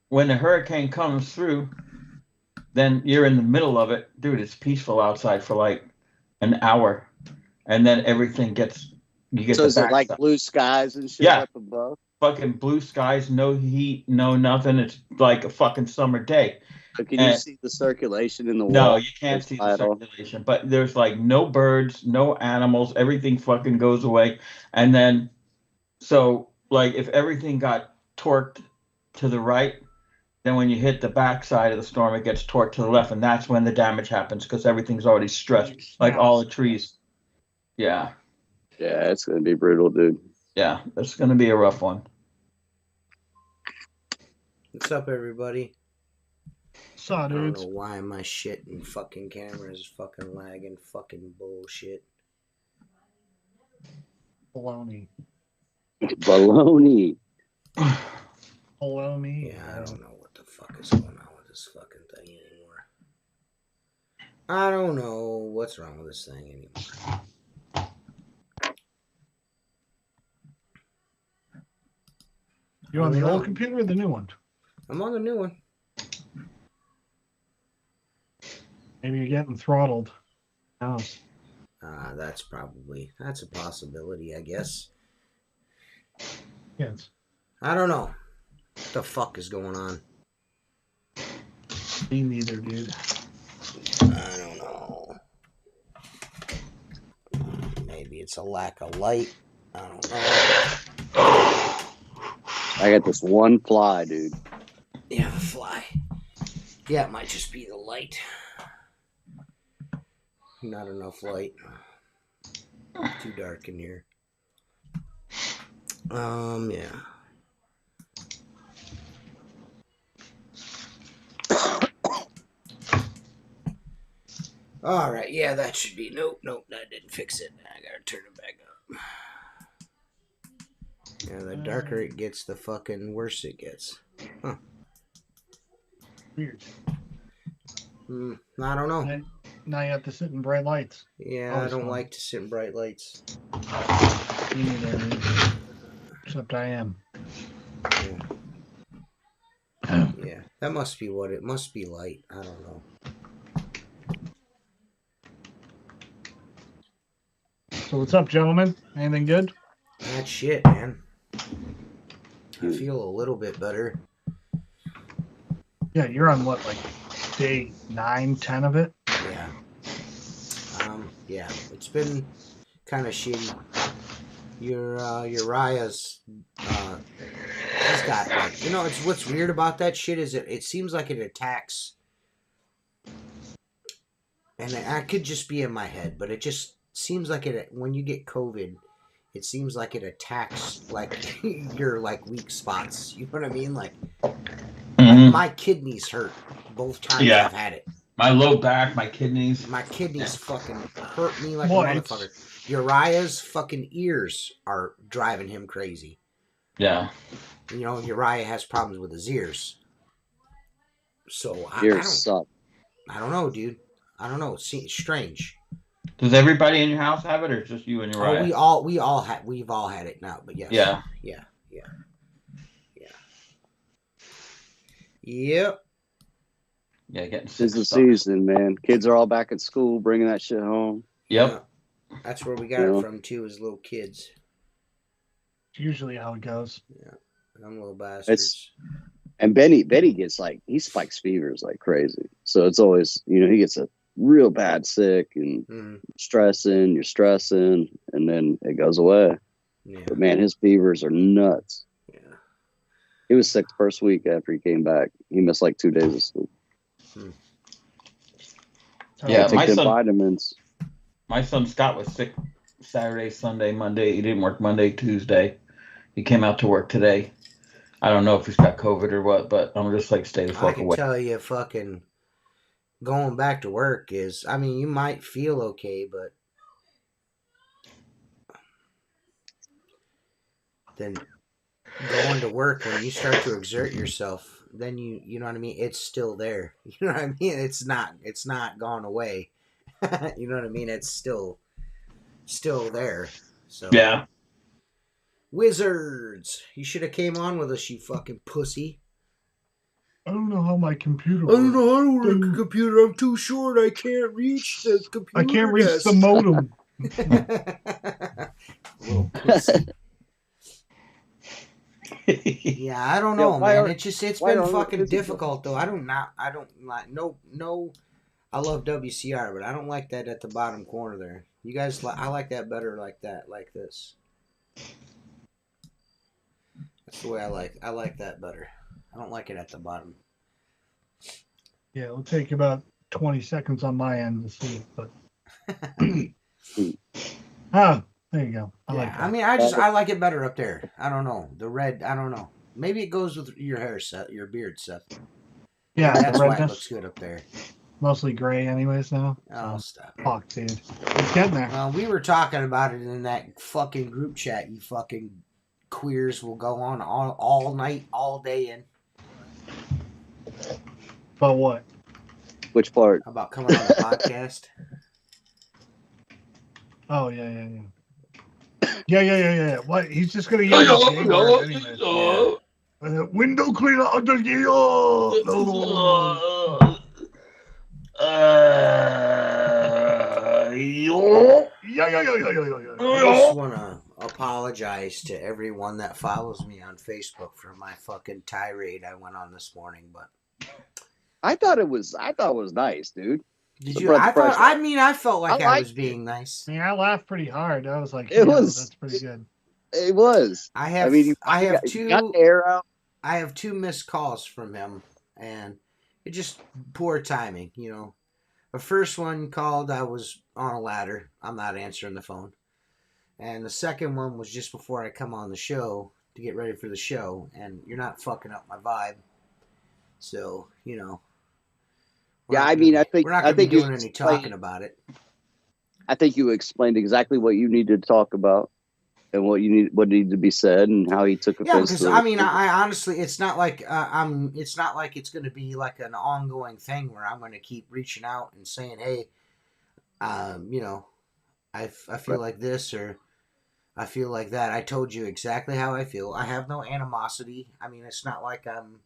when the hurricane comes through, then you're in the middle of it, dude. It's peaceful outside for like an hour, and then everything gets you get So the is it like backside. blue skies and shit Yeah, up above? fucking blue skies, no heat, no nothing. It's like a fucking summer day. So can you And see the circulation in the no, wall? you can't There's see the light on. circulation, but there's like no birds, no animals, everything fucking goes away. And then, so like if everything got torqued to the right, then when you hit the backside of the storm, it gets torqued to the left, and that's when the damage happens because everything's already stressed, Like like all snaps. the trees. Yeah, Yeah, it's gonna be brutal, dude. yeah, it's gonna be a rough one. What's up, everybody? Saw I don't know dudes. why my shit and fucking camera is fucking lagging. Fucking bullshit. Baloney. Baloney. Baloney. Yeah, I don't know what the fuck is going on with this fucking thing anymore. I don't know what's wrong with this thing anymore. You on the old computer or the new one? I'm on the new one. Maybe you're getting throttled. Oh. That's a possibility, I guess. Yes. I don't know. What the fuck is going on? Me neither, dude. I don't know. Maybe it's a lack of light. I don't know. I got this one fly, dude. Yeah, the fly. Yeah, it might just be the light. Not enough light. Too dark in here. Yeah. All right, yeah, that should be. Nope, that didn't fix it. I gotta turn it back up. Yeah, the darker it gets, the fucking worse it gets. Huh. Weird. I don't know. Now you have to sit in bright lights. Yeah, Always I don't fun. like to sit in bright lights. Me neither, dude. Except I am. Yeah, that must be what it must be light. I don't know. So what's up, gentlemen? Anything good? That shit, man. I feel a little bit better. Yeah, you're on what, like day 9, 10 of it? Yeah. Yeah, it's been kind of shitty. Uriah's, he's got, like, it's what's weird about that shit is it seems like it attacks, and I could just be in my head, but it just seems like when you get COVID, it seems like it attacks, like, your, like, weak spots. You know what I mean? Like my kidneys hurt both times I've had it. My low back, my kidneys. My kidneys fucking hurt me like a motherfucker. Uriah's fucking ears are driving him crazy. Yeah. Uriah has problems with his ears. So Ears suck. I don't know, dude. I don't know. It's strange. Does everybody in your house have it, or just you and Uriah? Oh, we've all had it now. But yes. Yeah. Yep. Yeah, getting sick. It's the season, man. Kids are all back at school, bringing that shit home. Yep. Yeah. That's where we got it from too, as little kids. It's usually how it goes. Yeah. Them little bastards. And Benny gets he spikes fevers like crazy. So it's always, he gets a real bad sick and you're stressing, and then it goes away. Yeah. But man, his fevers are nuts. Yeah. He was sick the first week after he came back. He missed like 2 days of school. Yeah, take them vitamins. My son Scott was sick Saturday, Sunday, Monday. He didn't work Monday, Tuesday. He came out to work today. I don't know if he's got COVID or what, but I'm just like, stay the fuck away. I can tell you, fucking going back to work is, you might feel okay, but then going to work, when you start to exert yourself, then you know what I mean? It's still there. You know what I mean? It's not gone away. You know what I mean? It's still there. So yeah. Wizards, you should have came on with us, you fucking pussy. I don't know how my computer I don't works. know how to work a computer. I'm too short. I can't reach the computer. I can't reach the desk. modem. Little pussy. Yeah, I don't know, man. It's been fucking difficult though. I don't like no. I love WCR, but I don't like that at the bottom corner there. You guys, I like that better like that, like this. That's the way I like that better. I don't like it at the bottom. Yeah, it'll take about 20 seconds on my end to see it, but there you go. I like that. I mean, I like it better up there. I don't know. The red, I don't know. Maybe it goes with your hair, Seth, your beard, Seth. Yeah, that's why it redness. looks good up there. Mostly gray anyways now. Oh, stop. Fuck, dude. It's getting there. We were talking about it in that fucking group chat. You fucking queers will go on all night, all day in. About what? Which part? About coming on the podcast. Oh, yeah. Yeah. What? He's just going to yell the J word anyways. Yeah. Window cleaner under the I just want to apologize to everyone that follows me on Facebook for my fucking tirade I went on this morning, but I thought it was nice, dude. Did you? I felt like I was being nice. I mean, I laughed pretty hard. I was like, that's pretty good. It was. I have two. Got the air out. I have 2 missed calls from him, and it just poor timing. You know, the first one called. I was on a ladder. I'm not answering the phone, and the second one was just before I come on the show to get ready for the show, and you're not fucking up my vibe. So you know. I think we're not going to be doing any talking about it. I think you explained exactly what you needed to talk about and what needed to be said and how he took offense. Yeah, because I mean, I honestly, it's not like it's not like it's going to be like an ongoing thing where I'm going to keep reaching out and saying, hey, you know, I feel like this or I feel like that. I told you exactly how I feel. I have no animosity. I mean, it's not like I'm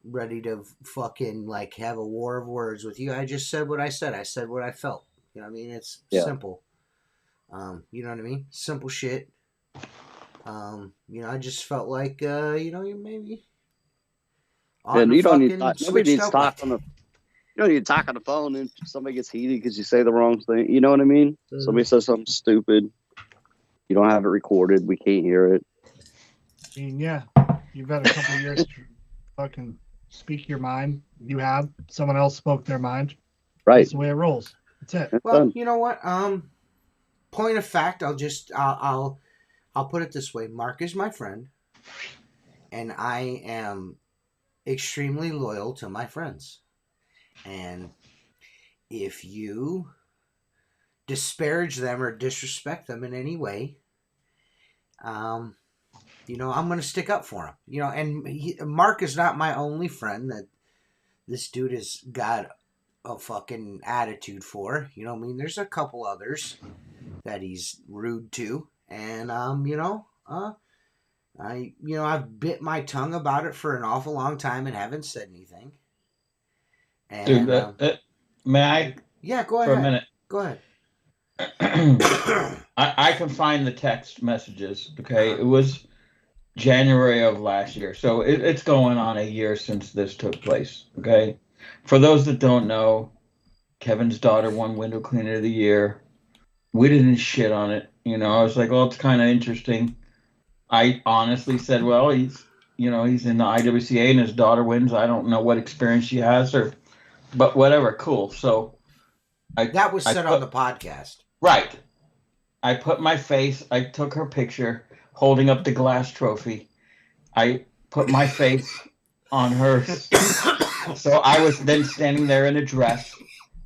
ready to fucking like have a war of words with you. I just said what I said. I said what I felt. You know what I mean? It's simple. You know what I mean? Simple shit. You know, I just felt like you know, you maybe you don't need nobody needs to talk on the you don't need to talk on the phone and somebody gets heated because you say the wrong thing. You know what I mean? Mm-hmm. Somebody says something stupid. You don't have it recorded. We can't hear it. I mean, yeah. You've had a couple of years to fucking speak your mind. You have. Someone else spoke their mind. Right. That's the way it rolls. That's it. Well, you know what? Point of fact, I'll put it this way. Mark is my friend, and I am extremely loyal to my friends. And if you disparage them or disrespect them in any way, you know, I'm going to stick up for him. You know, and Mark is not my only friend that this dude has got a fucking attitude for. You know what I mean? There's a couple others that he's rude to. And, you know, I've bit my tongue about it for an awful long time and haven't said anything. And, dude, may I? Yeah, go ahead. For a minute. Go ahead. I can find the text messages. Okay, it was January of last year, so it's going on a year since this took place. Okay, for those that don't know, Kevin's daughter won Window Cleaner of the Year. We didn't shit on it. You know, I was like, well, it's kind of interesting. I honestly said, well, he's in the IWCA and his daughter wins. I don't know what experience she has, but whatever, cool. So that was said on the podcast. Right. I put my face, I took her picture holding up the glass trophy. I put my face on hers. So I was then standing there in a dress.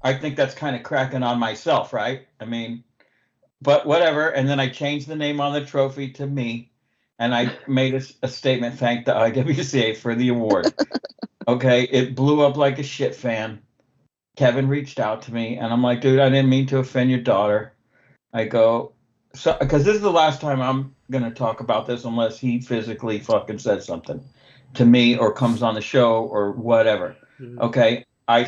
I think that's kind of cracking on myself, right? I mean, but whatever. And then I changed the name on the trophy to me. And I made a statement, thank the IWCA for the award. Okay, it blew up like a shit fan. Kevin reached out to me, and I'm like, dude, I didn't mean to offend your daughter. I go, so because this is the last time I'm going to talk about this unless he physically fucking says something. to me or comes on the show or whatever. Mhm. Okay, I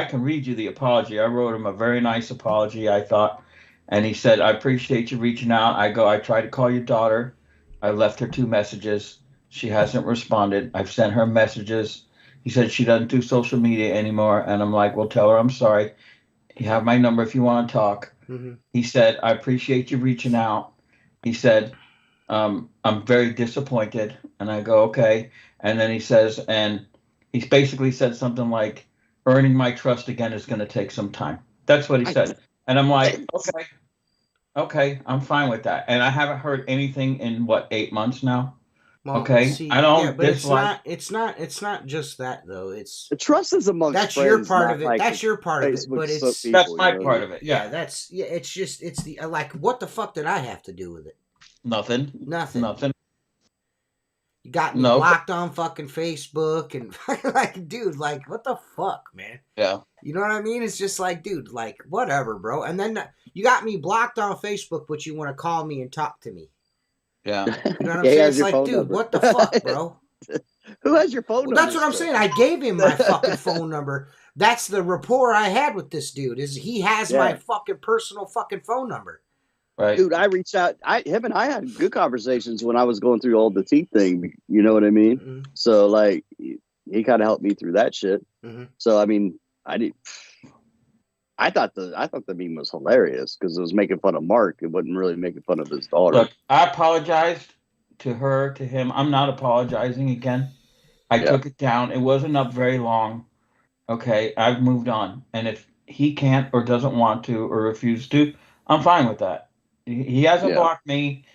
can read you the apology. I wrote him a very nice apology, I thought, and he said, "I appreciate you reaching out." I tried to call your daughter. I left her 2 messages. She hasn't responded. I've sent her messages. He said she doesn't do social media anymore, and I'm like, "Well, tell her I'm sorry. You have my number if you want to talk." Mhm. He said, "I appreciate you reaching out." He said, "I'm very disappointed." And I go, "Okay." And then he says, and he basically said something like, "Earning my trust again is going to take some time." That's what he said. And I'm like, "Okay, okay, I'm fine with that." And I haven't heard anything in what, 8 months now. Well, Okay, see, I yeah, don't but dislike. it's not just that though. It's The trust is amongst that's your friends, part not of it. like That's your part of it. Facebook But it's That's people. my You know? part of it. yeah, Yeah, that's yeah. It's just it's the like what the fuck did I have to do with it? nothing, Nothing. nothing. You got me No, blocked on fucking Facebook and like, dude, like what the fuck, man? yeah, You know what I mean? It's just like, dude, like whatever, bro. And then you got me blocked on Facebook, but you want to call me and talk to me. yeah. You know what I'm Yeah, he saying? has It's your like, phone dude, number. what the fuck, bro? Who has your phone Well, number? that's what I'm saying. I gave him my fucking phone number. That's the rapport I had with this dude. Is he has my Yeah. fucking personal fucking phone number. Right. Dude, I reached out. Him and I had good conversations when I was going through all the teeth thing. You know what I mean? Mm-hmm. So like, he kind of helped me through that shit. Mm-hmm. So I mean, I thought the meme was hilarious because it was making fun of Mark. It wasn't really making fun of his daughter. Look, I apologized to her, to him. I'm not apologizing again. I took it down. It wasn't up very long. Okay, I've moved on. And if he can't or doesn't want to or refuse to, I'm fine with that. He hasn't blocked me.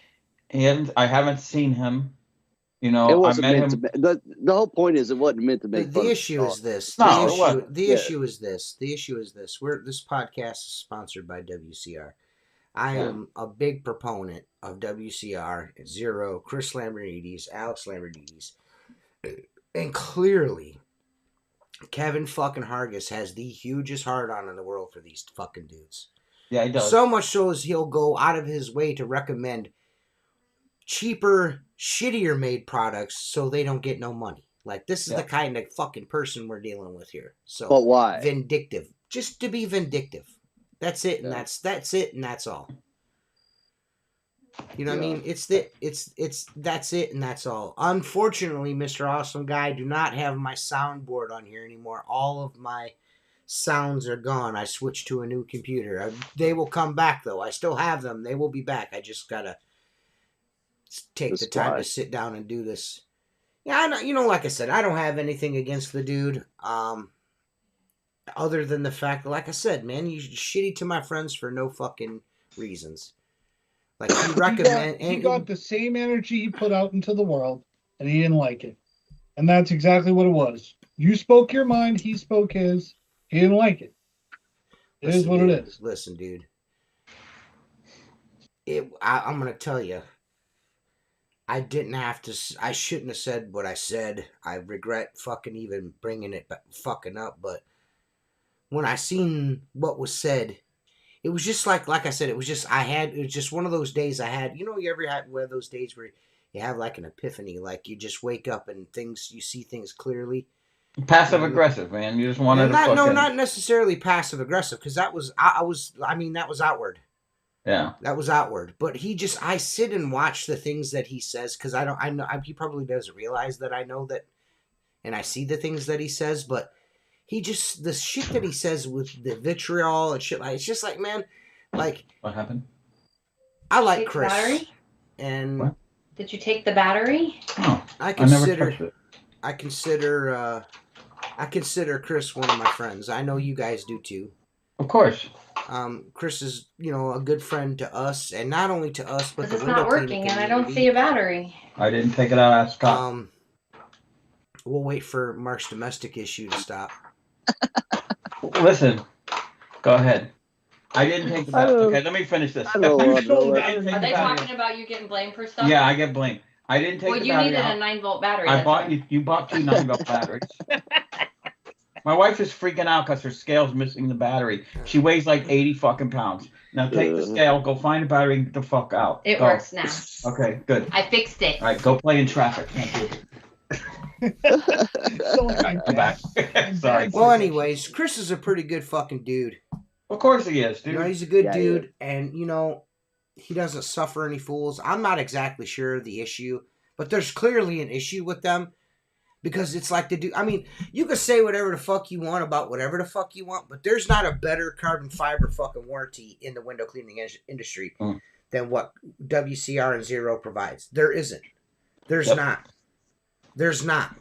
He hasn't. I haven't seen him. You It know, I wasn't met meant him. to. The whole point is it wasn't meant to make fun The of issue his is this. No, it wasn't. The issue is this. The issue is this. This podcast is sponsored by WCR. I am a big proponent of WCR, Zero, Chris Lambertides, Alex Lambertides, and clearly Kevin fucking Hargis has the hugest heart on in the world for these fucking dudes. Yeah, he does. So much so as he'll go out of his way to recommend cheaper, shittier made products so they don't get no money. Like, this is the kind of fucking person we're dealing with here. So, but why? Vindictive. Just to be vindictive. That's it, and that's it, and that's all. You know what I mean? It's that's it, and that's all. Unfortunately, Mr. Awesome Guy, I do not have my soundboard on here anymore. All of my sounds are gone. I switched to a new computer. They will come back, though. I still have them. They will be back. I just gotta take the time to sit down and do this. Yeah, I know, you know, like I said, I don't have anything against the dude. Other than the fact that, like I said, man, you're shitty to my friends for no fucking reasons. Like, he recommend he got the same energy he put out into the world, and he didn't like it. And that's exactly what it was. You spoke your mind, he spoke his. He didn't like it. It is what it is. Listen, dude. I'm going to tell you. I shouldn't have said what I said. I regret fucking even bringing it fucking up. But when I seen what was said, it was just like I said, it was just one of those days I had. You know, you ever had one of those days where you have like an epiphany, like you just wake up and you see things clearly. Passive aggressive, man. You just wanted to not necessarily passive aggressive, because that was that was outward. Yeah, that was outward. But I sit and watch the things that he says, because I know he probably doesn't realize that I know that, and I see the things that he says, but the shit that he says with the vitriol and shit, like, it's just like, man, like, what happened? I like Chris. Battery? And what? Did you take the battery? Oh, I consider Chris one of my friends. I know you guys do too. Of course. Chris is, a good friend to us, and not only to us, but the it's window not working, and I don't see a battery. I didn't take it out. Ask Scott. We'll wait for Mark's domestic issue to stop. Listen, go ahead. I didn't take the battery. Okay, let me finish this. Are they talking about you getting blamed for stuff? Yeah, I get blamed. I didn't take the battery. Well, you needed a 9-volt battery. You bought 2 9-volt batteries. My wife is freaking out because her scale's missing the battery. She weighs like 80 fucking pounds. Now take the scale, go find a battery, and get the fuck out. It works now. Okay, good. I fixed it. All right, go play in traffic. Thank you. I'm back. Sorry. Well, anyways, Chris is a pretty good fucking dude. Of course he is, dude. You know, he's a good dude, and you know, he doesn't suffer any fools. I'm not exactly sure of the issue, but there's clearly an issue with them because it's like the dude. I mean, you can say whatever the fuck you want about whatever the fuck you want, but there's not a better carbon fiber fucking warranty in the window cleaning industry than what WCR and Zero provides. There isn't. There's not. There's not.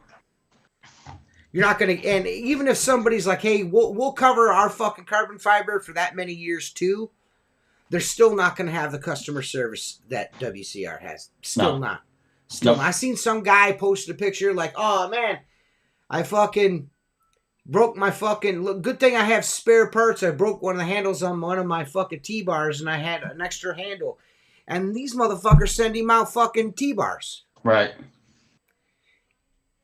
You're not going to, and even if somebody's like, hey, we'll cover our fucking carbon fiber for that many years too, they're still not going to have the customer service that WCR has. Still not. Still not. I seen some guy post a picture like, oh man, I fucking broke my fucking, look, good thing I have spare parts. I broke one of the handles on one of my fucking T-bars and I had an extra handle. And these motherfuckers send him out fucking T-bars. Right.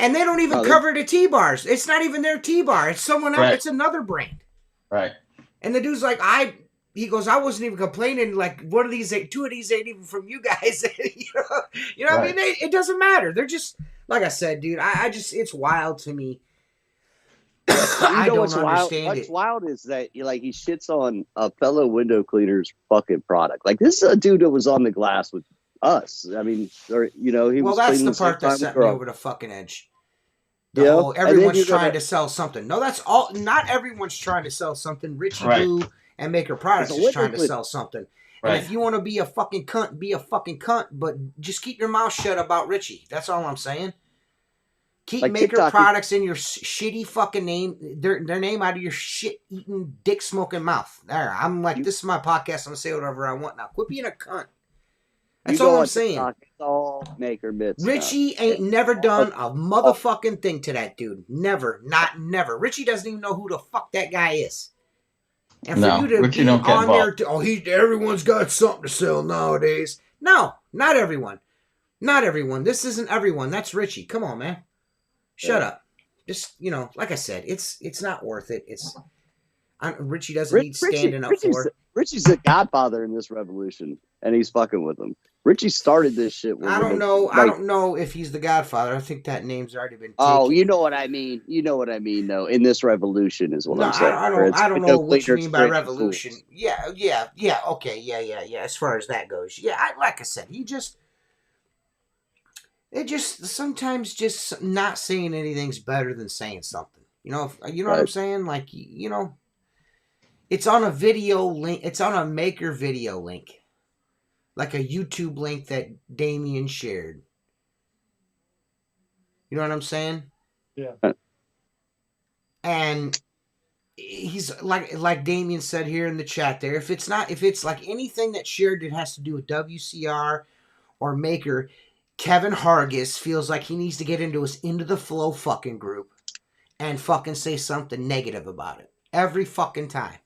And they don't even cover the T-bars. It's not even their T-bar. It's someone else. Right. It's another brand. Right. And the dude's like, he goes, I wasn't even complaining. Like, one of these, two of these ain't even from you guys. you know what I mean? It doesn't matter. They're just, like I said, dude, I just, it's wild to me. I don't understand what's wild is that he shits on a fellow window cleaner's fucking product. Like, this is a dude that was on the glass with us. I mean, or, you know, he was. Well, that's the part that sent me over the fucking edge. Everyone's trying to sell something. No, that's all. Not everyone's trying to sell something. Richie Blue and Maker Products is trying to sell something. Right. And if you want to be a fucking cunt, be a fucking cunt. But just keep your mouth shut about Richie. That's all I'm saying. Keep Maker TikTok Products in your shitty fucking name, their name out of your shit-eating, dick-smoking mouth. There, I'm like, this is my podcast. I'm going to say whatever I want now. Quit being a cunt. That's all I'm saying. It's all Maker bits. Richie ain't never done a motherfucking thing to that dude. Never. Not never. Richie doesn't even know who the fuck that guy is. And for you to Richie be on there, everyone's got something to sell nowadays. No, not everyone. Not everyone. This isn't everyone. That's Richie. Come on, man. Shut up. Just, you know, like I said, it's not worth it. Richie doesn't need standing up for. Richie's the godfather in this revolution, and he's fucking with him. Richie started this shit. I don't know. I don't know if he's the godfather. I think that name's already been taken. Oh, you know what I mean. You know what I mean, though. In this revolution is what I'm saying. I don't know what you mean by revolution. Yeah. Okay. Yeah. As far as that goes, like I said, it just sometimes just not saying anything's better than saying something. You know, what I'm saying? Like, you know, it's on a video link. It's on a Maker video link. Like a YouTube link that Damien shared. You know what I'm saying? Yeah. And he's like Damien said here in the chat there, if it's like anything that's shared that has to do with WCR or Maker, Kevin Hargis feels like he needs to get into his Into the Flow fucking group and fucking say something negative about it. Every fucking time.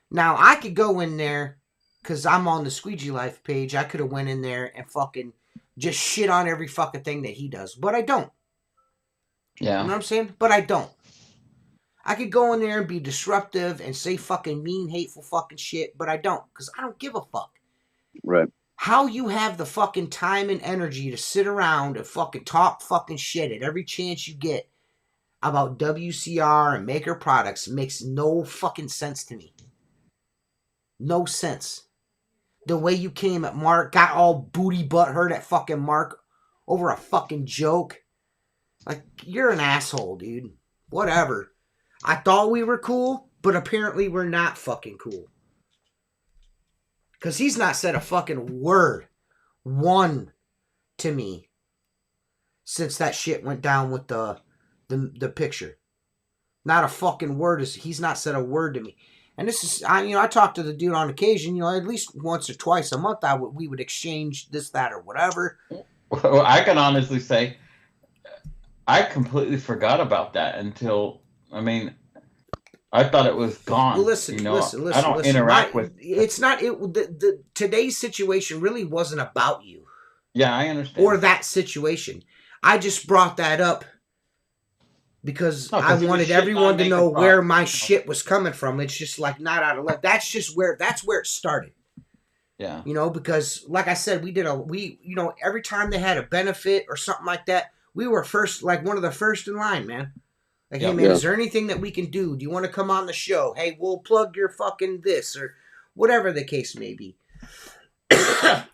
Now, I could go in there, because I'm on the Squeegee Life page, I could have went in there and fucking just shit on every fucking thing that he does. But I don't. Yeah. You know what I'm saying? But I don't. I could go in there and be disruptive and say fucking mean, hateful fucking shit, but I don't, because I don't give a fuck. Right. How you have the fucking time and energy to sit around and fucking talk fucking shit at every chance you get about WCR and Maker Products makes no fucking sense to me. No sense. The way you came at Mark, got all booty butt hurt at fucking Mark over a fucking joke. Like, you're an asshole, dude. Whatever. I thought we were cool, but apparently we're not fucking cool. Because he's not said a fucking word. One to me. Since that shit went down with the picture. Not a fucking word. He's not said a word to me. And this is, I talk to the dude on occasion, at least once or twice a month, we would exchange this, that, or whatever. Well, I can honestly say, I completely forgot about that until, I thought it was gone. Well, listen. I don't interact with. It's not. Today's situation really wasn't about you. Yeah, I understand. Or that situation. I just brought that up because I wanted everyone to know where my shit was coming from. It's just like not out of left. That's where it started. Yeah. Because like I said, every time they had a benefit or something like that, We were first, like one of the first in line, man. Like, hey, Yeah. man, is there anything that we can do? Do you want to come on the show? Hey, we'll plug your fucking this or whatever the case may be.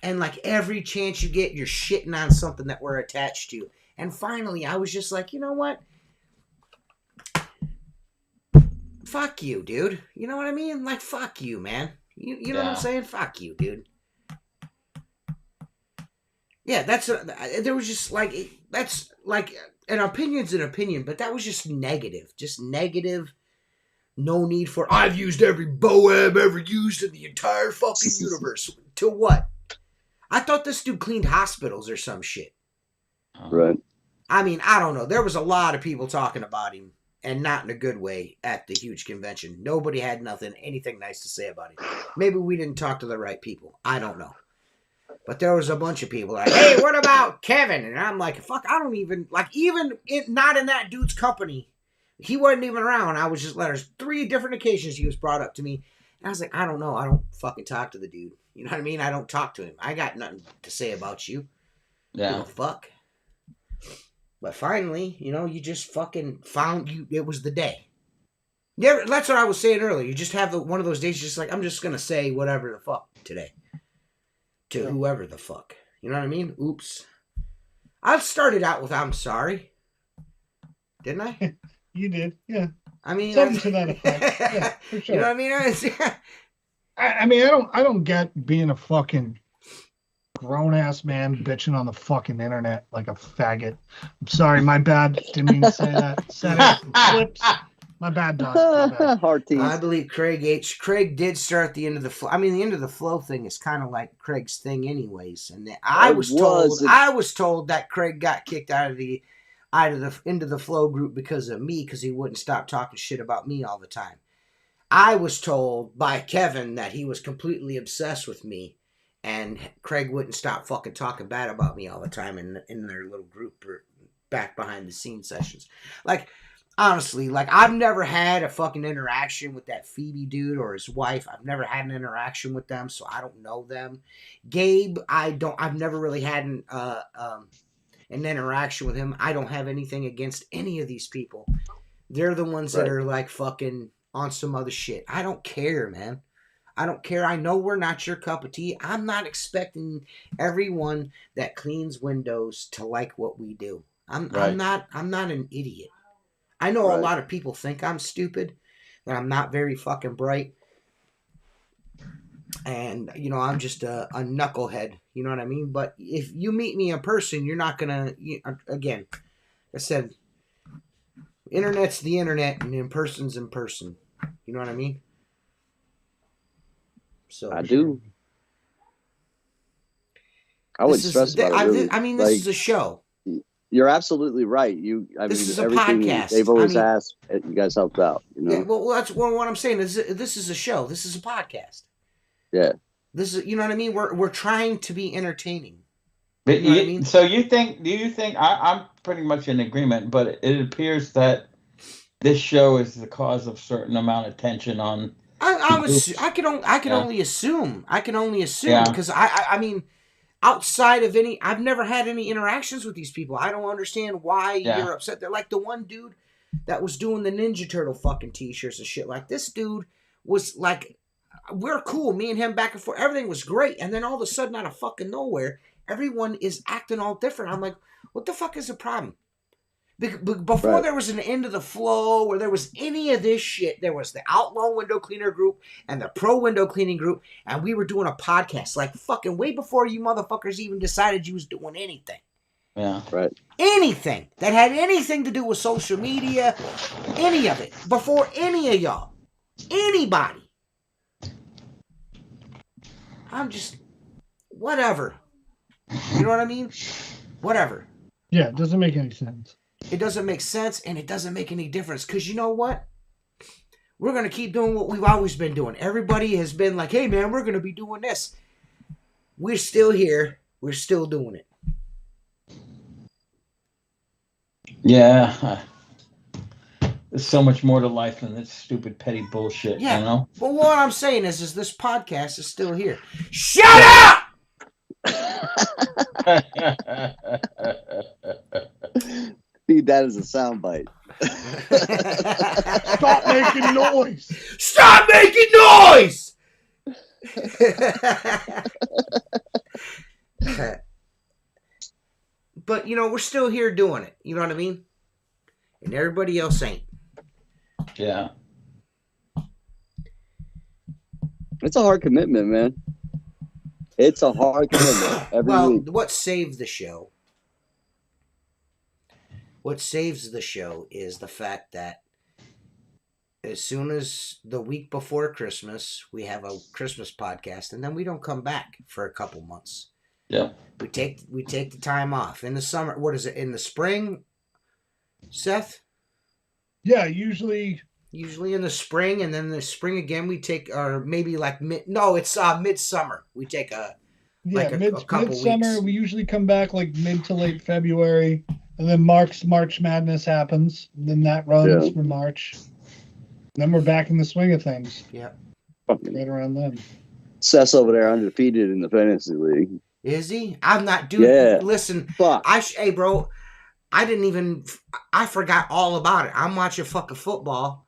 And like every chance you get, you're shitting on something that we're attached to. And finally, I was just like, you know what? Fuck you, dude. You know what I mean? Like, fuck you, man. You know what I'm saying? Fuck you, dude. Yeah, there was just like, that's like, an opinion's an opinion, but that was just negative. Just negative. No need for, I've used every BOAB ever used in the entire fucking universe. To what? I thought this dude cleaned hospitals or some shit. Right. I mean, I don't know. There was a lot of people talking about him, and not in a good way, at the huge convention. Nobody had anything nice to say about him. Maybe we didn't talk to the right people. I don't know. But there was a bunch of people like, hey, what about Kevin? And I'm like, fuck, I don't even, like, not in that dude's company. He wasn't even around. I was just, there's 3 different occasions he was brought up to me. And I was like, I don't know. I don't fucking talk to the dude. You know what I mean? I don't talk to him. I got nothing to say about you. Yeah. Give a fuck. But finally, you just fucking found it was the day. Yeah, that's what I was saying earlier. You just have one of those days just like, I'm just going to say whatever the fuck today. To whoever the fuck. You know what I mean? Oops. I started out with I'm sorry. Didn't I? You did, yeah. I mean, something to that effect. Yeah, for sure. You know what I mean? I mean, I don't get being a fucking grown ass man bitching on the fucking internet like a faggot. I'm sorry, my bad. Didn't mean to say that. Said it. Flips. My bad, dog. My bad. Hard tease. I believe Craig did start the end of the flow. I mean, the end of the flow thing is kind of like Craig's thing, anyways. And I was told that Craig got kicked out of the into the flow group because of me, because he wouldn't stop talking shit about me all the time. I was told by Kevin that he was completely obsessed with me, and Craig wouldn't stop fucking talking bad about me all the time in their little group or back behind the scenes sessions. Like, honestly, like, I've never had a fucking interaction with that Phoebe dude or his wife. I've never had an interaction with them, so I don't know them. Gabe, I've never really had an interaction with him. I don't have anything against any of these people. They're the ones that are like fucking on some other shit. I don't care, man. I don't care. I know we're not your cup of tea. I'm not expecting everyone that cleans windows to like what we do. I'm not an idiot. I know a lot of people think I'm stupid, that I'm not very fucking bright. And, I'm just a knucklehead. You know what I mean? But if you meet me in person, you're not going to, again, I said, internet's the internet and in person's in person. You know what I mean? So I do. I would stress about it. Really. I mean, this is a show. You're absolutely right. This is a everything podcast. They've always asked, you guys helped out. Yeah, well, that's what I'm saying. This is a show. This is a podcast. Yeah. This is, you know what I mean? We're trying to be entertaining. But you know what I mean? So do you think I'm pretty much in agreement, but it appears that this show is the cause of certain amount of tension on. I can only assume. I can only assume because I mean, outside of I've never had any interactions with these people. I don't understand why you're upset. They're like the one dude that was doing the Ninja Turtle fucking t-shirts and shit. Like, this dude was like, we're cool. Me and him back and forth. Everything was great. And then all of a sudden, out of fucking nowhere, everyone is acting all different. I'm like, what the fuck is the problem? Before there was an end of the flow or there was any of this shit, there was the Outlaw Window Cleaner group and the Pro Window Cleaning group, and we were doing a podcast like fucking way before you motherfuckers even decided you was doing anything. Yeah. Right. Anything that had anything to do with social media, any of it, before any of y'all. Anybody. I'm just, whatever. You know what I mean? Whatever. Yeah, it doesn't make any sense. It doesn't make sense, and it doesn't make any difference. Because you know what? We're going to keep doing what we've always been doing. Everybody has been like, hey, man, we're going to be doing this. We're still here. We're still doing it. Yeah. There's so much more to life than this stupid, petty bullshit, you know? But what I'm saying is this podcast is still here. Shut up! that as a soundbite. Stop making noise. Stop making noise. But we're still here doing it. You know what I mean? And everybody else ain't. Yeah. It's a hard commitment, man. It's a hard commitment every week. What saves the show? What saves the show is the fact that as soon as the week before Christmas, we have a Christmas podcast, and then we don't come back for a couple months. Yeah. We take the time off in the summer. What is it in the spring, Seth? Yeah, usually in the spring, and then the spring again we take, or maybe like midsummer. We take a couple midsummer. weeks. We usually come back like mid to late February, and then March Madness happens. And then that runs for March. Then we're back in the swing of things. Yeah, right around then. Seth's over there undefeated in the fantasy league. Is he? I'm not, dude. Yeah. Listen, Fuck. hey, bro. I forgot all about it. I'm watching fucking football,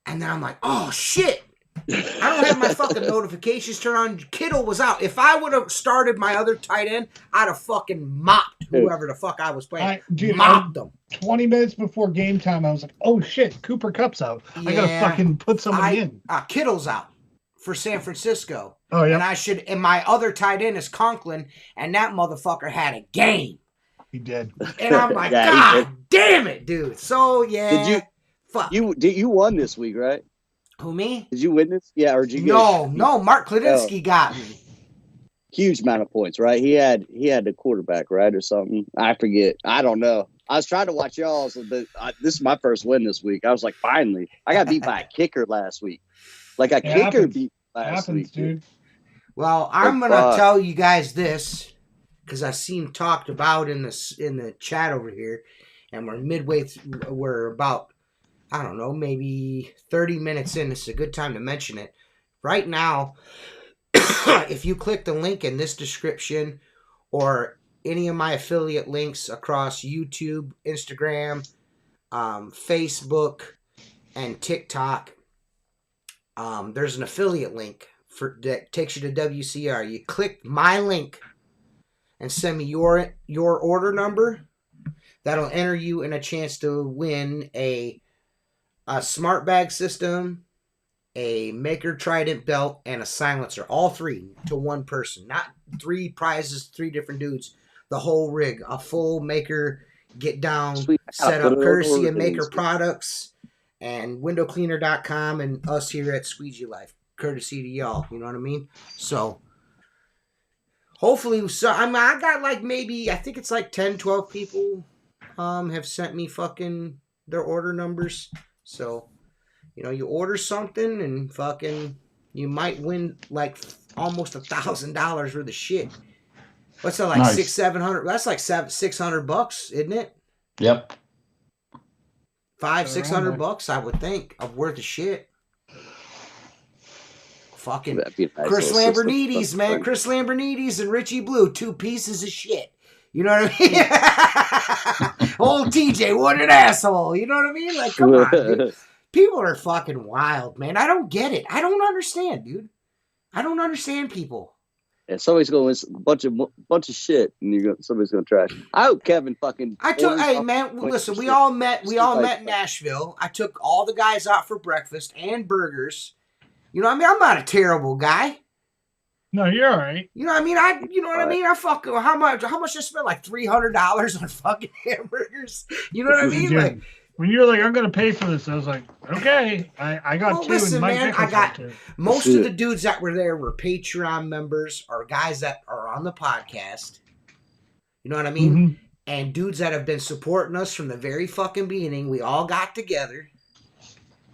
and then I'm like, oh shit. I don't have my fucking notifications turned on. Kittle was out. If I would have started my other tight end, I'd have fucking mopped whoever the fuck I was playing. Mopped them. 20 minutes before game time, I was like, oh shit, Cooper Kupp's out. I gotta fucking put somebody in. Kittle's out for San Francisco. Oh, yeah. And my other tight end is Conklin, and that motherfucker had a game. He did. And I'm like, God damn it, dude. So, yeah. Fuck. You won this week, right? Who, me? Did you win this? Yeah, or did you No, Mark Kledinsky got me. Huge amount of points, right? He had the quarterback, right, or something. I forget. I don't know. I was trying to watch y'all, but this is my first win this week. I was like, finally. I got beat by a kicker last week. Like a kicker beat last week, dude. Well, I'm gonna tell you guys this because I seen talked about in the chat over here, and we're midway. We're about, I don't know, maybe 30 minutes in. It's a good time to mention it. Right now, if you click the link in this description or any of my affiliate links across YouTube, Instagram, Facebook, and TikTok, there's an affiliate link that takes you to WCR. You click my link and send me your order number. That'll enter you in a chance to win a smart bag system, a Maker Trident belt, and a silencer. All three to one person. Not 3 prizes, 3 different dudes. The whole rig. A full Maker get down setup, courtesy of Maker Products and windowcleaner.com and us here at Squeegee Life. Courtesy to y'all. You know what I mean? So, hopefully, I got like maybe, I think it's like 10, 12 people have sent me fucking their order numbers. So, you order something and fucking, you might win like almost $1,000 worth of shit. What's that, like nice. $600-700? That's like $600, isn't it? Yep. $500-600, I would think, of worth of shit. Fucking Chris Lambernides, man. Chris Lambernides and Richie Blue, 2 pieces of shit. You know what I mean? Old TJ, what an asshole. You know what I mean? Like, come on, dude. People are fucking wild, man. I don't get it. I don't understand, dude. I don't understand people. Yeah, somebody's going to win a bunch of shit, and somebody's going to trash. I hope Kevin fucking. Hey man, listen. We all met in Nashville. I took all the guys out for breakfast and burgers. You know what I mean? I'm not a terrible guy. No, you're all right. You know what I mean? I mean? I fucking how much I spent like $300 on fucking hamburgers. You know what I mean? Dude, like when you were like, I'm gonna pay for this, I was like, okay. I got 2 listen, and Mike man, Nichols I got 2. Most of the dudes that were there were Patreon members or guys that are on the podcast. You know what I mean? Mm-hmm. And dudes that have been supporting us from the very fucking beginning. We all got together.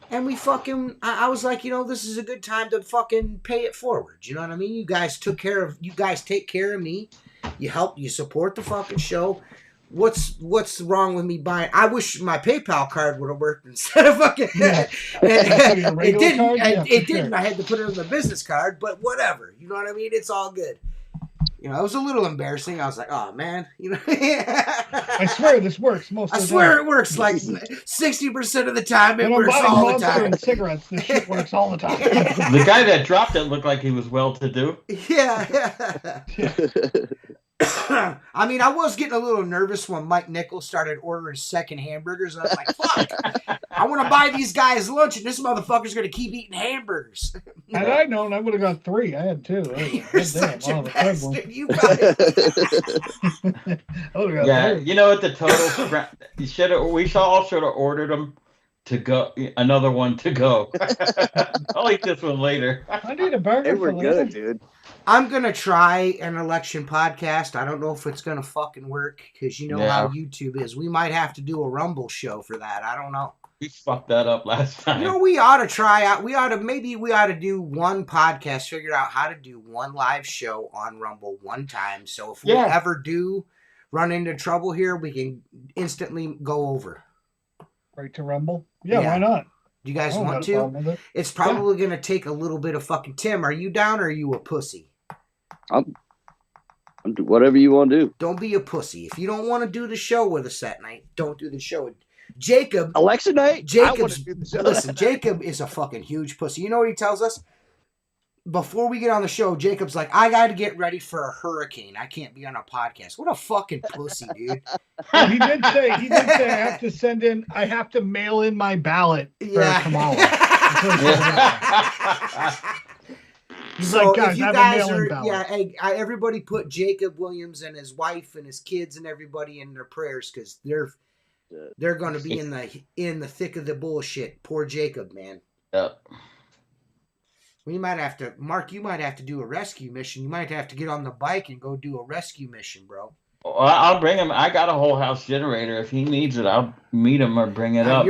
And we fucking, I was like, this is a good time to fucking pay it forward. You know what I mean? You guys take care of me. You support the fucking show. What's wrong with me buying? I wish my PayPal card would have worked instead of fucking. Yeah. It didn't. It didn't. I had to put it on the business card, but whatever. You know what I mean? It's all good. You know, it was a little embarrassing. I was like, oh man, you know. I swear this works most of the time. I swear it works like 60% of the time. It and works I'm buying all the Monster time. and cigarettes. This shit works all the time. The guy that dropped it looked like he was well-to-do. Yeah. I mean, I was getting a little nervous when Mike Nichols started ordering second hamburgers. I was like, fuck, I want to buy these guys lunch, and this motherfucker's going to keep eating hamburgers. Had I known, I would have got 3. I had 2. You're such a bastard. You probably... Yeah, you know what the total... we all should have ordered them to go, another one to go. I'll eat this one later. I need a burger. They were good, dude. I'm going to try an election podcast. I don't know if it's going to fucking work because you know how YouTube is. We might have to do a Rumble show for that. I don't know. We fucked that up last time. You know, we ought to try out. We ought to do one podcast, figure out how to do one live show on Rumble one time. So if we ever do run into trouble here, we can instantly go over. Right to Rumble? Yeah, why not? Do you guys want to? It's probably going to take a little bit of fucking... Tim, are you down or are you a pussy? I'm whatever you want to do. Don't be a pussy. If you don't want to do the show with us that night, don't do the show. Jacob... Election night? Listen, Jacob is a fucking huge pussy. You know what he tells us? Before we get on the show, Jacob's like, I got to get ready for a hurricane. I can't be on a podcast. What a fucking pussy, dude. Well, he did say I have to mail in my ballot for Kamala. He's so like, guys, if you I have guys a mail-in are, ballot. everybody put Jacob Williams and his wife and his kids and everybody in their prayers because they're going to be in the thick of the bullshit. Poor Jacob, man. Yep. We might have to, Mark, you might have to do a rescue mission. You might have to get on the bike and go do a rescue mission, bro. Well, I'll bring him. I got a whole house generator. If he needs it, I'll meet him or bring it up.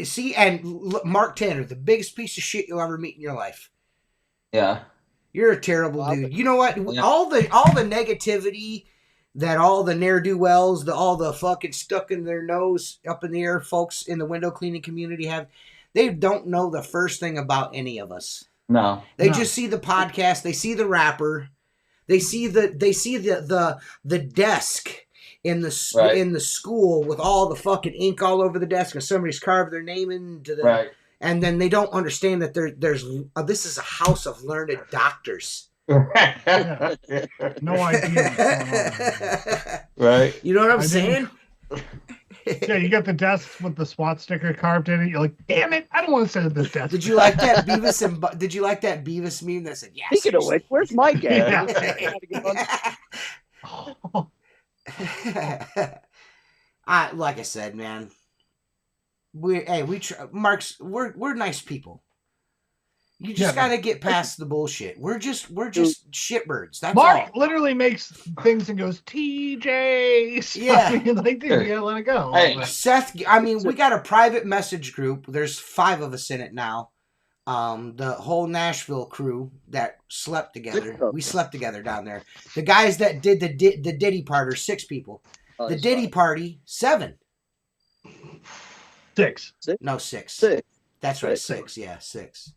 See, and look, Mark Tanner, the biggest piece of shit you'll ever meet in your life. Yeah. You're a terrible dude. You know what? Yeah. All the negativity that all the ne'er-do-wells, all the fucking stuck in their nose up in the air folks in the window cleaning community have, they don't know the first thing about any of us. No. They just see the podcast, they see the rapper, they see the desk in the school with all the fucking ink all over the desk and somebody's carved their name into the and then they don't understand that this is a house of learned doctors. No idea. Right. You know what I'm saying? Yeah, you got the desk with the SWAT sticker carved in it. You're like, damn it, I don't want to sit at this desk. Did you like that Beavis meme that said, "Yeah"? Speaking of which, where's Mike at? Like I said, man, we're nice people. You just gotta get past the bullshit. We're just shitbirds. That's Mark all. literally makes things and goes, TJ. Yeah. Like, dude, you gotta let it go. Hey, Seth, I mean, we got a private message group. There's 5 of us in it now. The whole Nashville crew that slept together. We slept together down there. The guys that did the Diddy part are 6 people. The Diddy party, 7. 6. No, 6. 6. That's right, 6. Yeah, 6.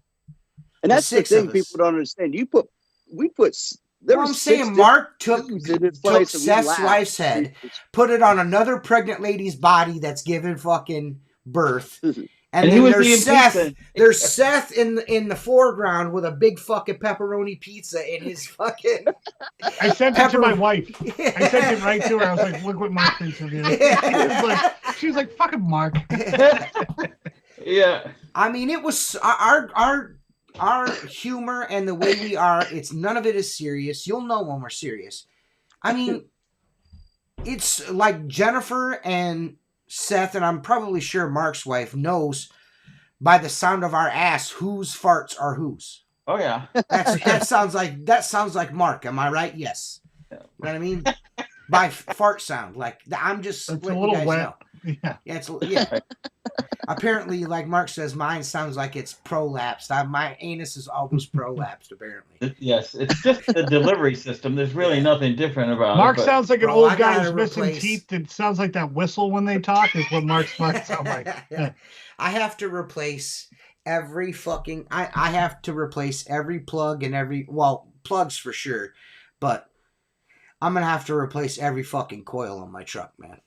And that's the thing people don't understand. I'm saying Mark took Seth's wife's head, put it on another pregnant lady's body that's given fucking birth. And then there's Seth in the foreground with a big fucking pepperoni pizza in his fucking... I sent it to my wife. I sent it right to her. I was like, look what Mark thinks of you. She was like, fucking Mark. Yeah. I mean, it was our humor and the way we are, none of it is serious. You'll know when we're serious. I mean, it's like Jennifer and Seth, and I'm probably sure Mark's wife knows by the sound of our ass whose farts are whose. Oh yeah. That sounds like Mark. Am I right? Yes. You know what I mean? By fart sound. Like I'm just it's a little wet. Know. Yeah. Apparently, like Mark says, mine sounds like it's prolapsed. My anus is always prolapsed, apparently. Yes, it's just the delivery system. There's really nothing different about Mark it. Mark sounds like an old guy who's missing teeth. It sounds like that whistle when they talk is what Mark's sounds like. Yeah. I have to replace every fucking... I have to replace every plug and plugs for sure. But I'm gonna have to replace every fucking coil on my truck, man.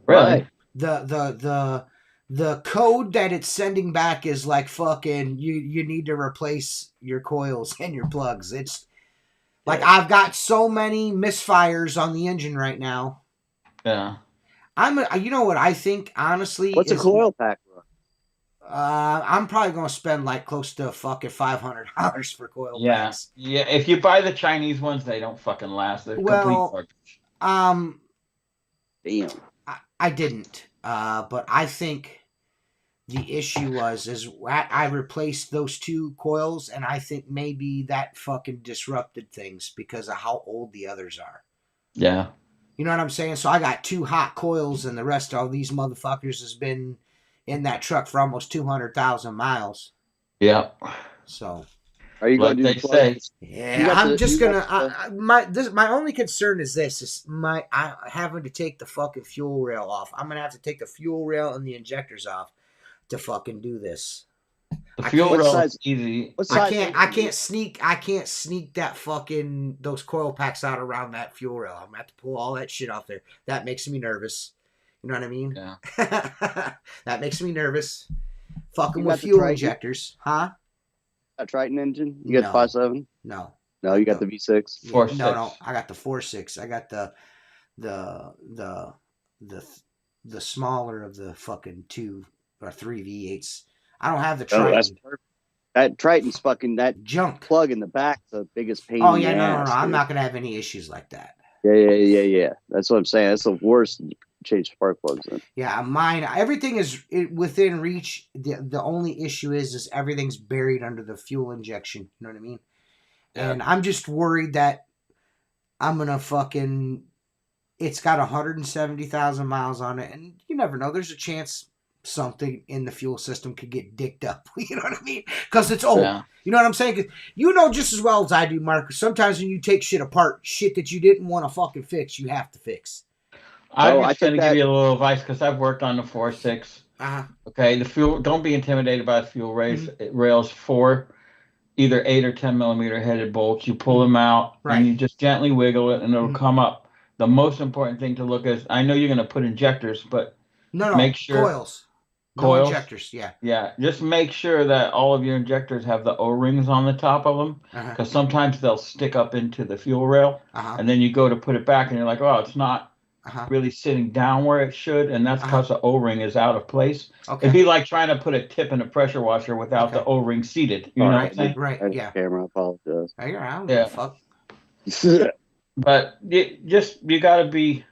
Really? The code that it's sending back is like fucking you need to replace your coils and your plugs. It's like I've got so many misfires on the engine right now. Yeah. You know what I think, honestly? What's a coil pack run? I'm probably gonna spend like close to fucking $500 for coil packs. Yeah. If you buy the Chinese ones, they don't fucking last. They're complete garbage. Damn. I didn't. But I think the issue is I replaced those 2 coils, and I think maybe that fucking disrupted things because of how old the others are. Yeah. You know what I'm saying? So I got 2 hot coils, and the rest of these motherfuckers has been in that truck for almost 200,000 miles. Yeah. So, are you going to do plugs? Yeah, I'm just gonna. My only concern is this: I having to take the fucking fuel rail off. I'm gonna have to take the fuel rail and the injectors off to fucking do this. The fuel rail is easy. I can't sneak that fucking those coil packs out around that fuel rail. I'm gonna have to pull all that shit off there. That makes me nervous. You know what I mean? Yeah. That makes me nervous. Fucking with fuel injectors, huh? A Triton engine? You got the 5.7? No. No, you got the V6? 4.6. No, I got the 4.6. I got the smaller of the fucking 2 or 3 V8s. I don't have the Triton. Oh, that's perfect. That Triton's fucking that junk plug in the back, the biggest pain. Oh yeah, no. I'm not gonna have any issues like that. Yeah. That's what I'm saying. That's the worst. Change spark plugs in. Yeah, mine. Everything is within reach. The only issue is everything's buried under the fuel injection. You know what I mean? Yeah. And I'm just worried that I'm gonna fucking. It's got 170,000 miles on it, and you never know. There's a chance something in the fuel system could get dicked up. You know what I mean? Because it's old. Yeah. You know what I'm saying? 'Cause you know just as well as I do, Marcus. Sometimes when you take shit apart, shit that you didn't want to fucking fix, you have to fix. I'm just going to give you a little advice because I've worked on the 4.6. Okay, the fuel. Don't be intimidated by the fuel rails for either 8 or 10 millimeter headed bolts. You pull them out and you just gently wiggle it, and it'll come up. The most important thing to look at. I know you're going to put injectors, but make sure coils. No injectors. Yeah. Just make sure that all of your injectors have the O-rings on the top of them, because sometimes they'll stick up into the fuel rail, and then you go to put it back, and you're like, oh, it's not. Really sitting down where it should, and that's because the O-ring is out of place. Okay. It'd be like trying to put a tip in a pressure washer without the O-ring seated. You know what I'm saying? Right. Yeah. Camera, I apologize. I don't give a fuck. But you got to be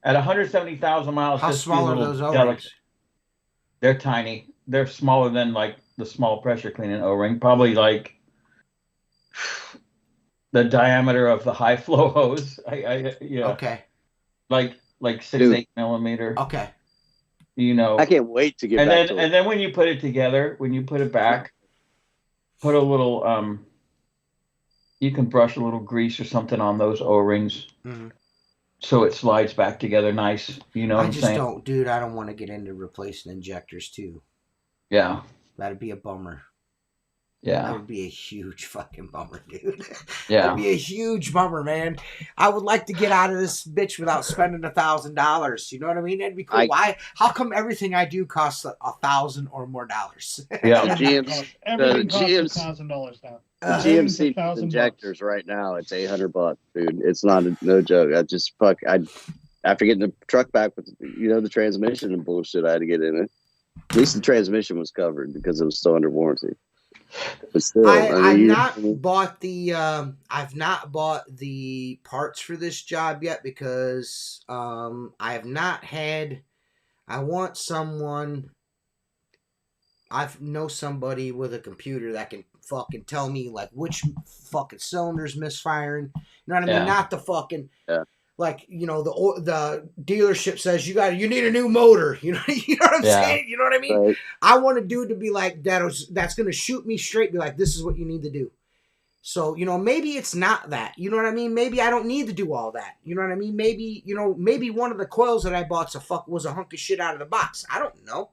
at 170,000 miles. How small are those O-rings? They're tiny. They're smaller than like the small pressure cleaning O-ring. Probably like the diameter of the high flow hose. Okay. Like 6-8 millimeter. Okay. You know. I can't wait to get back to it. And then when you put it together, when you put it back, put a little you can brush a little grease or something on those O-rings, so it slides back together nice. You know what I'm saying? I don't want to get into replacing injectors too. Yeah. That'd be a bummer. Yeah. That would be a huge fucking bummer, dude. Yeah. That'd be a huge bummer, man. I would like to get out of this bitch without spending $1,000. You know what I mean? That'd be cool. Why? How come everything I do costs $1,000 or more dollars? Yeah. Everything costs $1,000 now. GMC injectors right now, it's $800, dude. It's not no joke. After getting the truck back with the transmission and bullshit I had to get in it. At least the transmission was covered because it was still under warranty. But still, I've not bought the parts for this job yet because I have not had. I want someone. I know somebody with a computer that can fucking tell me like which fucking cylinder's misfiring. You know what I mean? Yeah. Not the fucking like the dealership says you need a new motor. You know what I'm saying? You know what I mean? Right. I want a dude to be like that's gonna shoot me straight. Be like, this is what you need to do. So maybe it's not that. You know what I mean? Maybe I don't need to do all that. You know what I mean? Maybe maybe one of the coils that I bought was a hunk of shit out of the box. I don't know.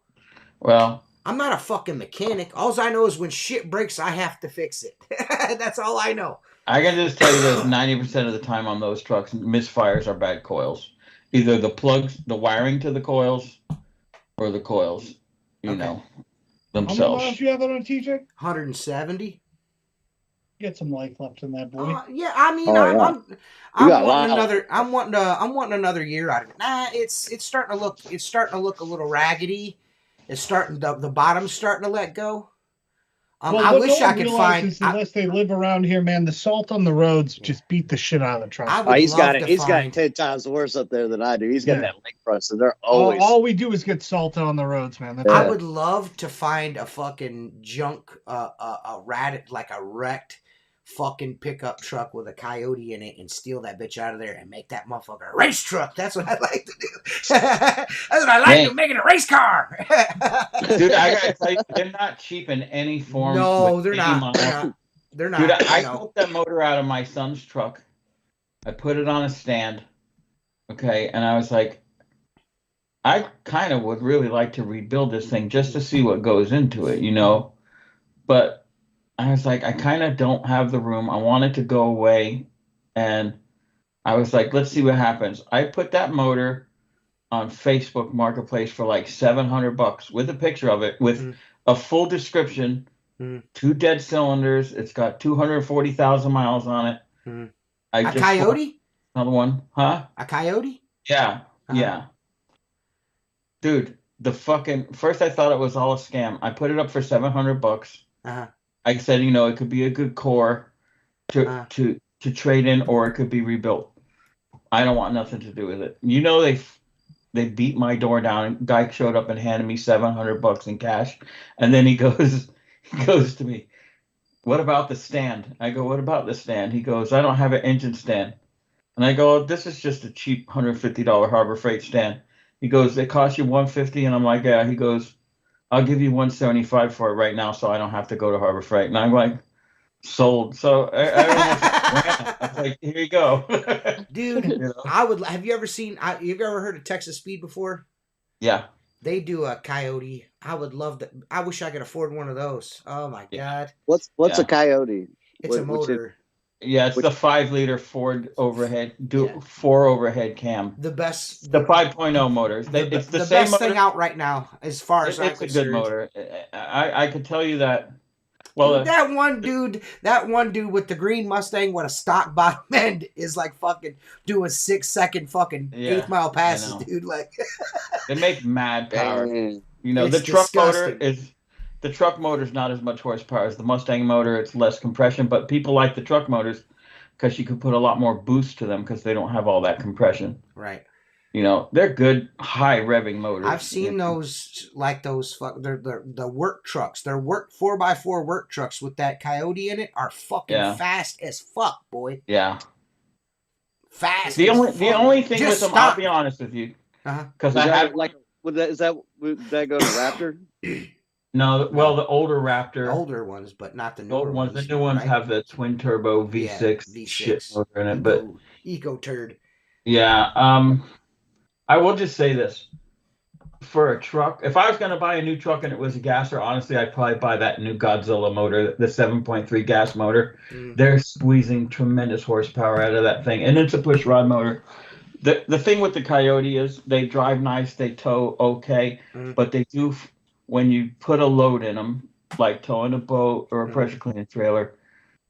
Well, I'm not a fucking mechanic. All I know is when shit breaks, I have to fix it. That's all I know. I can just tell you this: 90% of the time on those trucks, misfires are bad coils. Either the plugs, the wiring to the coils, or the coils. You Okay. know How many themselves. miles you have on TJ? 170. Get some life left in that boy. Yeah, I mean, Oh, yeah. I'm got a wanting lot. another. I'm wanting another year out of it. Nah, it's starting to look. It's starting to look a little raggedy. It's starting the bottom's starting to let go. Well, I what wish no I one could realizes, find. unless they live around here, man, the salt on the roads just beat the shit out of the truck. I Oh, would he's love got it. to He's got find. 10 times worse up there than I do. He's got Yeah. that lakefront, so they're All, always. all we do is get salt on the roads, man. That's I it. would love to find a fucking junk, a rat, like a wrecked fucking pickup truck with a coyote in it and steal that bitch out of there and make that motherfucker a race truck. That's what I like to do. That's what I like to make it a race car. Dude, I gotta tell you, they're not cheap in any form. No, with they're any not. model. They're not. Dude, They're not. I No. took that motor out of my son's truck. I put it on a stand. Okay, and I was like, I kind of would really like to rebuild this thing just to see what goes into it, you know? But I was like, I kind of don't have the room. I want it to go away. And I was like, let's see what happens. I put that motor on Facebook Marketplace for like $700 with a picture of it, with a full description, 2 dead cylinders. It's got 240,000 miles on it. I A just coyote? another one, huh? A coyote? Yeah, yeah. Dude, the fucking first I thought it was all a scam. I put it up for $700. I said, you know, it could be a good core to trade in, or it could be rebuilt. I don't want nothing to do with it. You know, they beat my door down. Guy showed up and handed me $700 in cash, and then he goes to me, "What about the stand?" I go, "What about the stand?" He goes, "I don't have an engine stand." And I go, "This is just a cheap $150 Harbor Freight stand." He goes, "It cost you $150?" And I'm like, "Yeah." He goes, "I'll give you $175 for it right now, so I don't have to go to Harbor Freight." And I'm like, "Sold." So I almost ran. I was like, "Here you go." Dude, You know? I would. Have you ever seen? Have you ever heard of Texas Speed before? Yeah. They do a coyote. I would love that. I wish I could afford one of those. Oh my god. What's a coyote? It's a motor. Yeah, it's the 5-liter Ford overhead, 4 overhead cam. The best. The 5.0 motors. It's the same best motor. thing out right now, as far as I'm It's a concerned. good motor. I could tell you that. Well, Dude, that one dude with the green Mustang with a stock bottom end is like fucking doing 6-second fucking 8th mile passes, dude. Like they make mad power. Dang. You know, It's the truck disgusting. motor's not as much horsepower as the Mustang motor. It's less compression, but people like the truck motors because you could put a lot more boost to them because they don't have all that compression. Right. You know, they're good high revving motors. I've seen those, like those, they're the work trucks. They're 4x4 work trucks with that coyote in it are fucking fast as fuck, boy. Yeah. Fast. The only thing Just with them, stop. I'll be honest with you, because would that go to Raptor? No, well, the older Raptor, the older ones, but not the newer old ones. The new ones right? have the twin turbo V6 shit motor in it, but eco turd. Yeah, I will just say this. For a truck, if I was going to buy a new truck and it was a gasser, honestly, I'd probably buy that new Godzilla motor, the 7.3 gas motor. They're squeezing tremendous horsepower out of that thing, and it's a push rod motor. The thing with the Coyote is they drive nice, they tow okay, but they do, when you put a load in them, like towing a boat or a pressure cleaning trailer,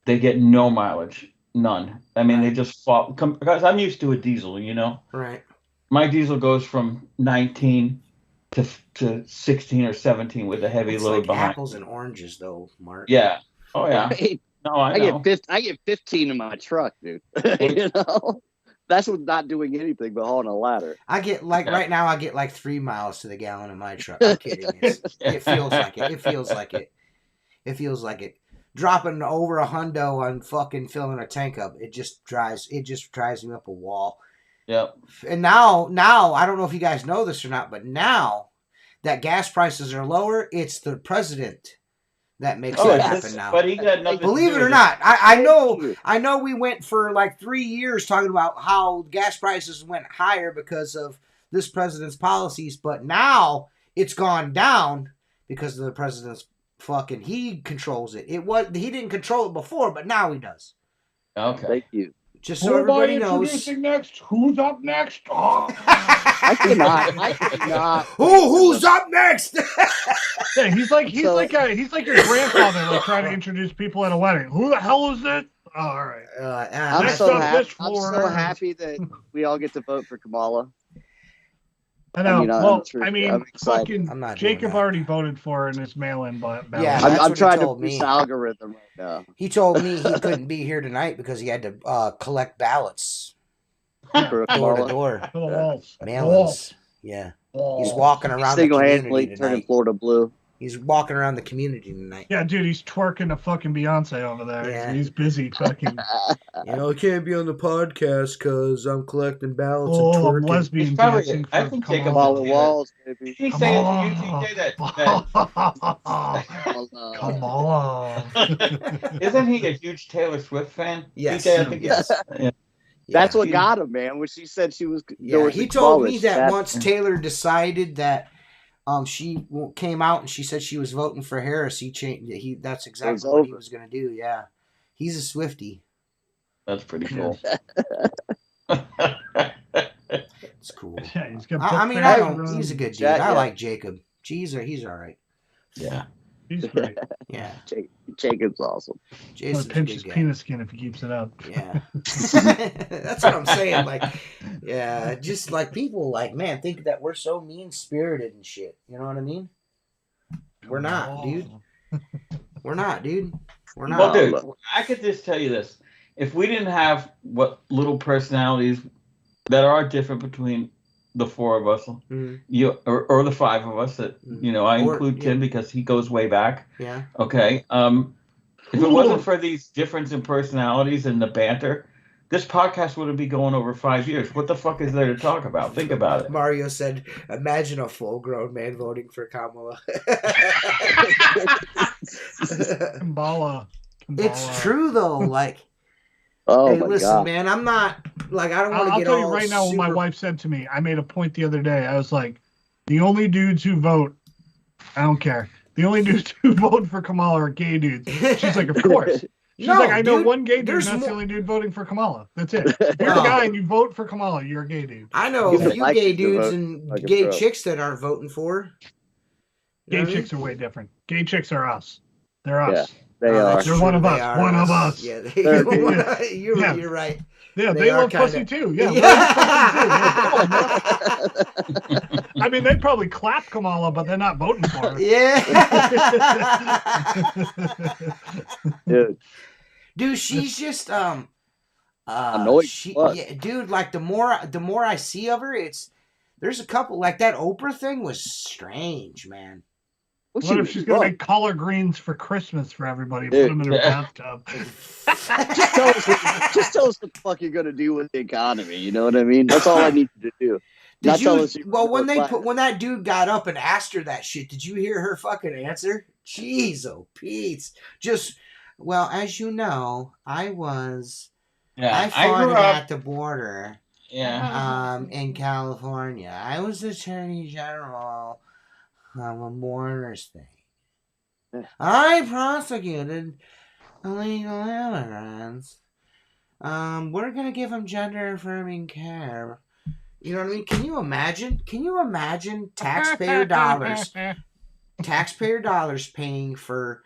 they get no mileage, none. I mean, they just fall. Because I'm used to a diesel, you know. Right. My diesel goes from 19 to 16 or 17 with a heavy It's load like behind. Apples and oranges, though, Mark. Yeah. Oh yeah. No, I know. I get 15 in my truck, dude. You know, that's with not doing anything but hauling a ladder. I get right now. I get like 3 miles to the gallon in my truck. I'm kidding. It feels like it. It feels like it. It feels like it. Dropping over a hundo on fucking filling a tank up. It just drives me up a wall. Yep. And now I don't know if you guys know this or not, but now that gas prices are lower, it's the president that makes it happen now. But he got nothing. Believe it or not, I know we went for like 3 years talking about how gas prices went higher because of this president's policies, but now it's gone down because of the president's fucking, he controls it. He didn't control it before, but now he does. Okay. Thank you. Just so Who am I everybody knows. introducing next? Who's up next? Oh. I cannot. Who's up next? Yeah, he's like your grandfather, like trying to introduce people at a wedding. Who the hell is this? Oh, all right. I'm Next so up, happy. this I'm so floor. happy that we all get to vote for Kamala. I know. I'm excited. fucking I'm not doing Jacob that. already voted for her in his mail-in ballot. Yeah, I'm that's what he trying to told boost me. the algorithm right now. He told me he couldn't be here tonight because he had to collect ballots For door to Kamala. door. For the walls. Mail-ins. Yeah. He's walking around the Single-handedly community turning tonight. Florida blue. He's walking around the community tonight. Yeah, dude, he's twerking to fucking Beyonce over there. Yeah. He's busy fucking. I can't be on the podcast because I'm collecting ballots I'm and twerking. lesbian It's probably- dancing. I for think Kamala. Jacob Kamala Walls, baby. He say it to you, TJ, that Kamala. isn't he a huge Taylor Swift fan? Yes. TJ, I think Yes. yeah. That's what got him, man. When she said she was. Yeah, he told me that once Taylor decided that she came out and she said she was voting for Harris, he changed. That's exactly what he was going to do. Yeah, he's a Swiftie. That's pretty cool. It's cool. Yeah, he's got he's a good dude. I like Jacob. He's all right. Yeah. He's great. Yeah. Jacob's awesome. Jason's pinch his penis skin if he keeps it up. Yeah. That's what I'm saying. Like, yeah, just like people like, man, think that we're so mean-spirited and shit. You know what I mean? We're not, dude. We're not, dude. We're not. Well, dude, I could just tell you this. If we didn't have what little personalities that are different between the four of us, or the five of us, that I include Tim because he goes way back. Yeah. Okay. If it wasn't for these difference in personalities and the banter, this podcast wouldn't be going over 5 years. What the fuck is there to talk about? Think about it. Mario said, "Imagine a full-grown man voting for Kamala." Kamala. It's true though. Like, oh hey, my listen, God, man, I'm not like I don't want to get. I'll tell you right now what my wife said to me. I made a point the other day. I was like, the only dudes who vote, I don't care. The only dudes who vote for Kamala are gay dudes. She's like, of course. She's like, I know one gay dude, and that's the only dude voting for Kamala. That's it. If you're a guy and you vote for Kamala, you're a gay dude. I know a few gay dudes and gay chicks that aren't voting for. Gay chicks are way different. Gay chicks are us. They're us. Yeah, they are. They're one of us. One of us. Yeah, you're right. Yeah, they love pussy too. Yeah. I mean, they probably clap Kamala, but they're not voting for her. Yeah. Dude, she's just annoying. Yeah, dude, like the more I see of her, there's a couple like that Oprah thing was strange, man. What if she's gonna make collard greens for Christmas for everybody? Put them in her bathtub. just tell us what the fuck you're gonna do with the economy. You know what I mean? That's all I need you to do. When that dude got up and asked her that shit, did you hear her fucking answer? Jeez, oh Pete. Well, as you know, I fought at the border. Yeah. In California, I was Attorney General of a Mourners thing. I prosecuted illegal immigrants. We're gonna give them gender affirming care. You know what I mean? Can you imagine taxpayer dollars paying for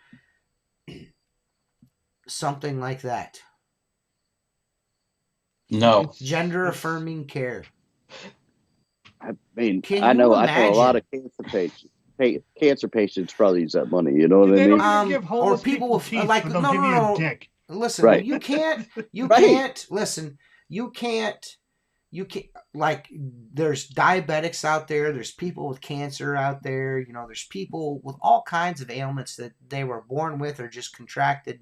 something like that? No. Gender affirming care. I mean, I know a lot of cancer patients probably use that money. You know what I mean? Or people with like no. Dick. Listen, right. you can't. Listen, you can't. Like, there's diabetics out there. There's people with cancer out there. You know, there's people with all kinds of ailments that they were born with or just contracted.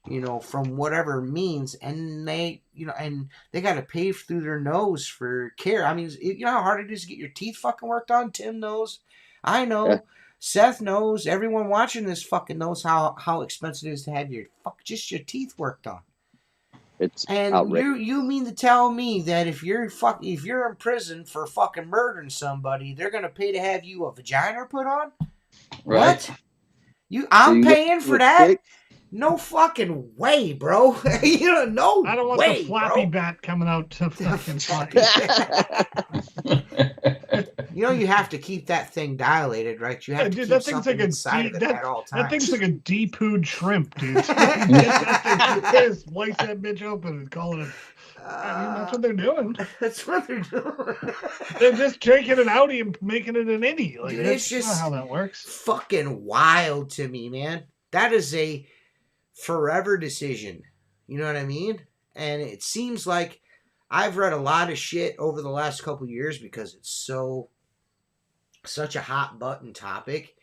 You know, from whatever means, and they got to pay through their nose for care. I mean, you know how hard it is to get your teeth fucking worked on? Tim knows. I know. Yeah. Seth knows. Everyone watching this fucking knows how expensive it is to have your teeth worked on. It's and outrageous. You mean to tell me that if you're in prison for fucking murdering somebody, they're gonna pay to have you a vagina put on? Right. What? I'm paying for that? No fucking way, bro. You know, no I don't want way, the flappy bro. bat coming out to fucking play. You know, you have to keep that thing dilated, right? You have to Dude, keep that thing's something like a inside of it at all times. that thing's like a de-pooed shrimp, dude. Get that thing, slice that bitch open and call it a. I mean, that's what they're doing. That's what they're doing. They're just taking an outie and making it an innie. Like, Dude, that's it's not just how that works. fucking wild to me, man. That is a forever decision. You know what I mean? And it seems like I've read a lot of shit over the last couple years because it's such a hot button topic.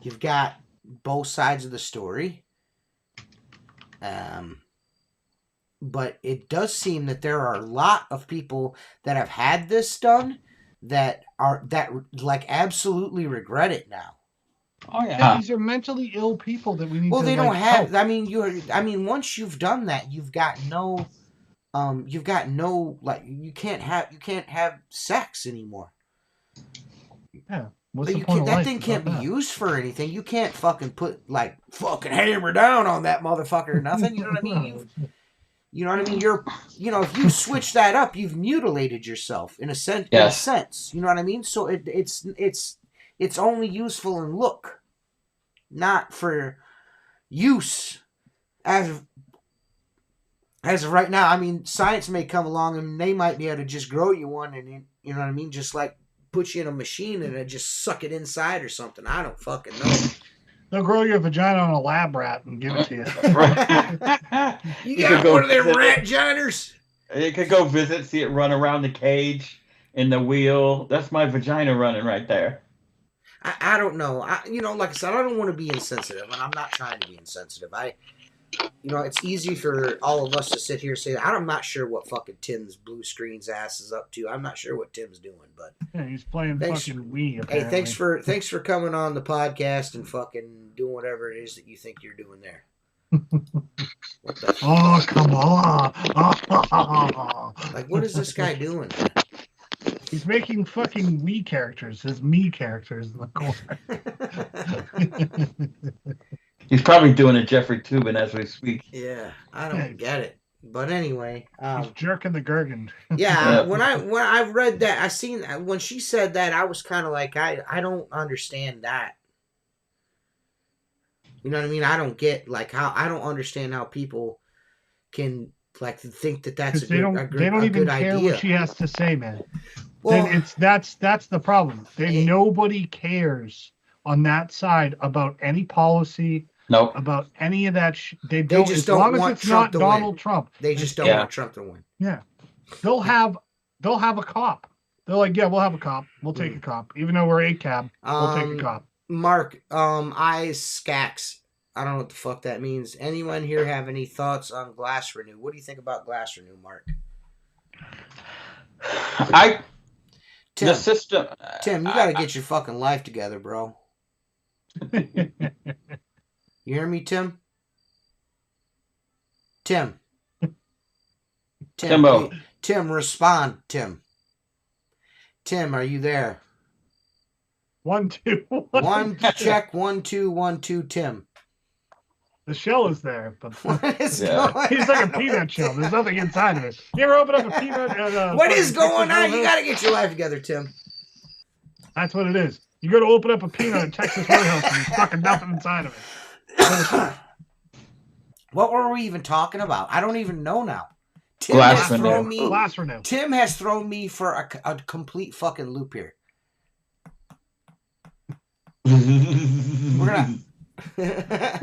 You've got both sides of the story. But it does seem that there are a lot of people that have had this done that like absolutely regret it now. Oh yeah. These are mentally ill people that we need Well, to they don't like, have. help. I mean, once you've done that, you've got no like you can't have sex anymore. Yeah. What's Like, the point of that life thing without can't be that? used for anything. You can't fucking put like fucking hammer down on that motherfucker or nothing. You know what I mean? You know what I mean? If you switch that up, you've mutilated yourself in a sense. Yes. In a sense, you know what I mean? So it's only useful in look, not for use as of right now. I mean, science may come along and they might be able to just grow you one, and you know what I mean? Just like put you in a machine and just suck it inside or something. I don't fucking know. They'll grow your vagina on a lab rat and give it to you. You got one of them rat giners. You could go visit, see it run around the cage in the wheel. That's my vagina running right there. I don't know. Like I said, I don't want to be insensitive, and I'm not trying to be insensitive. It's easy for all of us to sit here and say, I'm not sure what fucking Tim's blue screen's ass is up to. I'm not sure what Tim's doing, but yeah, he's playing fucking Wii. Apparently. Hey, thanks for coming on the podcast and fucking doing whatever it is that you think you're doing there. What the oh, come on! Like, what is this guy doing? He's making fucking Wii characters, his me characters in the corner. He's probably doing a Jeffrey Tubin as we speak. Yeah, I don't get it. But anyway, he's jerking the Gurgan. Yeah, when I read that, I seen when she said that, I was kind of like, I don't understand that. You know what I mean? I don't get like how I don't understand how people can like think that that's they don't even care idea. what she has to say, man. Well, that's the problem. Nobody cares on that side about any policy. Nope. About any of that. They just as don't long want as it's Trump not to Donald win. Trump. They just don't want Trump to win. Yeah, they'll have a cop. They're like, yeah, we'll have a cop. We'll take a cop, even though we're ACAB. We'll take a cop. Mark, ISCAX. I don't know what the fuck that means. Anyone here have any thoughts on Glass Renew? What do you think about Glass Renew, Mark? The system. Tim, you gotta get your fucking life together, bro. You hear me, Tim? Timbo. Tim, respond, Tim. Tim, are you there? 1, 2, 1. Check 1 2 1 2. Tim. The shell is there, but what is going on? He's like a peanut shell. There's nothing inside of it. You ever open up a peanut? What is going on? You gotta get your life together, Tim. That's what it is. You go to open up a peanut at Texas Roadhouse and there's fucking nothing inside of it. What were we even talking about? I don't even know now. Tim Glass Renew. Tim has thrown me for a complete fucking loop here. We're gonna. I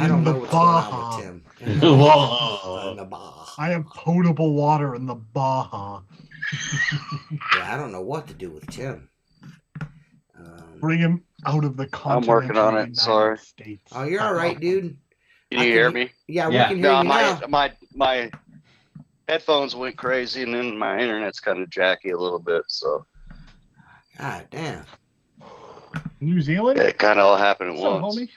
don't know what's going on with Tim. I have potable water in the Baja. Yeah, I don't know what to do with Tim. Bring him out of the continent. I'm working on it. Sorry. States. Oh, you're all right, dude. Can you hear me? Yeah, we can hear you now. My headphones went crazy, and then my internet's kind of jacky a little bit. So. God damn. New Zealand? It kind of all happened at What's once. up, homie?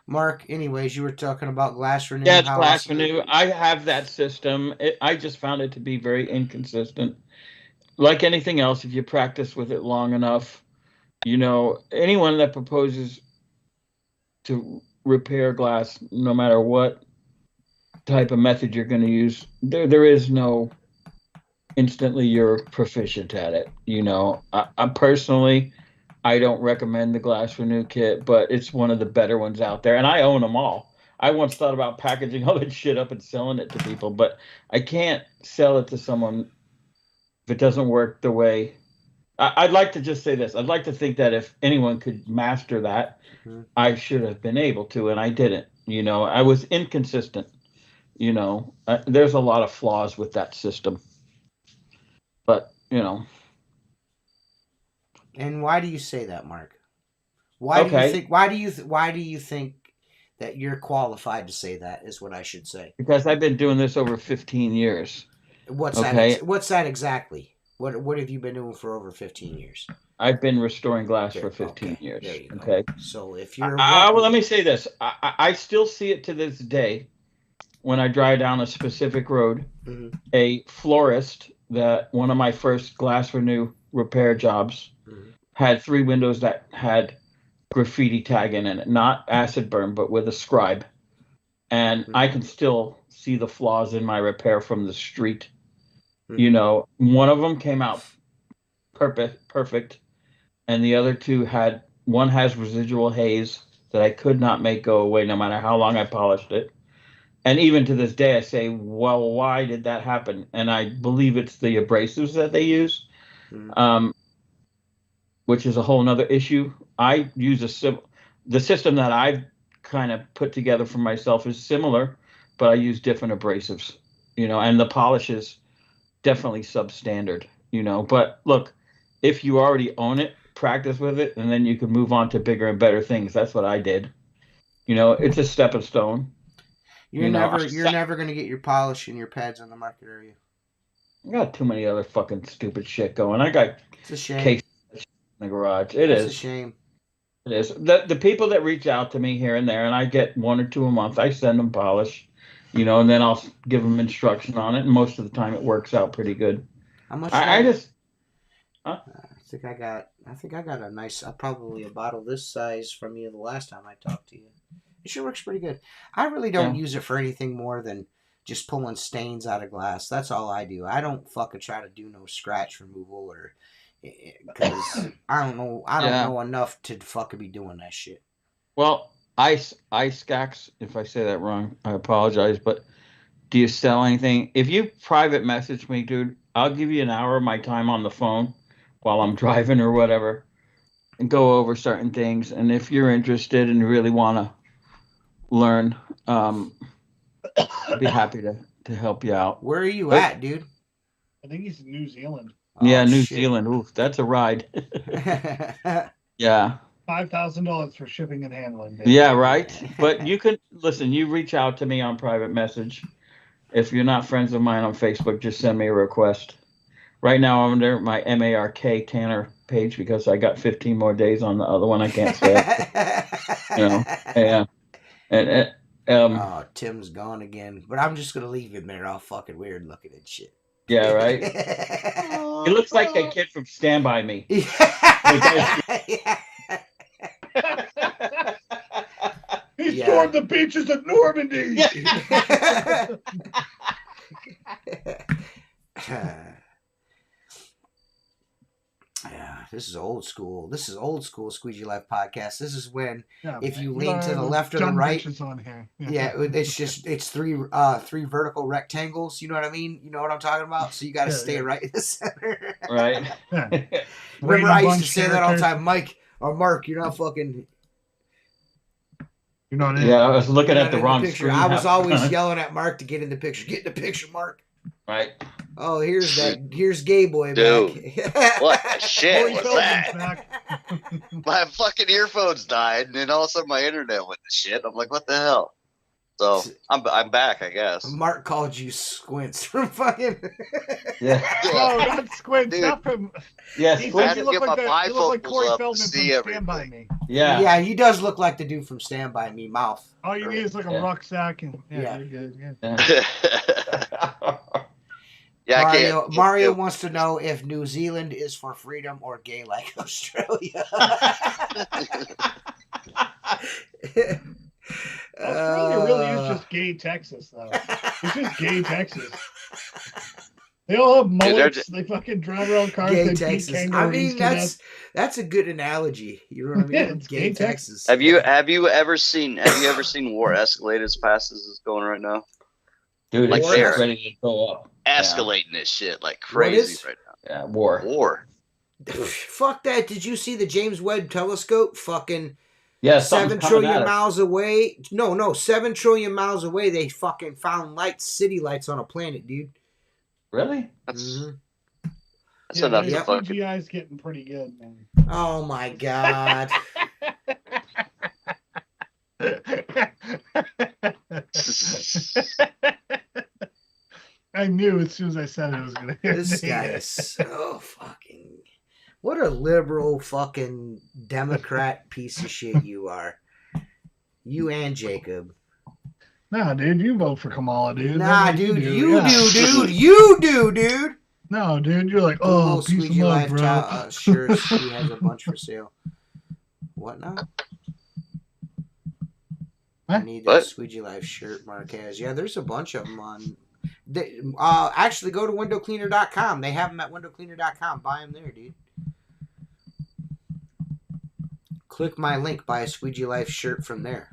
Mark, anyways, you were talking about Glass Renew. Yeah, it's Glass Renew. I have that system. I just found it to be very inconsistent. Like anything else, if you practice with it long enough, anyone that proposes to repair glass, no matter what type of method you're going to use, there is no instantly you're proficient at it. I personally, I don't recommend the Glass Renew kit, but it's one of the better ones out there, and I own them all. I once thought about packaging all that shit up and selling it to people, but I can't sell it to someone if it doesn't work the way. I'd like to just say this. I'd like to think that if anyone could master that, I should have been able to, and I didn't. I was inconsistent. There's a lot of flaws with that system, but And why do you say that, Mark? Why do you think? Why do you think that you're qualified to say that? Is what I should say. Because I've been doing this over 15 years. What's that? What's that exactly? What have you been doing for over 15 years? I've been restoring glass for 15 years. There you go. Okay. So if you're well, let me say this. I still see it to this day when I drive down a specific road. A florist that one of my first Glass Renew repair jobs had 3 windows that had graffiti tagging in it, not acid burn, but with a scribe. And I can still see the flaws in my repair from the street. One of them came out perfect, and the other 2 one has residual haze that I could not make go away no matter how long I polished it. And even to this day, I say, well, why did that happen? And I believe it's the abrasives that they use, which is a whole nother issue. I use the system that I've kind of put together for myself is similar, but I use different abrasives, and the polish is definitely substandard, But look, if you already own it, practice with it, and then you can move on to bigger and better things. That's what I did. It's a stepping stone. You're never going to get your polish and your pads on the market, are you? I got too many other fucking stupid shit going. I got it's a shame. Cases in the garage. It's a shame. It is. The people that reach out to me here and there, and I get 1 or 2 a month, I send them polish, and then I'll give them instruction on it, and most of the time it works out pretty good. How much? I think I got a nice, probably a bottle this size from you the last time I talked to you. It sure works pretty good. I really don't use it for anything more than just pulling stains out of glass. That's all I do. I don't fucking try to do no scratch removal or because I don't know enough to fucking be doing that shit. Well, ice scacks. If I say that wrong, I apologize. But do you sell anything? If you private message me, dude, I'll give you an hour of my time on the phone while I'm driving or whatever, and go over certain things. And if you're interested and really want to learn, I'd be happy to help you out. Where are you at, dude? I think he's in New Zealand. Yeah, New Zealand. Ooh, that's a ride. Yeah. $5,000 for shipping and handling. Baby. Yeah, right. But you can listen. You reach out to me on private message. If you're not friends of mine on Facebook, just send me a request. Right now, I'm under my MARK Tanner page because I got 15 more days on the other one. I can't say it. Yeah. And Tim's gone again. But I'm just gonna leave him there, all fucking weird looking and shit. Yeah, right. He looks like that kid from Stand By Me. He stormed the beaches of Normandy. Yeah, this is old school. This is old school Squeegee Life podcast. This is when if you lean to the left or the right, on here. it's three vertical rectangles. You know what I mean? You know what I'm talking about? So you got to stay right in the center. Right. Remember, I used to say that all the time, Mike or Mark. You're not fucking. You're not in. Yeah, I was looking at the wrong picture. I was always yelling at Mark to get in the picture. Get in the picture, Mark. Right. Oh, here's Gay Boy Dude, back. What the shit was that? My fucking earphones died, and then all of a sudden my internet went to shit. I'm like, what the hell? So I'm back, I guess. Mark called you Squints from fucking. Yeah. No, not Squints. Dude. Not from. Yes. He I had said to you get look my like bifocals Corey up to Feldman see from Stand By everything. Me. Yeah. Yeah, he does look like the dude from Stand By Me. Mouth. All you need is like a rucksack and Yeah. you're good. Yeah. Yeah, I can't. Mario wants to know if New Zealand is for freedom or gay like Australia. Australia really is just gay Texas, though. It's just gay Texas. They all have mullets. They fucking drive around cars. Gay They Texas. beat I kangaroos mean, to death. that's a good analogy. You know what I mean? Yeah, it's gay gay Texas. Have you ever seen war escalate as fast as it's going right now? Dude, Like it's they're ready to go up. escalating this shit like crazy right now. Yeah, war. Fuck that. Did you see the James Webb telescope? Fucking Yeah, 7 trillion miles away. No, 7 trillion miles away. They fucking found city lights on a planet, dude. Really? That's Yeah, enough to their fucking. CGI's getting pretty good, man. Oh my god. I knew as soon as I said it was gonna hit This me. guy is so fucking. What a liberal fucking Democrat piece of shit you are. You and Jacob. Nah, dude, you vote for Kamala, dude. Nah, That's what dude, do, you yeah. do, dude. You do, dude. No, dude, you're like, oh, peace Squeegee of love, Life bro. shirts. He has a bunch for sale. What now? I need that Squeegee Life shirt, Marquez. Yeah, there's a bunch of them on. Actually, go to windowcleaner.com. They have them at windowcleaner.com. Buy them there, dude. Click my link. Buy a Squeegee Life shirt from there.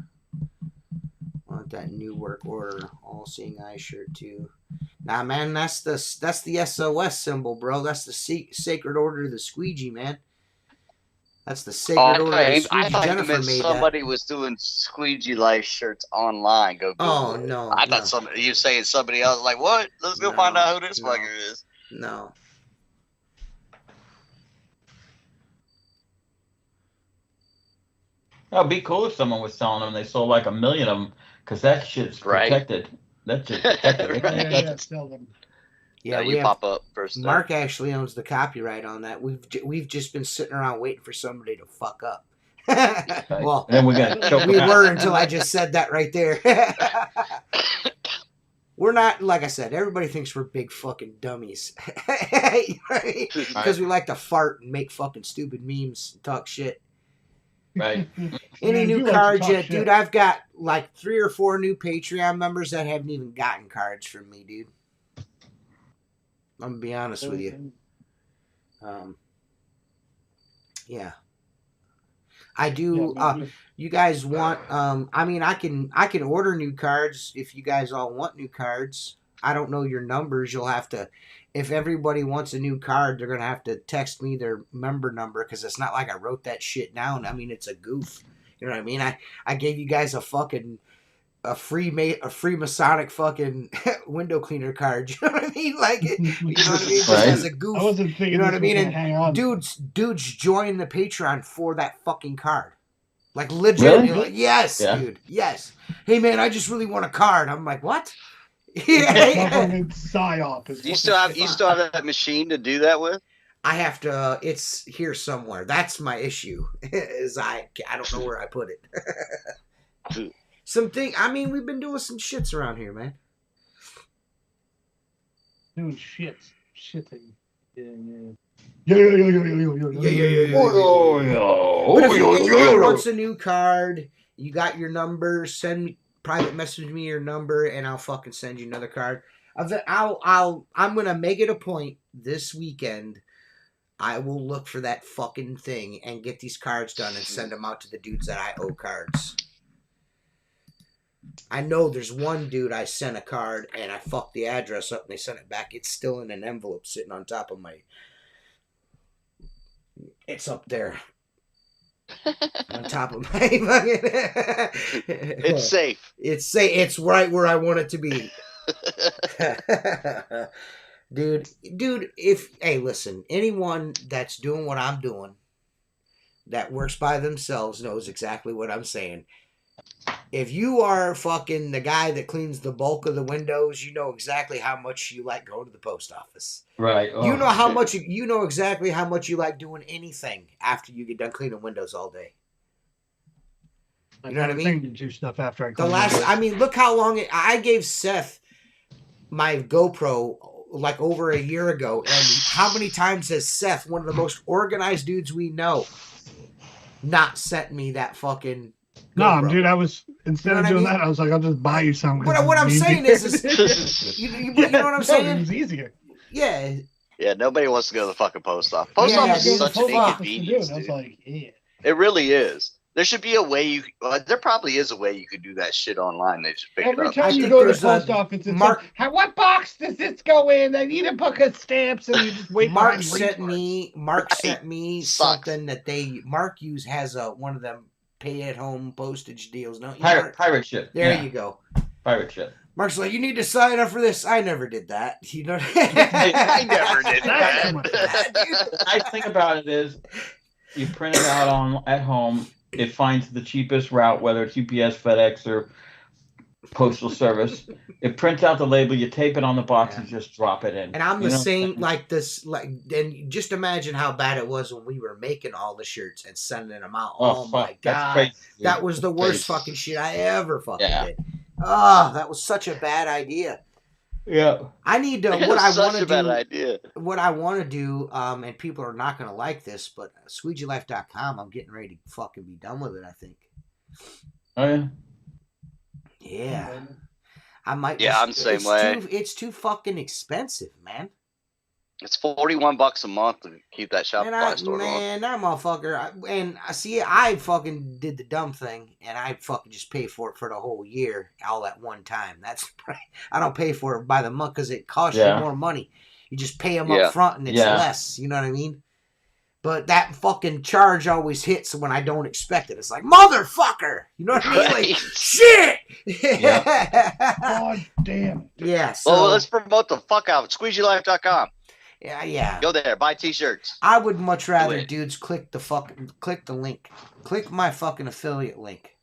Want that new work order, all seeing eye shirt too. Nah, man, that's the SOS symbol, bro. That's the sacred order of the Squeegee, man. That's the sacred order of the Squeegee. I thought Jennifer made somebody was doing Squeegee Life shirts online. Go Google. Oh no! I thought you saying somebody else. Like what? Let's go find out who this fucker is. No. It'd be cool if someone was selling them. They sold like 1 million of them because that shit's protected. That shit's protected. Yeah, sell them. Yeah, you pop up first. Mark actually owns the copyright on that. We've just been sitting around waiting for somebody to fuck up. Well, and then we were until I just said that right there. We're not, like I said, everybody thinks we're big fucking dummies. Because we like to fart and make fucking stupid memes and talk shit. Right. Any new cards yet, dude? I've got like 3 or 4 new Patreon members that haven't even gotten cards from me, dude. I'm gonna be honest with you. Yeah. I do. You guys want? I mean, I can order new cards if you guys all want new cards. I don't know your numbers. You'll have to. If everybody wants a new card, they're gonna have to text me their member number because it's not like I wrote that shit down. I mean, it's a goof. You know what I mean? I gave you guys a free Masonic fucking window cleaner card. You know what I mean? Like, you know what I mean? Just as a goof. I wasn't thinking. You know what I mean? And hang on. dudes join the Patreon for that fucking card. Like legit. Really? Like, yes, Yeah. dude. Yes. Hey man, I just really want a card. I'm like, what? Government psyop is. You still have that machine to do that with? I have to. It's here somewhere. That's my issue. Is I don't know where I put it. I mean, we've been doing some shits around here, man. Doing shits. Yeah. But if anyone wants a new card, you got your number. Private message me your number, and I'll fucking send you another card. I'm gonna make it a point this weekend. I will look for that fucking thing and get these cards done and send them out to the dudes that I owe cards. I know there's one dude I sent a card and I fucked the address up and they sent it back. It's still in an envelope sitting on top of my... It's up there. On top of my... It's safe. It's safe. It's right where I want it to be. Dude, hey, listen, anyone that's doing what I'm doing, that works by themselves, knows exactly what I'm saying. If you are fucking the guy that cleans the bulk of the windows, you know exactly how much you like going to the post office. Right. Oh, you know how much you know exactly how much you like doing anything after you get done cleaning windows all day. You know what I mean? To do stuff after I I mean, look how long I gave Seth my GoPro like over a year ago. And how many times has Seth, one of the most organized dudes we know, not sent me that fucking GoPro? No, dude, I was, instead of doing that, I was like, I'll just buy you something. What I'm saying is you know what I'm saying? It was easier. Yeah. Yeah, nobody wants to go to the fucking post office. Post office is such an inconvenience, dude. I was like, yeah. It really is. There should be a way there probably is a way you could do that shit online. They just pick it Every up. time you go to the post office, it's like, what box does this go in? I need a book of stamps, and you just wait. Mark sent me something that Mark has one of them pay-at-home postage deals. No, pirate ship. There you go. Pirate ship. Mark's like, you need to sign up for this. I never did that. You know, I never did that. The nice thing about it is, you print it out at home. It finds the cheapest route, whether it's UPS, FedEx, or Postal Service. It prints out the label. You tape it on the box and just drop it in. And I'm the same like this. And just imagine how bad it was when we were making all the shirts and sending them out. Oh my god, that was the worst fucking shit I ever fucking did. Oh, that was such a bad idea. Yeah, I need to. What I want to do. What I want to do. And people are not going to like this, but SqueegeeLife.com. I'm getting ready to fucking be done with it. I think. Oh yeah. Yeah. I might. Yeah, I'm the same way. It's too fucking expensive, man. It's $41 a month to keep that Shopify store going. Man, that motherfucker. I fucking did the dumb thing, and I fucking just pay for it for the whole year, all at one time. That's I don't pay for it by the month because it costs you more money. You just pay them up front, and it's less. You know what I mean? But that fucking charge always hits when I don't expect it. It's like, motherfucker! You know what I mean? Like, shit! God damn. Yeah. So, well, let's promote the fuck out of SqueegeeLife.com. Yeah. Go there, buy t-shirts. I would much rather dudes click the link. Click my fucking affiliate link.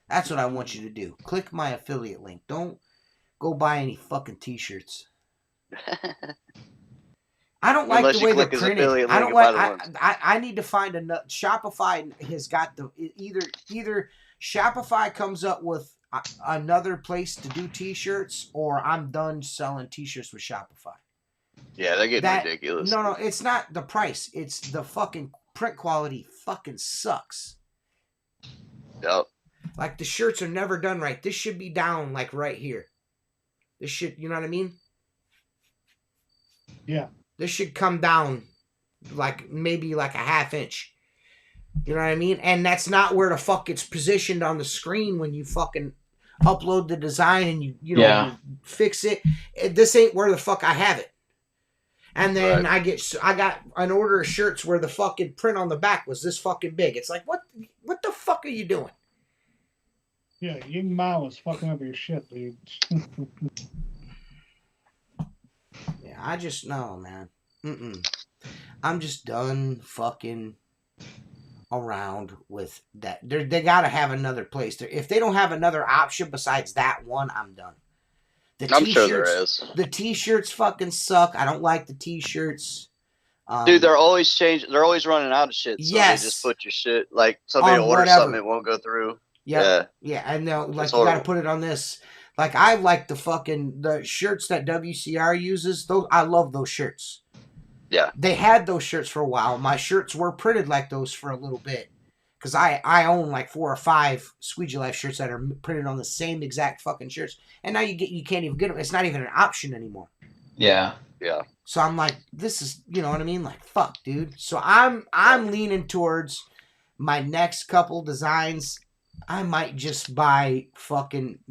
That's what I want you to do. Click my affiliate link. Don't go buy any fucking t-shirts. I don't like the way they're printed. I don't like. I need to find another. Shopify has got the either Shopify comes up with another place to do t-shirts, or I'm done selling t-shirts with Shopify. Yeah, they're getting ridiculous. No, it's not the price. It's the fucking print quality fucking sucks. Yep. Like, the shirts are never done right. This should be down, like, right here. This should, you know what I mean? Yeah. This should come down, like, maybe like a half inch. You know what I mean? And that's not where the fuck it's positioned on the screen when you fucking upload the design and you you fix it. This ain't where the fuck I have it. And then I got an order of shirts where the fucking print on the back was this fucking big. It's like, what the fuck are you doing? Yeah, Ying Mao is fucking up your shit, dude. Yeah, I just know, man. I'm just done fucking around with that. They gotta have another place. If they don't have another option besides that one, I'm done. I'm sure there is. The t-shirts fucking suck. I don't like the t-shirts. Dude, they're always changing. They're always running out of shit. So they just put your shit, like, somebody orders something, it won't go through. Yeah. I know. Like, you gotta put it on this. Like, I like the shirts that WCR uses. I love those shirts. Yeah. They had those shirts for a while. My shirts were printed like those for a little bit. Because I own like 4 or 5 Squeegee Life shirts that are printed on the same exact fucking shirts. And now you can't even get them. It's not even an option anymore. Yeah. Yeah. So I'm like, this is, you know what I mean? Like, fuck, dude. So I'm leaning towards my next couple designs. I might just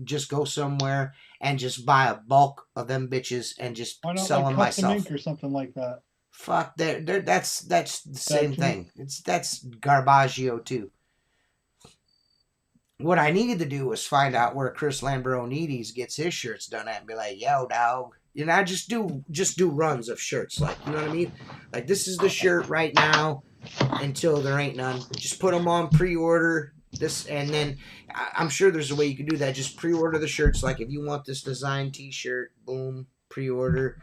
just go somewhere and just buy a bulk of them bitches and just sell them myself. Ink or something like that. Fuck, that's the same thing. That's Garbaggio too. What I needed to do was find out where Chris Lambronides gets his shirts done at and be like, yo, dog. You know, I just do runs of shirts, like, you know what I mean? Like, this is the shirt right now until there ain't none. Just put them on pre-order. This, and then I'm sure there's a way you can do that. Just pre-order the shirts. Like, if you want this design t-shirt, boom, pre-order.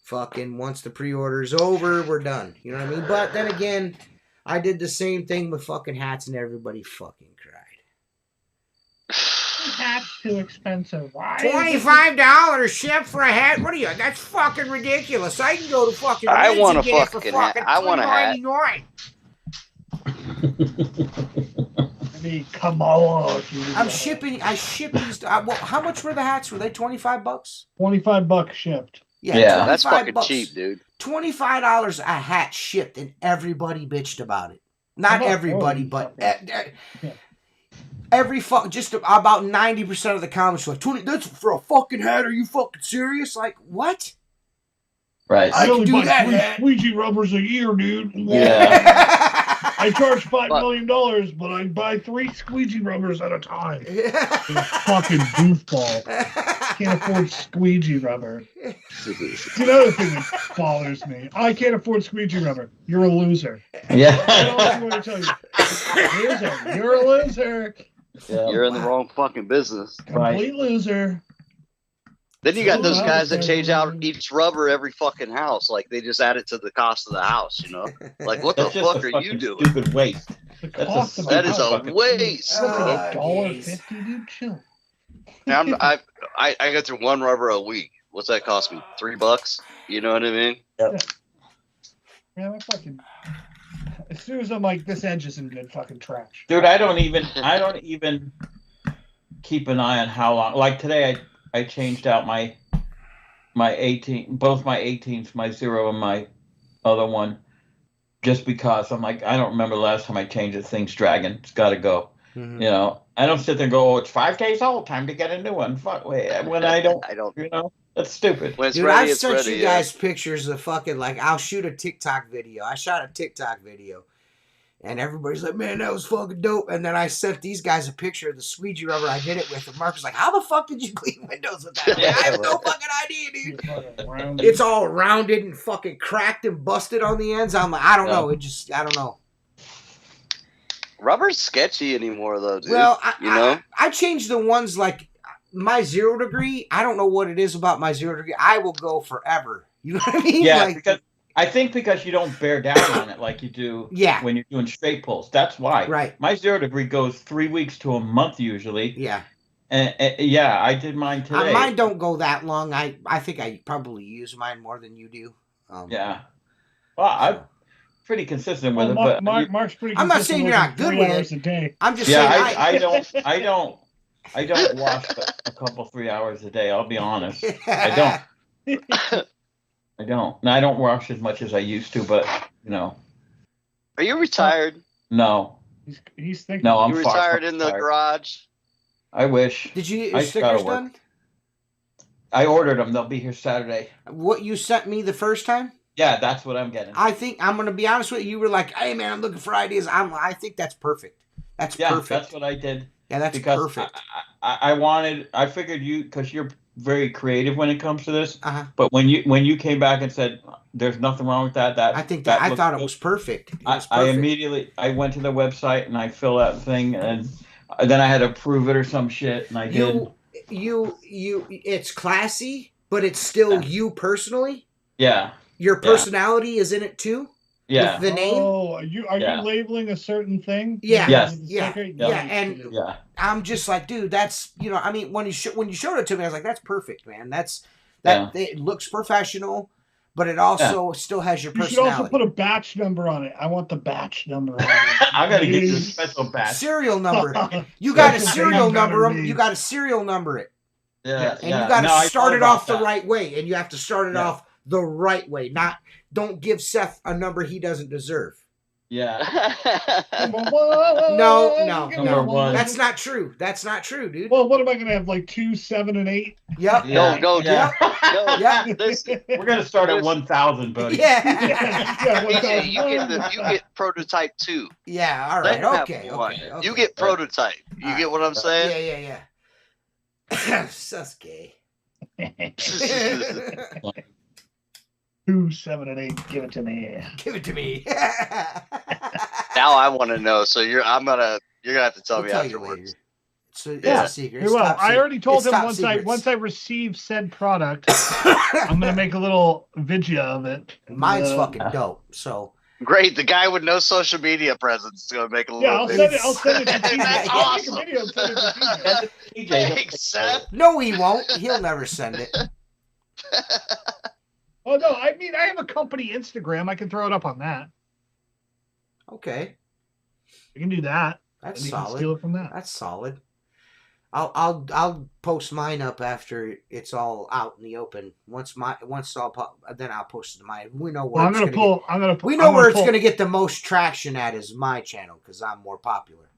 Fucking once the pre-order's over, we're done. You know what I mean? But then again, I did the same thing with fucking hats and everybody fucking cried. hat's too expensive. Why? $25 ship for a hat? What are you? That's fucking ridiculous. I can go to fucking I Lids want and a get it for fucking fucking hat. I want a hat. I mean, come on. I ship these. Well, how much were the hats? Were they $25? $25 shipped. Yeah. That's fucking $25. cheap, dude. $25 a hat shipped, and everybody bitched about it. Not everybody, but just about 90% of the comments were like, 20, that's for a fucking hat. Are you fucking serious? Like, what? Right. I can only do buy that, 3 hat. squeegee rubbers a year, dude. Yeah. I charge $5 million, but I buy 3 squeegee rubbers at a time. You fucking goofball. Can't afford squeegee rubber. It's another thing that bothers me. I can't afford squeegee rubber. You're a loser. Yeah. What else do you want to tell you? Loser. You're a loser. Yeah. You're in the wrong fucking business. Complete loser. Then you got those guys that change out each rubber every fucking house. Like they just add it to the cost of the house, you know? Like what the That's just fuck a are you fucking doing? Stupid waste. The cost of That is house. a waste. $1.50, dude. Chill. Now I go through one rubber a week. What's that cost me? $3? You know what I mean? Yep. Man, I fucking. As soon as I'm like, this edge is in good fucking trash. Dude, I don't even keep an eye on how long. Like today, I changed out my 18, both my 18s, my 0 and my other one, just because I'm like, I don't remember the last time I changed it. Thing's dragging. It's got to go. Mm-hmm. You know, I don't sit there and go, oh, it's 5 days old. Time to get a new one. Fuck, wait, when I don't, you know, that's stupid. When it's Dude, ready, I've it's sent ready, you guys pictures of fucking, like, I'll shoot a TikTok video. I shot a TikTok video. And everybody's like, man, that was fucking dope. And then I sent these guys a picture of the squeegee rubber I did it with. And Mark was like, how the fuck did you clean windows with that? I have no fucking idea, dude. It's all rounded and fucking cracked and busted on the ends. I'm like, I don't know. I don't know. Rubber's sketchy anymore, though, dude. Well, I changed the ones like my 0 degree. I don't know what it is about my 0 degree. I will go forever. You know what I mean? Yeah, like, because you don't bear down on it like you do when you're doing straight pulls. That's why. Right. My 0 degree goes 3 weeks to a month usually. Yeah. And I did mine today. Mine don't go that long. I think I probably use mine more than you do. Yeah. Well, I'm pretty consistent with it, but Mark's pretty consistent. I'm not saying you're not good with it. I'm just saying I don't wash a couple 3 hours a day. I'll be honest. I don't. I don't. And I don't wash as much as I used to, but you know. Are you retired? No. He's thinking. No, I'm you retired in the garage. I wish. Did you get your stickers done? I ordered them. They'll be here Saturday. What you sent me the first time? Yeah, that's what I'm getting. I think I'm gonna be honest with you. You were like, "Hey, man, I'm looking for ideas." I think that's perfect. That's perfect. That's what I did. Yeah, that's perfect. I figured because you're very creative when it comes to this. Uh-huh. But when you came back and said there's nothing wrong with that, I thought it was perfect. I immediately went to the website and I filled out the thing, and then I had to approve it or some shit, and I did. It's classy, but it's still you personally. Yeah. Your personality is in it too. Yeah. With the name. Oh, are you labeling a certain thing? Yeah. Yes. Yeah. And I'm just like, dude, that's I mean, when you showed it to me, I was like, that's perfect, man. It looks professional, but it also still has your personality. You should also put a batch number on it. I want the batch number on it. I gotta get you a special batch. Serial number. You got a serial number them. You got to serial number it. Yeah. And you got to start it off the right way, and you have to start it off the right way. Don't give Seth a number he doesn't deserve. Yeah. No. Number one. That's not true. That's not true, dude. Well, what am I gonna have? Like 2, 7, and 8? Yep. Go. Yeah. We're gonna start at 1,000, buddy. Yeah. You get prototype 2. Yeah. All right. Okay. You get prototype. You get what I'm saying? Yeah. That's gay. 2, 7, and 8. Give it to me. Give it to me. Now I want to know. So you're gonna have to tell me afterwards. So it's a secret. Well, I already told him once I receive said product, I'm gonna make a little video of it. Mine's fucking dope. So Great, the guy with no social media presence is gonna make a Yeah, little I'll bit. send it. I'll send it to TJ. That's I'll awesome. make a video and send it to TJ. Send it to TJ. Thanks, Seth. No, he won't. He'll never send it. Oh no, I mean I have a company Instagram. I can throw it up on that. Okay, I can do that. that's And you can solid. steal it from that. That's solid. I'll post mine up after it's all out in the open. Once then I'll post it to mine. We know where Well, we know where it's gonna get the most traction at is my channel because I'm more popular.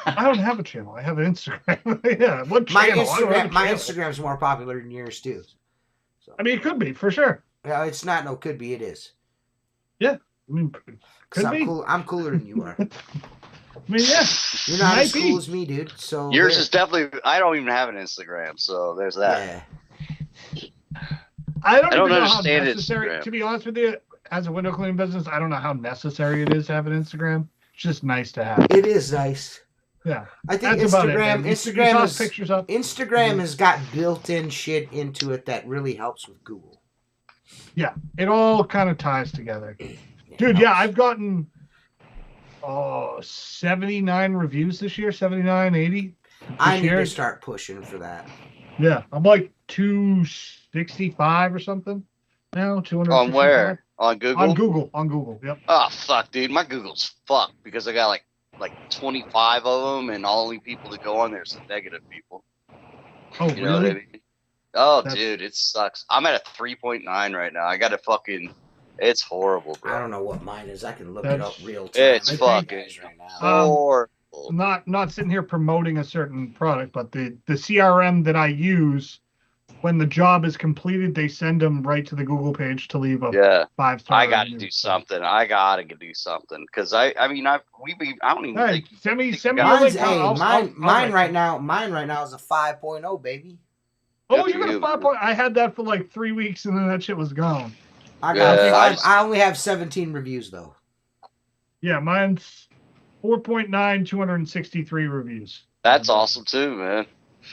I don't have a channel. I have an Instagram. Yeah, what My channel? I don't have a my channel. Instagram's more popular than yours too. So I mean, it could be for sure. it's not no could be it is. I mean, 'Cause could be. I'm cooler than you are. I mean, yeah. You're not Might as be. cool as me, dude. So Yours there. is definitely. I don't even have an Instagram, so there's that. Yeah. I don't don't even know how understand necessary. Instagram. To be honest with you, as a window cleaning business, I don't know how necessary it is to have an Instagram. It's just nice to have. It is nice. Yeah, I think that's about it. Instagram Man. You Instagram toss is pictures up. Instagram has got built-in shit into it that really helps with Google. Yeah, it all kind of ties together. Dude, yeah, I've gotten 79 reviews this year, 79, 80. I need year. to start pushing for that. Yeah, I'm like 265 or something now. 200 On where? On Google? On Google. Yep. Oh fuck, dude, my Google's fucked because I got like 25 of them, and only people that go on there are some negative people. Oh, You know what I really? mean? Oh, That's- dude, it sucks. I'm at a 3.9 right now. I got to fucking. It's horrible, bro. I don't know what mine is. I can look it That's- up real time. It's I think- fucking right now. horrible. Not sitting here promoting a certain product, but the CRM that I use, when the job is completed, they send them right to the Google page to leave a Yeah, 5-star. I got to review. do something. I got to do something because I don't even Hey, think. send me think your I got- link. Mine's, hey, I'll mine write right it. now. Mine right now is a 5.0, baby. Oh, Good you for got a you. 5 I had that for like 3 weeks and then that shit was gone. I got. Yeah, I only have 17 reviews though. Yeah, mine's 4.9, 263 reviews. That's awesome too, man.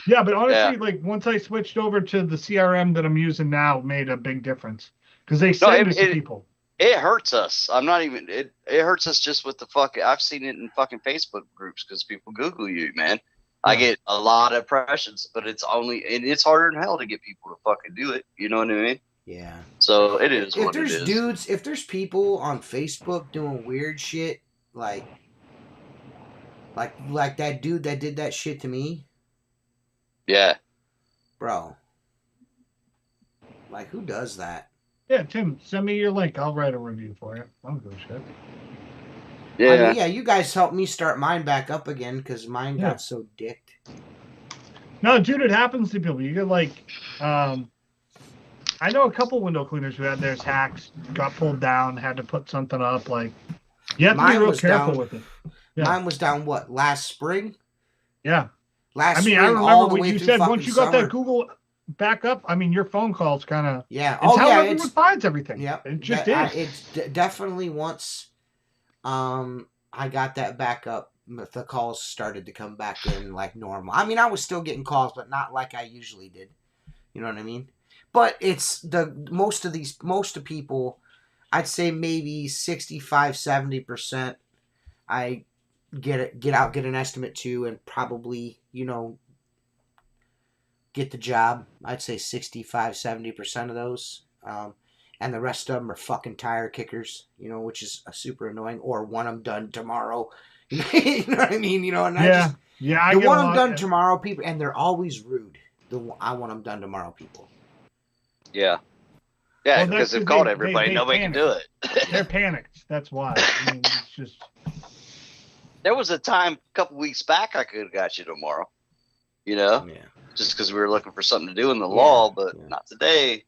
Yeah, but honestly, Yeah. like once I switched over to the CRM that I'm using now, it made a big difference because they send it to people. It hurts us. I'm not even. It hurts us just with the fucking. I've seen it in fucking Facebook groups because people Google you, man. I get a lot of impressions, but it's harder than hell to get people to fucking do it. You know what I mean? Yeah. So it is If what it there's is. dudes, if there's people on Facebook doing weird shit, like that dude that did that shit to me, Yeah. bro. Like, who does that? Yeah, Tim, send me your link. I'll write a review for you. I don't give a shit. Yeah. I mean, yeah, you guys helped me start mine back up again because mine Yeah. got so dicked. No, dude, it happens to people. You get like, I know a couple window cleaners who had theirs hacked, got pulled down, had to put something up. Like, you have to Mine be real was careful down. with it. Yeah. Mine was down last spring? Yeah. Last I mean, spring, I all remember the when way you through said once fucking you got summer. that Google back up, I mean, your phone calls kind of, Yeah. it's Oh, how yeah. everyone finds everything. Yep. It just that, is. Definitely once I got that back up, the calls started to come back in like normal. I mean, I was still getting calls, but not like I usually did. You know what I mean? But it's most of people, I'd say maybe 65, 70%, I get an estimate to, and probably, get the job. I'd say 65, 70% of those. And the rest of them are fucking tire kickers, which is super annoying. Or want them done tomorrow. You know what I mean? And Yeah. I the get want a them lot- done tomorrow people, and they're always rude. I want them done tomorrow people. Yeah. Yeah, Well, because that's they've 'cause called they everybody. Nobody can do it. They're panicked. That's why. I mean, it's just. There was a time a couple weeks back I could have got you tomorrow. Yeah. Just because we were looking for something to do in the law, but not today.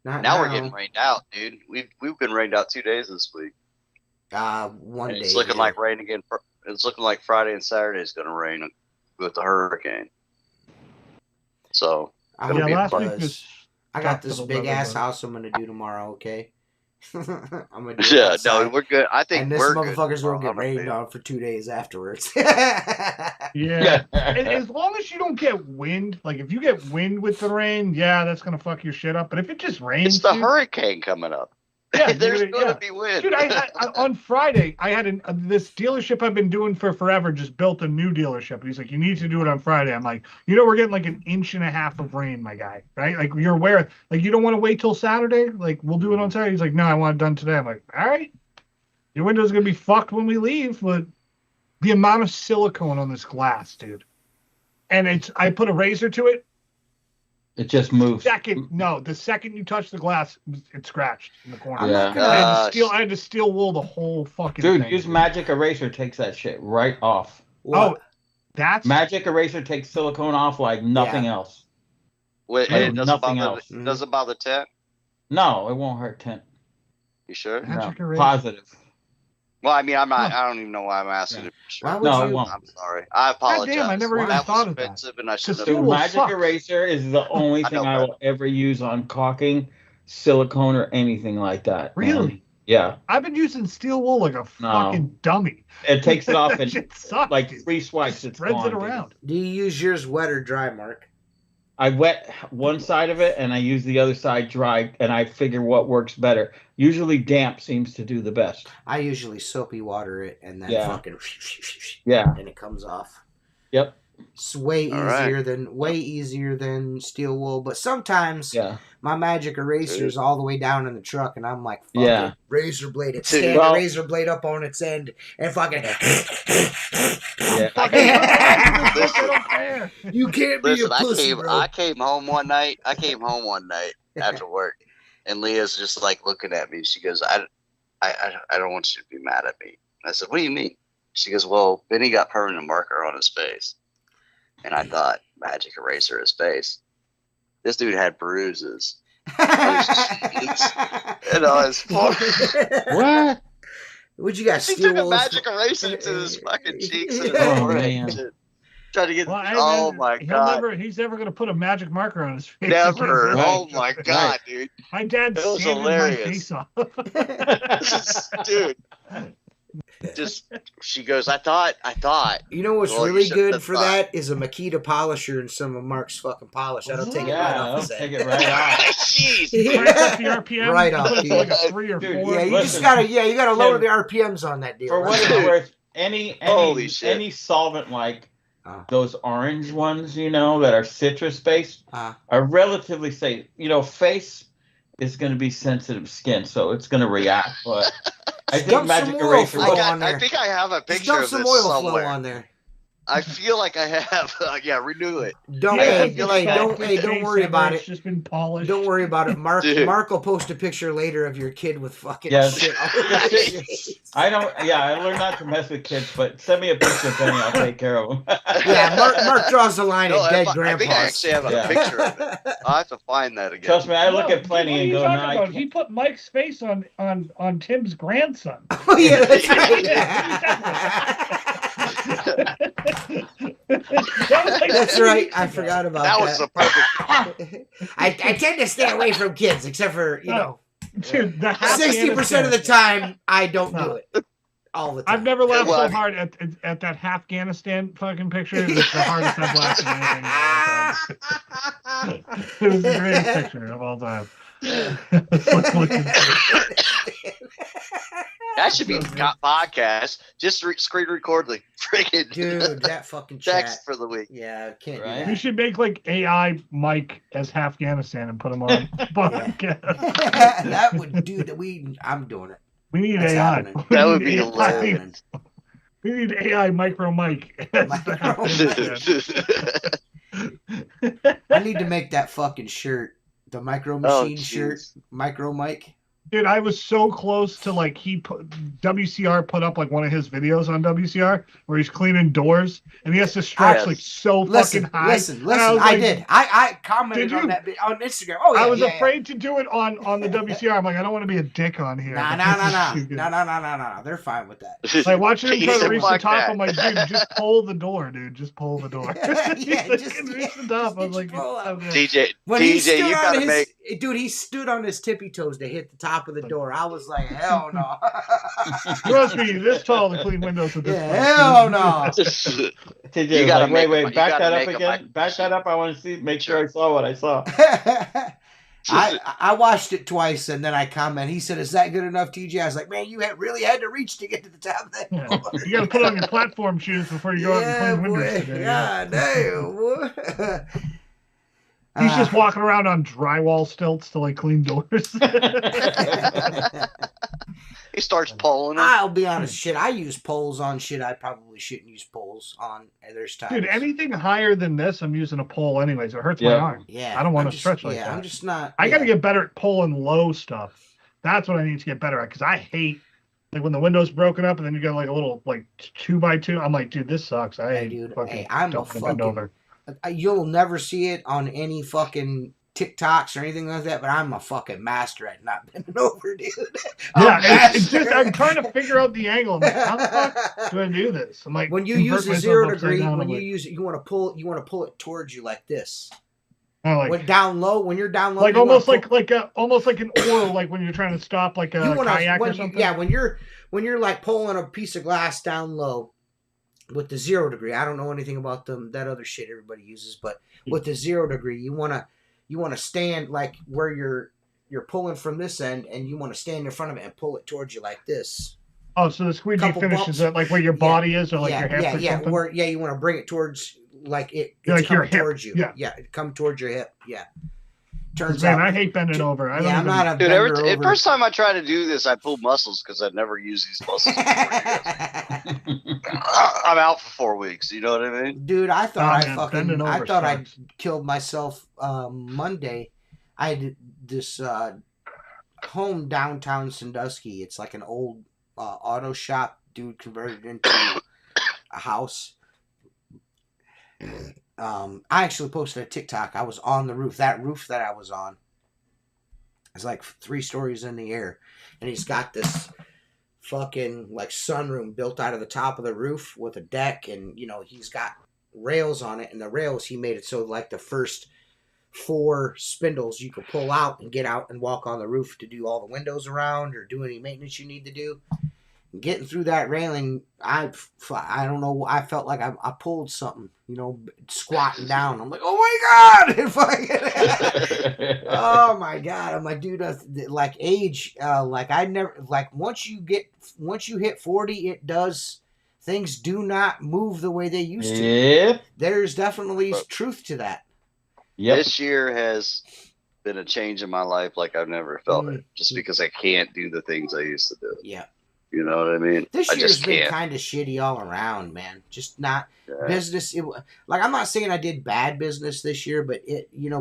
Now we're getting rained out, dude. We've been rained out 2 days this week. One And day. it's looking like rain again. It's looking like Friday and Saturday is going to rain with the hurricane. So I It'll be last fun. week was. I got tough for this the big weather, ass but- house I'm gonna do tomorrow. Okay. I'm gonna do it yeah, outside. no, we're good. I think And this we're motherfucker's good. gonna get I'm rained okay. on for 2 days afterwards. Yeah. As long as you don't get wind, like if you get wind with the rain, yeah, that's gonna fuck your shit up. But if it just rains, It's the dude, hurricane coming up. Yeah, there's going to be wind. Dude, I on Friday, I had this dealership I've been doing for forever just built a new dealership. And he's like, you need to do it on Friday. I'm like, we're getting like 1.5 inches of rain, my guy, right? Like, you're aware, like, you don't want to wait till Saturday? Like, we'll do it on Saturday. He's like, no, I want it done today. I'm like, all right. Your window's going to be fucked when we leave, but the amount of silicone on this glass, dude. And I put a razor to it. It just moves. The second you touch the glass, it scratched in the corner. Yeah. I had to steel wool the whole fucking thing. Dude, use Magic Eraser, takes that shit right off. What? That's Magic Eraser takes silicone off like nothing else. Wait, like it doesn't bother tint? No, it won't hurt tint. You sure? Magic Eraser. Positive. Well, I mean, I'm not. I don't even know why I'm asking. Yeah. Why would you? It won't. I'm sorry. I apologize. God damn, I never even thought of that. And I should have. Magic Eraser is the only thing I will ever use on caulking, silicone, or anything like that. Really? Man. Yeah. I've been using steel wool like a fucking dummy. It takes it off in sucks, like 3 swipes. It spreads it around. Do you use yours wet or dry, Mark? I wet one side of it and I use the other side dry, and I figure what works better. Usually damp seems to do the best. I usually soapy water it and then fucking and it comes off. Yep. It's way easier than steel wool, but sometimes my Magic Eraser is all the way down in the truck, and I'm like, fuck it. Razor blade it, stand the razor blade up on its end, and fucking. You can't be a pussy, bro. I came home one night after work, and Leah's just like looking at me. She goes, I don't want you to be mad at me. I said, what do you mean? She goes, well, Benny got permanent marker on his face. And I thought, Magic Eraser his face. This dude had bruises on his cheeks and on his forehead. What? Would you guys He took a Magic Eraser to his fucking cheeks and his forehead. Trying to get. My God! He's never going to put a magic marker on his face. Never. Oh my God, dude! My dad sanded my face off. Dude. She goes, I thought. You know what's really good for that is a Makita polisher and some of Mark's fucking polish. That'll take it right off his head. Take it right off. Jeez. Right off the RPM. Right off. Like a 3 or 4. Yeah, you just gotta. Yeah, you gotta lower the RPMs on that deal. For what it's worth, any solvent like those orange ones, that are citrus based, are relatively safe. Face is going to be sensitive skin, so it's going to react. But I think Magic Eraser. I think I have a picture of this oil somewhere. Flow on there. I feel like I have. Renew it. Don't worry about it. It's just been polished. Don't worry about it. Mark will post a picture later of your kid with fucking shit. I learned not to mess with kids, but send me a picture, Benny. I'll take care of them. Mark draws the line at dead grandpas. I think I actually have a picture of it. I'll have to find that again. Trust me, I look at plenty and go, no, I can't. He put Mike's face on Tim's grandson. Oh yeah, that's right. That's right. I forgot about that. That was the perfect. I tend to stay away from kids, except for dude, 60% of the time I don't do it. All the time. I've never laughed so hard at that Afghanistan fucking picture. It's the hardest I've laughed at anything. It was the greatest picture of all time. That should be a podcast. Just screen record the freaking dude. That fucking text for the week. Yeah, can't. Right? Do that. We should make like AI Mike as Afghanistan and put him on. That would do that. I'm doing it. We need AI. That would be hilarious. We need AI Micro Mike. I need to make that fucking shirt. The Micro Machine shirt. Micro Mike. Dude, I was so close to WCR put up like one of his videos on WCR where he's cleaning doors and he has to stretch fucking high. Listen, I did. I commented on that on Instagram. Oh yeah. I was afraid to do it on the WCR. I'm like, I don't want to be a dick on here. No. They're fine with that. Like watching him try to reach the top, I'm like, dude, just pull the door, dude. Just pull the door. Just reach the top. I was like, DJ, you gotta make. Dude, he stood on his tippy toes to hit the top of the door. I was like, hell no. Trust me, this tall to clean windows with this. Hell no. You gotta wait. Back that up again. Back that up. I want to see. Make sure I saw what I saw. I watched it twice and then I comment. He said, "Is that good enough, TJ?" I was like, "Man, you really had to reach to get to the top of that board." You got to put on your platform shoes before you go out and clean windows today. God damn, boy. He's just walking around on drywall stilts to like clean doors. He starts polling them. I'll be honest, shit. I use poles on shit I probably shouldn't use poles on. There's times. Dude, anything higher than this, I'm using a pole anyways. It hurts my arm. Yeah, I don't want to stretch like that. I'm just not. I got to get better at pulling low stuff. That's what I need to get better at because I hate like when the window's broken up and then you got like a little like 2x2. I'm like, dude, this sucks. I'm a fucking. You'll never see it on any fucking TikToks or anything like that, but I'm a fucking master at not bending over, dude. It's just I'm trying to figure out the angle. I'm like, how the fuck do I do this? I'm like, when you use a 0 degree, when you use it, you want to pull it towards you like this. When you're down low, like almost like an oar, like when you're trying to stop like a kayak or something. When you're like pulling a piece of glass down low. With the 0 degree, I don't know anything about that other shit everybody uses, but with the 0 degree, you wanna stand like where you're pulling from this end, and you want to stand in front of it and pull it towards you like this. Oh, so the squeegee finishes it like where your body is, or like your hip or something. You want to bring it towards like it's like coming towards you. Come towards your hip. Yeah. Turns out, I hate bending over. I'm not a bender over. The first time I tried to do this, I pulled muscles because I'd never used these muscles before. I'm out for 4 weeks. You know what I mean? Dude, I thought I killed myself Monday. I had this home downtown Sandusky. It's like an old auto shop. Dude converted into a house. I actually posted a TikTok. I was on the roof. That roof that I was on is like 3 stories in the air. And he's got this fucking like sunroom built out of the top of the roof with a deck. And, he's got rails on it. And the rails, he made it so like the first 4 spindles you could pull out and get out and walk on the roof to do all the windows around or do any maintenance you need to do. Getting through that railing, I don't know. I felt like I pulled something, squatting down. I'm like, oh my god! Oh my god! I'm like, dude, like age, like I never like once you hit 40, things do not move the way they used to. Yep. There's definitely truth to that. Yep. This year has been a change in my life like I've never felt it. Just because I can't do the things I used to do. Yeah. You know what I mean? This year's been kind of shitty all around, man. Just not business. I'm not saying I did bad business this year, but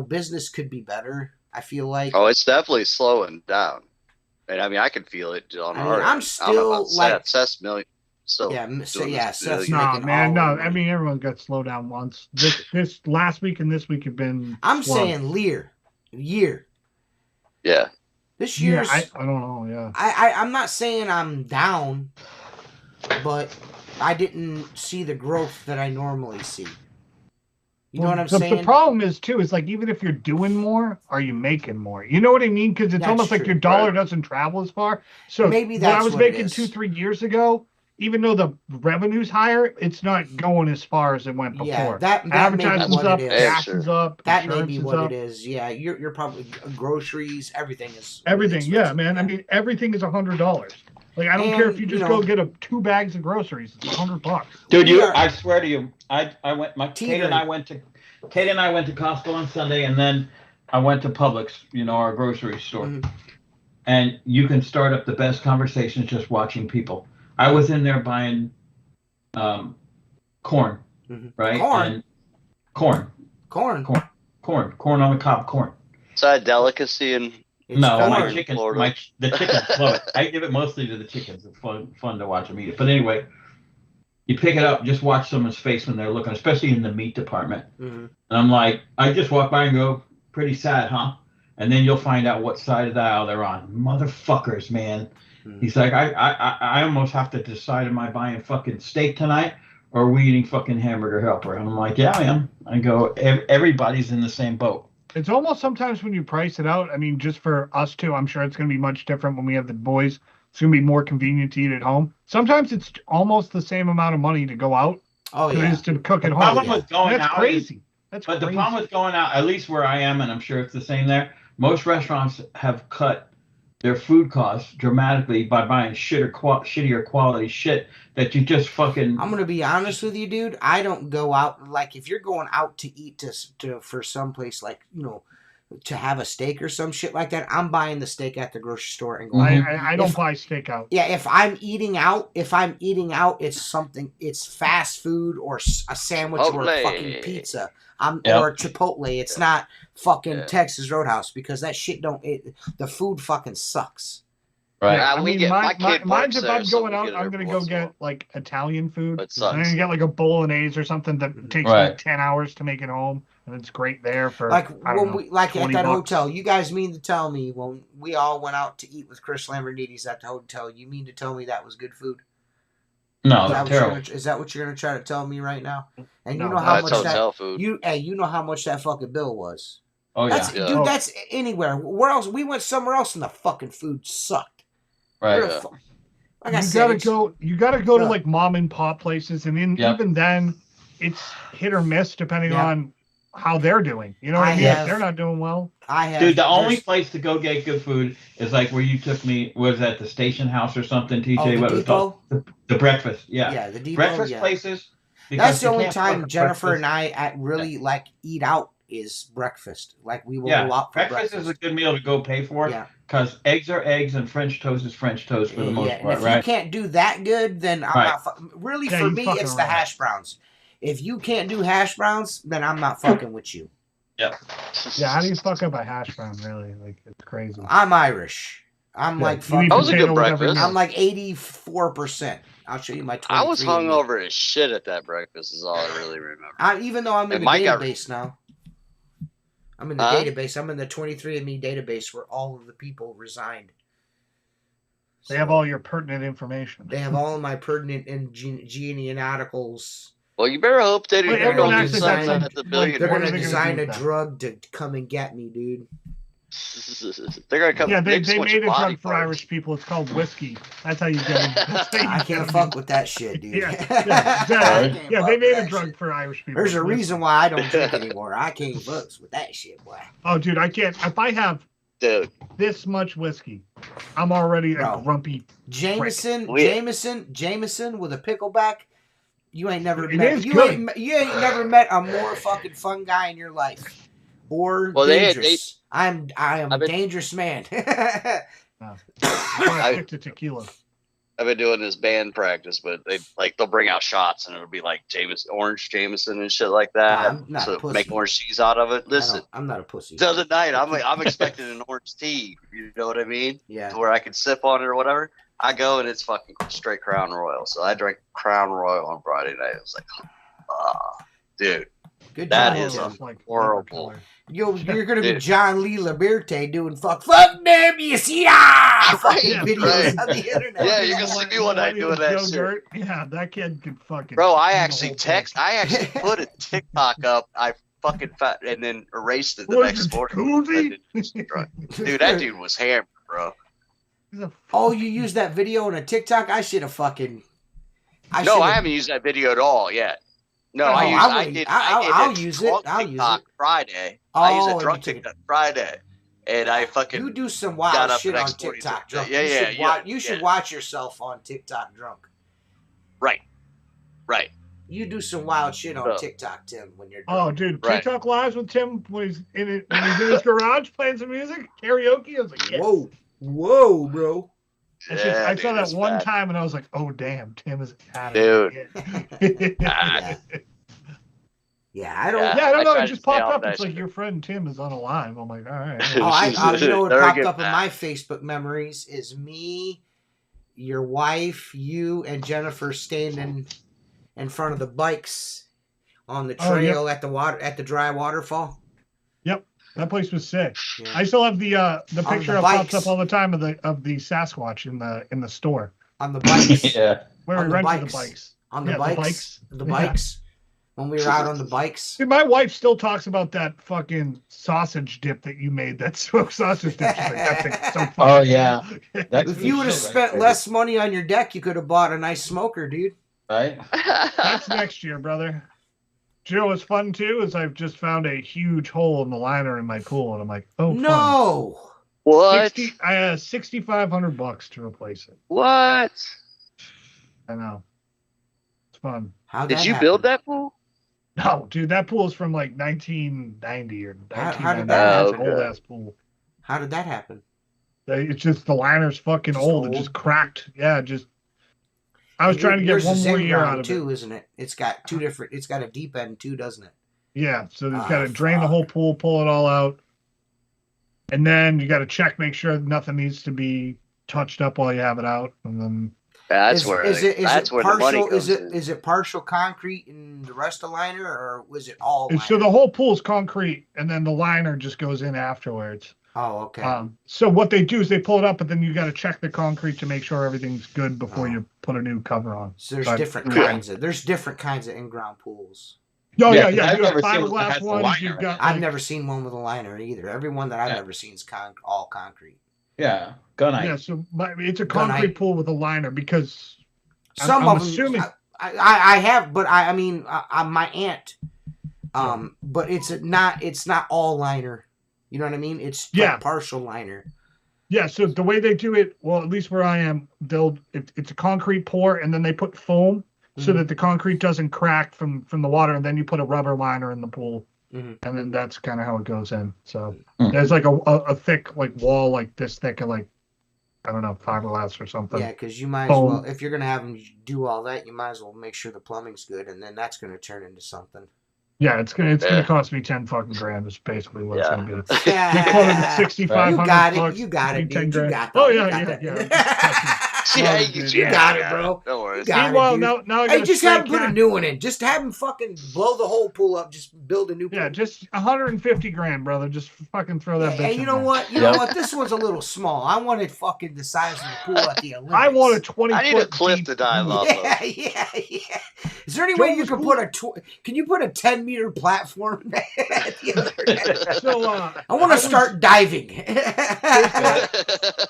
business could be better. I feel like. Oh, it's definitely slowing down, and I mean I can feel it on our. I'm still like Seth's million. Still, Seth's no, man, no. I mean, everyone got slowed down once. This last week and this week have been. I'm saying year. Yeah. This year's. I don't know. Yeah. I'm not saying I'm down, but I didn't see the growth that I normally see. You know what I'm saying? The problem is like even if you're doing more, are you making more? You know what I mean? Because it's almost like your dollar doesn't travel as far. So maybe that's what I was making 2-3 years ago. Even though the revenue's higher, it's not going as far as it went before. Yeah, that advertising's up, gas is up, that may be what it is. Yeah, you're probably groceries, everything is yeah, man. I mean, everything is $100. Like I don't care if you just go get 2 bags of groceries. It's $100. Dude, I swear to you, I went. Kate and I went to Costco on Sunday, and then I went to Publix, our grocery store, and you can start up the best conversations just watching people. I was in there buying corn, right? Corn on the cob corn. Is that a delicacy in? No, my chickens. The chickens love it. I give it mostly to the chickens. It's fun to watch them eat it. But anyway, you pick it up, just watch someone's face when they're looking, especially in the meat department. And I'm like, I just walk by and go, pretty sad, huh? And then you'll find out what side of the aisle they're on. Motherfuckers, man. He's like, I almost have to decide, am I buying fucking steak tonight or are we eating fucking hamburger helper? And I'm like, yeah, I am. I go, everybody's in the same boat. It's almost sometimes when you price it out, I mean, just for us two, I'm sure it's going to be much different when we have the boys. It's going to be more convenient to eat at home. Sometimes it's almost the same amount of money to go out as to cook at home. The problem with going out crazy. The problem with going out, at least where I am, and I'm sure it's the same there, most restaurants have cut their food costs dramatically by buying shittier quality shit that you just fucking. I'm gonna be honest with you, dude. I don't go out like if you're going out to eat for some place like to have a steak or some shit like that. I'm buying the steak at the grocery store and going. I don't buy steak out. Yeah, if I'm eating out, it's something. It's fast food or a sandwich or a fucking pizza. Or Chipotle. It's not fucking Texas Roadhouse because that shit the food fucking sucks. Right. Yeah, I mean, mine's if I'm going out, I'm gonna go get like Italian food. I'm gonna get like a bolognese or something that takes like 10 hours to make it home, and it's great there for like when we at that $20. hotel. You guys mean to tell me when we all went out to eat with Chris Lamborghini's at the hotel? You mean to tell me that was good food? No, that's terrible. Is that what you're gonna try to tell me right now? And no, you know how much that food. you know how much that fucking bill was. Oh yeah, dude. That's anywhere. Where else? We went somewhere else and the fucking food sucked. Right. Like you gotta go to like mom and pop places, and even then, it's hit or miss depending on how they're doing. You know what I mean? If they're not doing well. Dude, the only place to go get good food is like where you took me. Was at the Station House or something? TJ, what was it called? The breakfast. Yeah. Yeah, the Depot, breakfast places. That's the only time Jennifer and I really like eat out is breakfast. Like we will go out for breakfast. Breakfast is a good meal to go pay for. Yeah. Because eggs are eggs and French toast is French toast for the most part, and if you can't do that good, then I'm not. Really, for me, it's the hash browns. If you can't do hash browns, then I'm not fucking with you. Yeah. Yeah, how do you fuck up a hash brown, really? Like, it's crazy. I'm Irish. I'm like fucking. That was a good breakfast. I'm like 84%. I'll show you my 23. I was hungover as shit at that breakfast is all I really remember. Even though I'm in the database now. I'm in the database. I'm in the 23andMe database where all of the people resigned. They have all your pertinent information. They have all of my pertinent and genealogical. Well, you better hope they don't design they're going to design a drug to come and get me, dude. They're going to come. Yeah, they made a drug for Irish people. It's called whiskey. That's how you get them. I can't fuck with that shit, dude. Yeah, they made a drug for Irish people. There's a reason why I don't drink anymore. I can't fuck with that shit, boy. Oh, dude, I can't. If I have this much whiskey, I'm already a grumpy. Jameson with a pickleback. You ain't never met. You ain't never met a more fucking fun guy in your life. Or dangerous. I am a dangerous man. I'm addicted to tequila. I've been doing this band practice, but they'll bring out shots and it'll be like orange Jameson and shit like that. So make orange cheese out of it. Listen, I'm not a pussy. The other night I'm expecting an orange tea. You know what I mean? Yeah. To where I can sip on it or whatever. I go and it's fucking straight Crown Royal. So I drank Crown Royal on Friday night. It was like, dude, good that job, is horrible. You're gonna be John Lee Liberté doing fuck them, you see videos on the internet. Yeah, you're gonna see me one night doing that shit. Yeah, that kid could fucking. Bro, I actually put a TikTok up. I fucking and then erased it the next morning. Dude, that dude was hammered, bro. Oh, you used that video on a TikTok? I should have fucking. I haven't used that video at all yet. No, I'll use it. I'll use it Friday. I use a drunk TikTok Friday, and I fucking. You do some wild shit on TikTok drunk. You should watch yourself on TikTok drunk. Right. You do some wild shit on TikTok, Tim, when you're drunk. Oh, dude, TikTok lives with Tim when he's in his garage playing some music, karaoke. I was like, yes. Whoa, bro. I saw that one time and I was like, oh damn, Tim is at it. Dude. I don't know. It just popped up. It's like your friend Tim is on a live. I'm like, all right. You know what popped up in my Facebook memories is me, your wife, you, and Jennifer standing in front of the bikes on the trail at the dry waterfall. Yep. That place was sick. Yeah. I still have the picture that pops up all the time of the Sasquatch in the store. On the bikes. Yeah. Where we rented the bikes. On the bikes. The bikes. When we were out on the bikes. Dude, my wife still talks about that fucking sausage dip that you made. That smoked sausage dip. She's like, that thing's so funny. Oh yeah. If you would have spent less money on your deck, you could have bought a nice smoker, dude. Right. That's next year, brother. Do you know what's fun too? Is I've just found a huge hole in the liner in my pool, and I'm like, oh, no. Fun. What? I had $6,500 to replace it. What? I know. It's fun. Did you build that pool? No, dude, that pool is from like 1990 or 1990. How did that happen? Old ass pool. How did that happen? It's just the liner's fucking old. It just cracked. Yeah, just. I was trying to get one more year out of too, isn't it? It's got two different. It's got a deep end too, doesn't it? Yeah, so you've got to drain the whole pool, pull it all out, and then you got to check, make sure nothing needs to be touched up while you have it out, and then. That's where the money comes in. Is it partial concrete and the rest of liner, or was it all liner? So the whole pool's concrete, and then the liner just goes in afterwards. Oh, okay. So what they do is they pull it up, but then you got to check the concrete to make sure everything's good before you put a new cover on. So there's different kinds of in-ground pools. Oh yeah. You got fiberglass ones. I've never seen one with a liner either. Every one that I've ever seen is all concrete. Yeah, gunite. Yeah, so it's a concrete pool with a liner because I'm of them. Assuming I have, but I mean my aunt. But it's not all liner. You know what I mean? It's like partial liner. Yeah, so the way they do it, well, at least where I am, it's a concrete pour, and then they put foam so that the concrete doesn't crack from the water, and then you put a rubber liner in the pool, and then that's kind of how it goes in. So there's like a thick like wall like this thick of like, I don't know, fiberglass or something. Yeah, because you might as well, if you're going to have them do all that, you might as well make sure the plumbing's good, and then that's going to turn into something. Yeah, it's gonna cost me $10,000. Is basically what it's gonna be. They quoted $6,500. You got it, dude. You got that. Oh yeah. You got it, bro. No worries. Meanwhile, now I just have them put a new one in. Just have them fucking blow the whole pool up. Just build a new pool. Yeah, just $150,000, brother. Just fucking throw that bitch. Hey, you know what? You know what? This one's a little small. I wanted fucking the size of the pool at the Olympics. I want a 20. I need a cliff to dive off of. Yeah. Is there any way you can put Can you put a 10-meter platform at the other? So I want to start diving.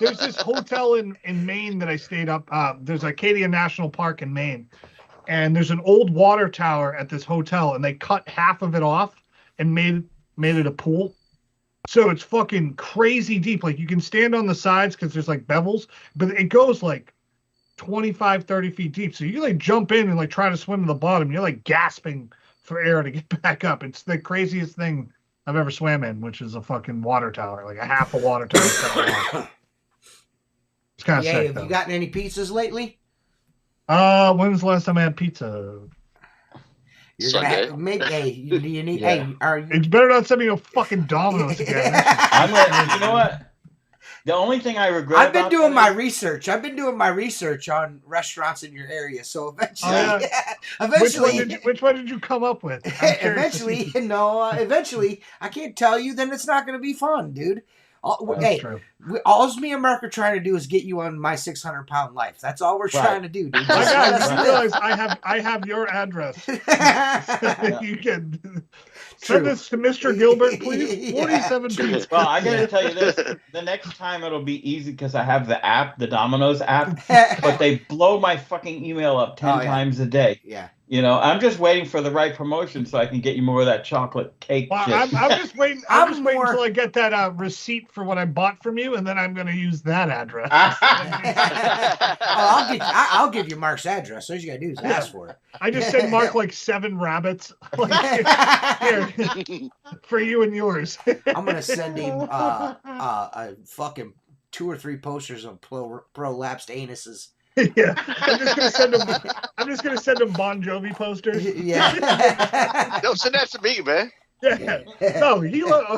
There's this hotel in Maine that I stayed up. There's Acadia National Park in Maine, and there's an old water tower at this hotel, and they cut half of it off and made it a pool. So it's fucking crazy deep. Like you can stand on the sides because there's like bevels, but it goes like 25, 30 feet deep. So you like jump in and like try to swim to the bottom. You're like gasping for air to get back up. It's the craziest thing I've ever swam in, which is a fucking water tower, like a half a water tower. It's kind of sick. Have you gotten any pizzas lately? When was the last time I had pizza? You're gonna have to make do you need are you? It's better not send me no fucking Domino's again. You know what? The only thing I regret. I've been doing my research. I've been doing my research on restaurants in your area. So eventually, which one did you come up with? Eventually, I can't tell you. Then it's not going to be fun, dude. True. All me and Mark are trying to do is get you on my 600-pound life. That's all we're trying to do, dude. I realize I have your address. You can send this to Mr. Gilbert, please. 47 pizza. Well, I gotta tell you this: the next time it'll be easy because I have the app, the Domino's app. But they blow my fucking email up 10 times a day. Yeah. You know, I'm just waiting for the right promotion so I can get you more of that chocolate cake. Well, I'm just waiting. I'm just waiting until I get that receipt for what I bought from you, and then I'm going to use that address. I'll give you Mark's address. All you got to do is ask for it. I just sent Mark like 7 rabbits here, for you and yours. I'm going to send him a fucking 2 or 3 posters of prolapsed anuses. Yeah, I'm just gonna send him Bon Jovi posters. Yeah. Don't send that to me, man. Yeah. No,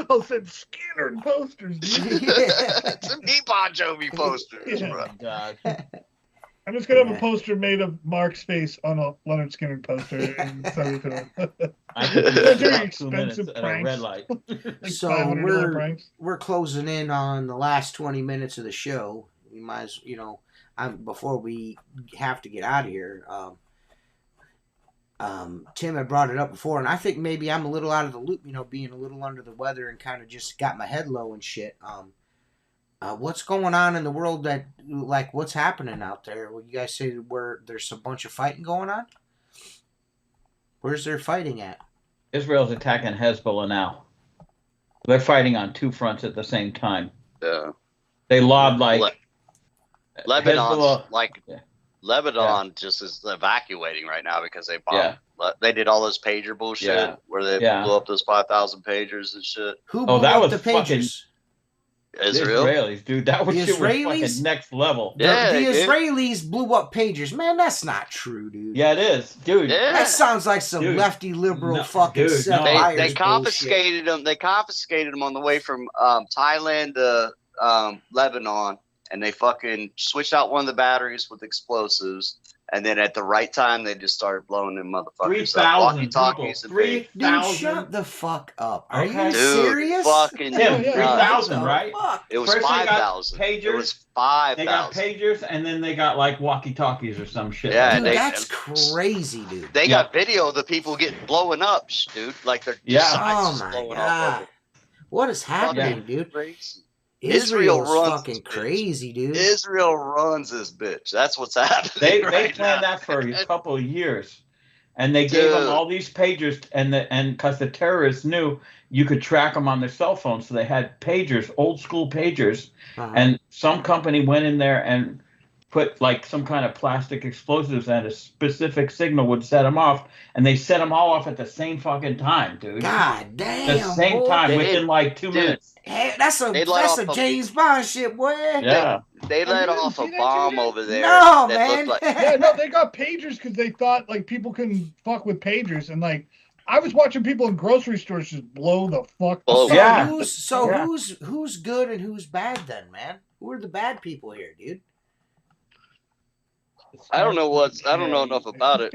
I'll send Skinner posters. Send me Bon Jovi posters. Yeah. Bro. God. I'm just gonna have a poster made of Mark's face on a Leonard Skinner poster and send it to him. I could do that Very in about 2 minutes expensive at a pranks. red light. Like So $500 pranks. we're closing in on the last 20 minutes of the show. We might as before we have to get out of here, Tim had brought it up before, and I think maybe I'm a little out of the loop, being a little under the weather and kind of just got my head low and shit. What's going on in the world what's happening out there? Well, you guys say there's a bunch of fighting going on? Where's there fighting at? Israel's attacking Hezbollah now. They're fighting on two fronts at the same time. Yeah. They lobbed like Lebanon's Hezbollah, like Lebanon just is evacuating right now because they bombed. They did all this pager bullshit where they blew up those 5,000 pagers and shit. Who blew up the pagers? Israel. The Israelis, dude. That was fucking next level. Yeah, the Israelis blew up pagers. Man, that's not true, dude. Yeah, it is, dude. Yeah. That sounds like some lefty liberal fucking They confiscated them. They confiscated them on the way from Thailand to Lebanon, and they fucking switched out one of the batteries with explosives. And then at the right time, they just started blowing them motherfuckers up. Walkie-talkies and 3,000. Dude, shut the fuck up. Are you serious? Fucking 3,000, right? It was 5,000. It was 5,000. They got pagers, and then they got like walkie-talkies or some shit. Yeah, dude, that's crazy, dude. They got video of the people getting blowing up, dude. Like they're oh my god, what is happening, dude? Crazy. Israel runs fucking crazy, dude. Israel runs this bitch. That's what's happening. They planned that for a couple of years, and they gave them all these pagers, and because the terrorists knew you could track them on their cell phones, so they had pagers, old school pagers, and some company went in there and put like some kind of plastic explosives, and a specific signal would set them off, and they set them all off at the same fucking time, dude. God damn. The same time, within like 2 minutes. Hey, that's a James Bond shit, boy. Yeah. They let off a bomb over there. No, man. They got pagers because they thought like people couldn't fuck with pagers, and like I was watching people in grocery stores just blow the fuck up. Yeah. Who's good and who's bad then, man? Who are the bad people here, dude? I don't know enough about it.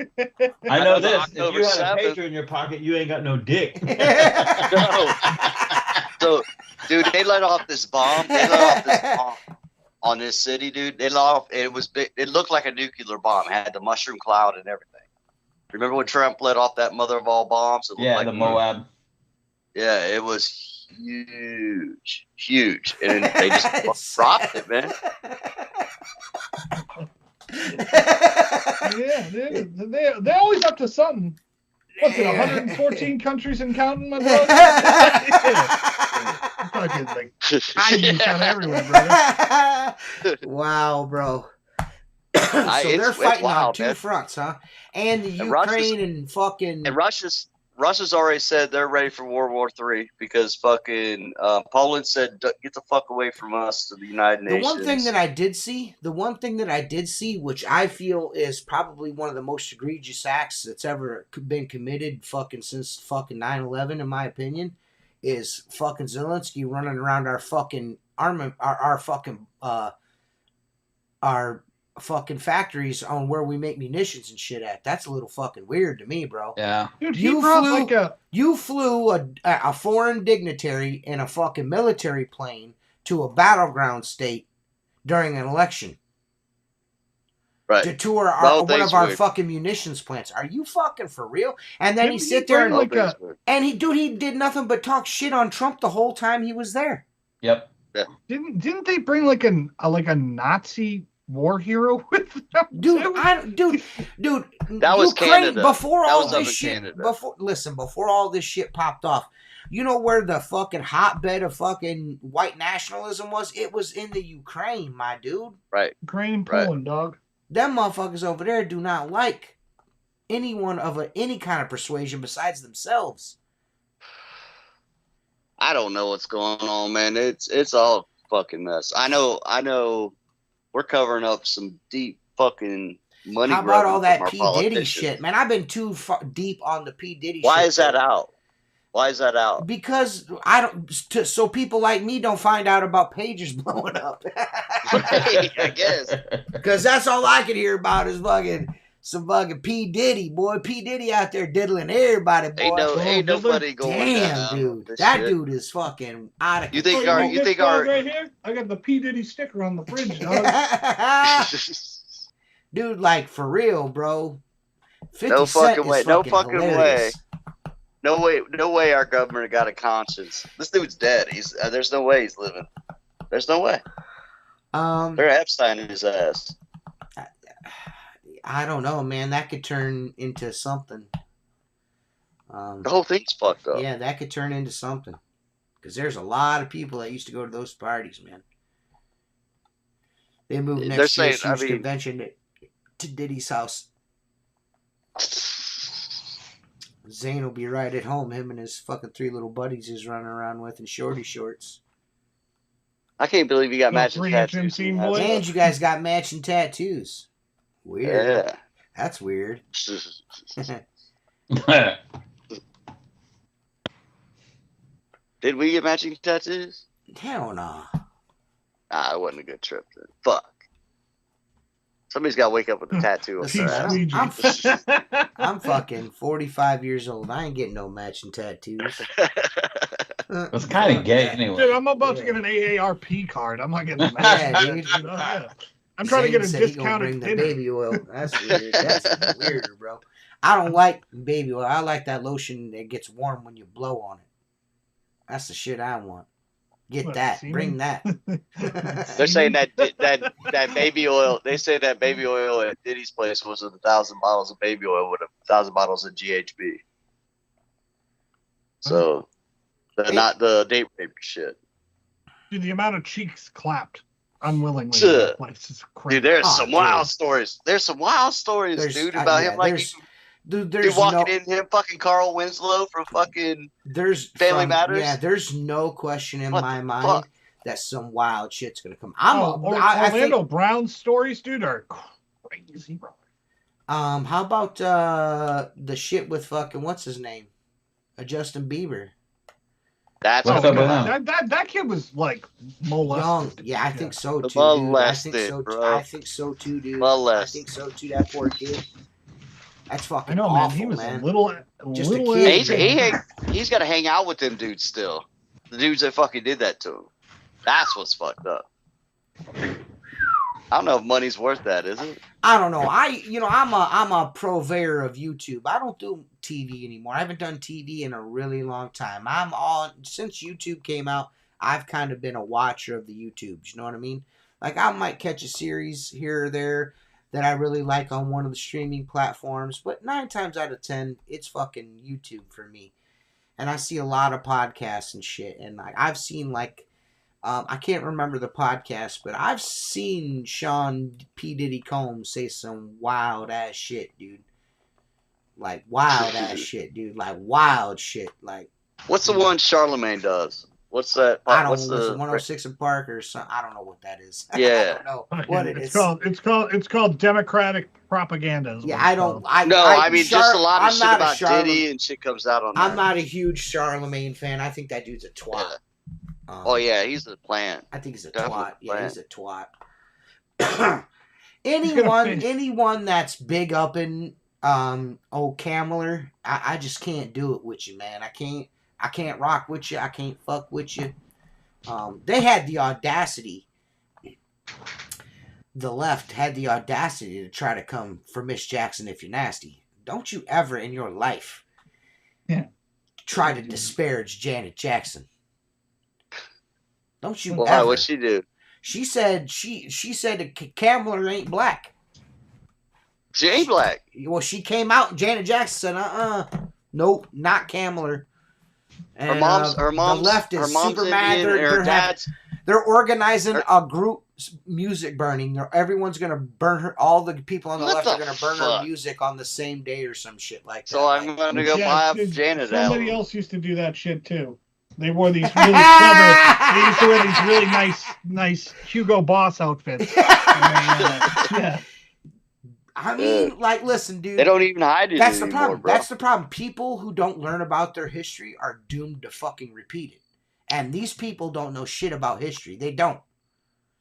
I know this. If you had a pager in your pocket, you ain't got no dick. No. So, dude, they let off this bomb. They let off this bomb on this city, dude. They let off. It was big. It looked like a nuclear bomb. It had the mushroom cloud and everything. Remember when Trump let off that mother of all bombs? It looked like the Moab. Yeah, it was huge, and they just dropped it, man. Yeah, they're always up to something. What's it, 114 countries and counting, my brother? Fucking like, I can count everywhere, brother. Wow, bro. So they're fighting on two fronts, huh? And the Ukraine and fucking... And Russia's already said they're ready for World War III because fucking Poland said, get the fuck away from us to the United Nations. The one thing that I did see, which I feel is probably one of the most egregious acts that's ever been committed fucking since fucking 9/11, in my opinion, is fucking Zelensky running around our fucking our fucking factories on where we make munitions and shit at. That's a little fucking weird to me, bro. Yeah. Dude, you flew a foreign dignitary in a fucking military plane to a battleground state during an election. Right. To tour one of our fucking munitions plants. Are you fucking for real? And then he sit there and he did nothing but talk shit on Trump the whole time he was there. Yep. Yeah. Didn't they bring like a Nazi war hero with them? Dude, that was Canada. Before all this shit, before all this shit popped off, you know where the fucking hotbed of fucking white nationalism was? It was in the Ukraine, my dude. Right. Ukraine and Poland, dog. Them motherfuckers over there do not like anyone of any kind of persuasion besides themselves. I don't know what's going on, man. It's all fucking mess. I know. We're covering up some deep fucking money. How about all that P. Diddy shit, man? I've been too deep on the P. Diddy shit. Why is that out? Why is that out? Because so people like me don't find out about pagers blowing up. I guess. Because that's all I can hear about is some fucking P. Diddy, boy. P. Diddy out there diddling everybody, boy. Ain't nobody going down. Dude. That shit. Dude is fucking out of control. You think right here? I got the P. Diddy sticker on the fridge, dog. Dude, like, for real, bro. 50 no fucking Cent way. Is no fucking hilarious. way. No way our government got a conscience. This dude's dead. There's no way he's living. There's no way. They're Epstein in his ass. I don't know, man. That could turn into something. The whole thing's fucked up. Yeah, that could turn into something. Because there's a lot of people that used to go to those parties, man. They moved next year's huge convention to Diddy's house. Zane will be right at home. Him and his fucking 3 little buddies he's running around with in shorty shorts. I can't believe you got matching tattoos. And you guys got matching tattoos. Weird. Yeah. That's weird. Did we get matching tattoos? Hell no. Nah, it wasn't a good trip then. Fuck. Somebody's got to wake up with a tattoo. I'm fucking 45 years old. I ain't getting no matching tattoos. It's kind of gay anyway. Dude, I'm about to get an AARP card. I'm not getting a matching tattoo. I'm trying to get a discounted dinner. Baby oil. That's weird. That's weirder, bro. I don't like baby oil. I like that lotion that gets warm when you blow on it. That's the shit I want. Get that. Bring that. They're saying that baby oil. They say that baby oil at Diddy's place was 1,000 bottles of baby oil with 1,000 bottles of GHB. So, not the date rape shit. Dude, the amount of cheeks clapped unwillingly. Is crazy. Dude, there's some wild stories. There's some wild stories, dude, about him like. Dude, walking in him, fucking Carl Winslow from fucking Family Matters. Yeah, there's no question in my mind that some wild shit's gonna come. Orlando Brown stories, dude, are crazy, bro. How about the shit with fucking what's his name, Justin Bieber? That's that kid was like molested. Young. Yeah, I think so too. Molested, I think so too, dude. Molested. I think so too. That poor kid. That's fucking I know, awful, man. He was man. a little kid. He's got to hang out with them dudes still. The dudes that fucking did that to him. That's what's fucked up. I don't know if money's worth that, is it? I don't know. I'm a purveyor of YouTube. I don't do TV anymore. I haven't done TV in a really long time. Since YouTube came out, I've kind of been a watcher of the YouTubes. You know what I mean? Like, I might catch a series here or there that I really like on one of the streaming platforms, but 9 times out of 10, it's fucking YouTube for me. And I see a lot of podcasts and shit, and I've seen I can't remember the podcast, but I've seen Sean P. Diddy Combs say some wild ass shit, dude. Like wild ass shit, dude. Like wild shit. Like what's the one Charlemagne does? What's that? I don't know. It's 106 in Park or something. I don't know what that is. Yeah. I don't know what it is. It's called Democratic propaganda. Yeah, I don't. Just a lot of shit about Diddy and shit comes out on. I'm not a huge Charlemagne fan. I think that dude's a twat. Yeah. He's a plant. I think he's a twat. Yeah, he's a twat. anyone that's big up in old Kamler, I just can't do it with you, man. I can't rock with you. I can't fuck with you. They had the audacity. The left had the audacity to try to come for Miss Jackson if you're nasty. Don't you ever in your life try to disparage Janet Jackson. Don't you ever. What'd she do? She said Kamler ain't black. She ain't black. Well, she came out and Janet Jackson said, nope, not Kamler. And, her mom's the left is super mad. They're organizing a group music burning. Everyone's gonna burn her. All the people on the left are gonna burn her music on the same day or some shit like that. So I'm gonna go buy up Janet. Somebody else used to do that shit too. They wore these really clever. They used to wear these really nice Hugo Boss outfits. Yeah. I mean, listen, dude. They don't even hide it That's anymore, the problem. bro. That's the problem. People who don't learn about their history are doomed to fucking repeat it. And these people don't know shit about history. They don't.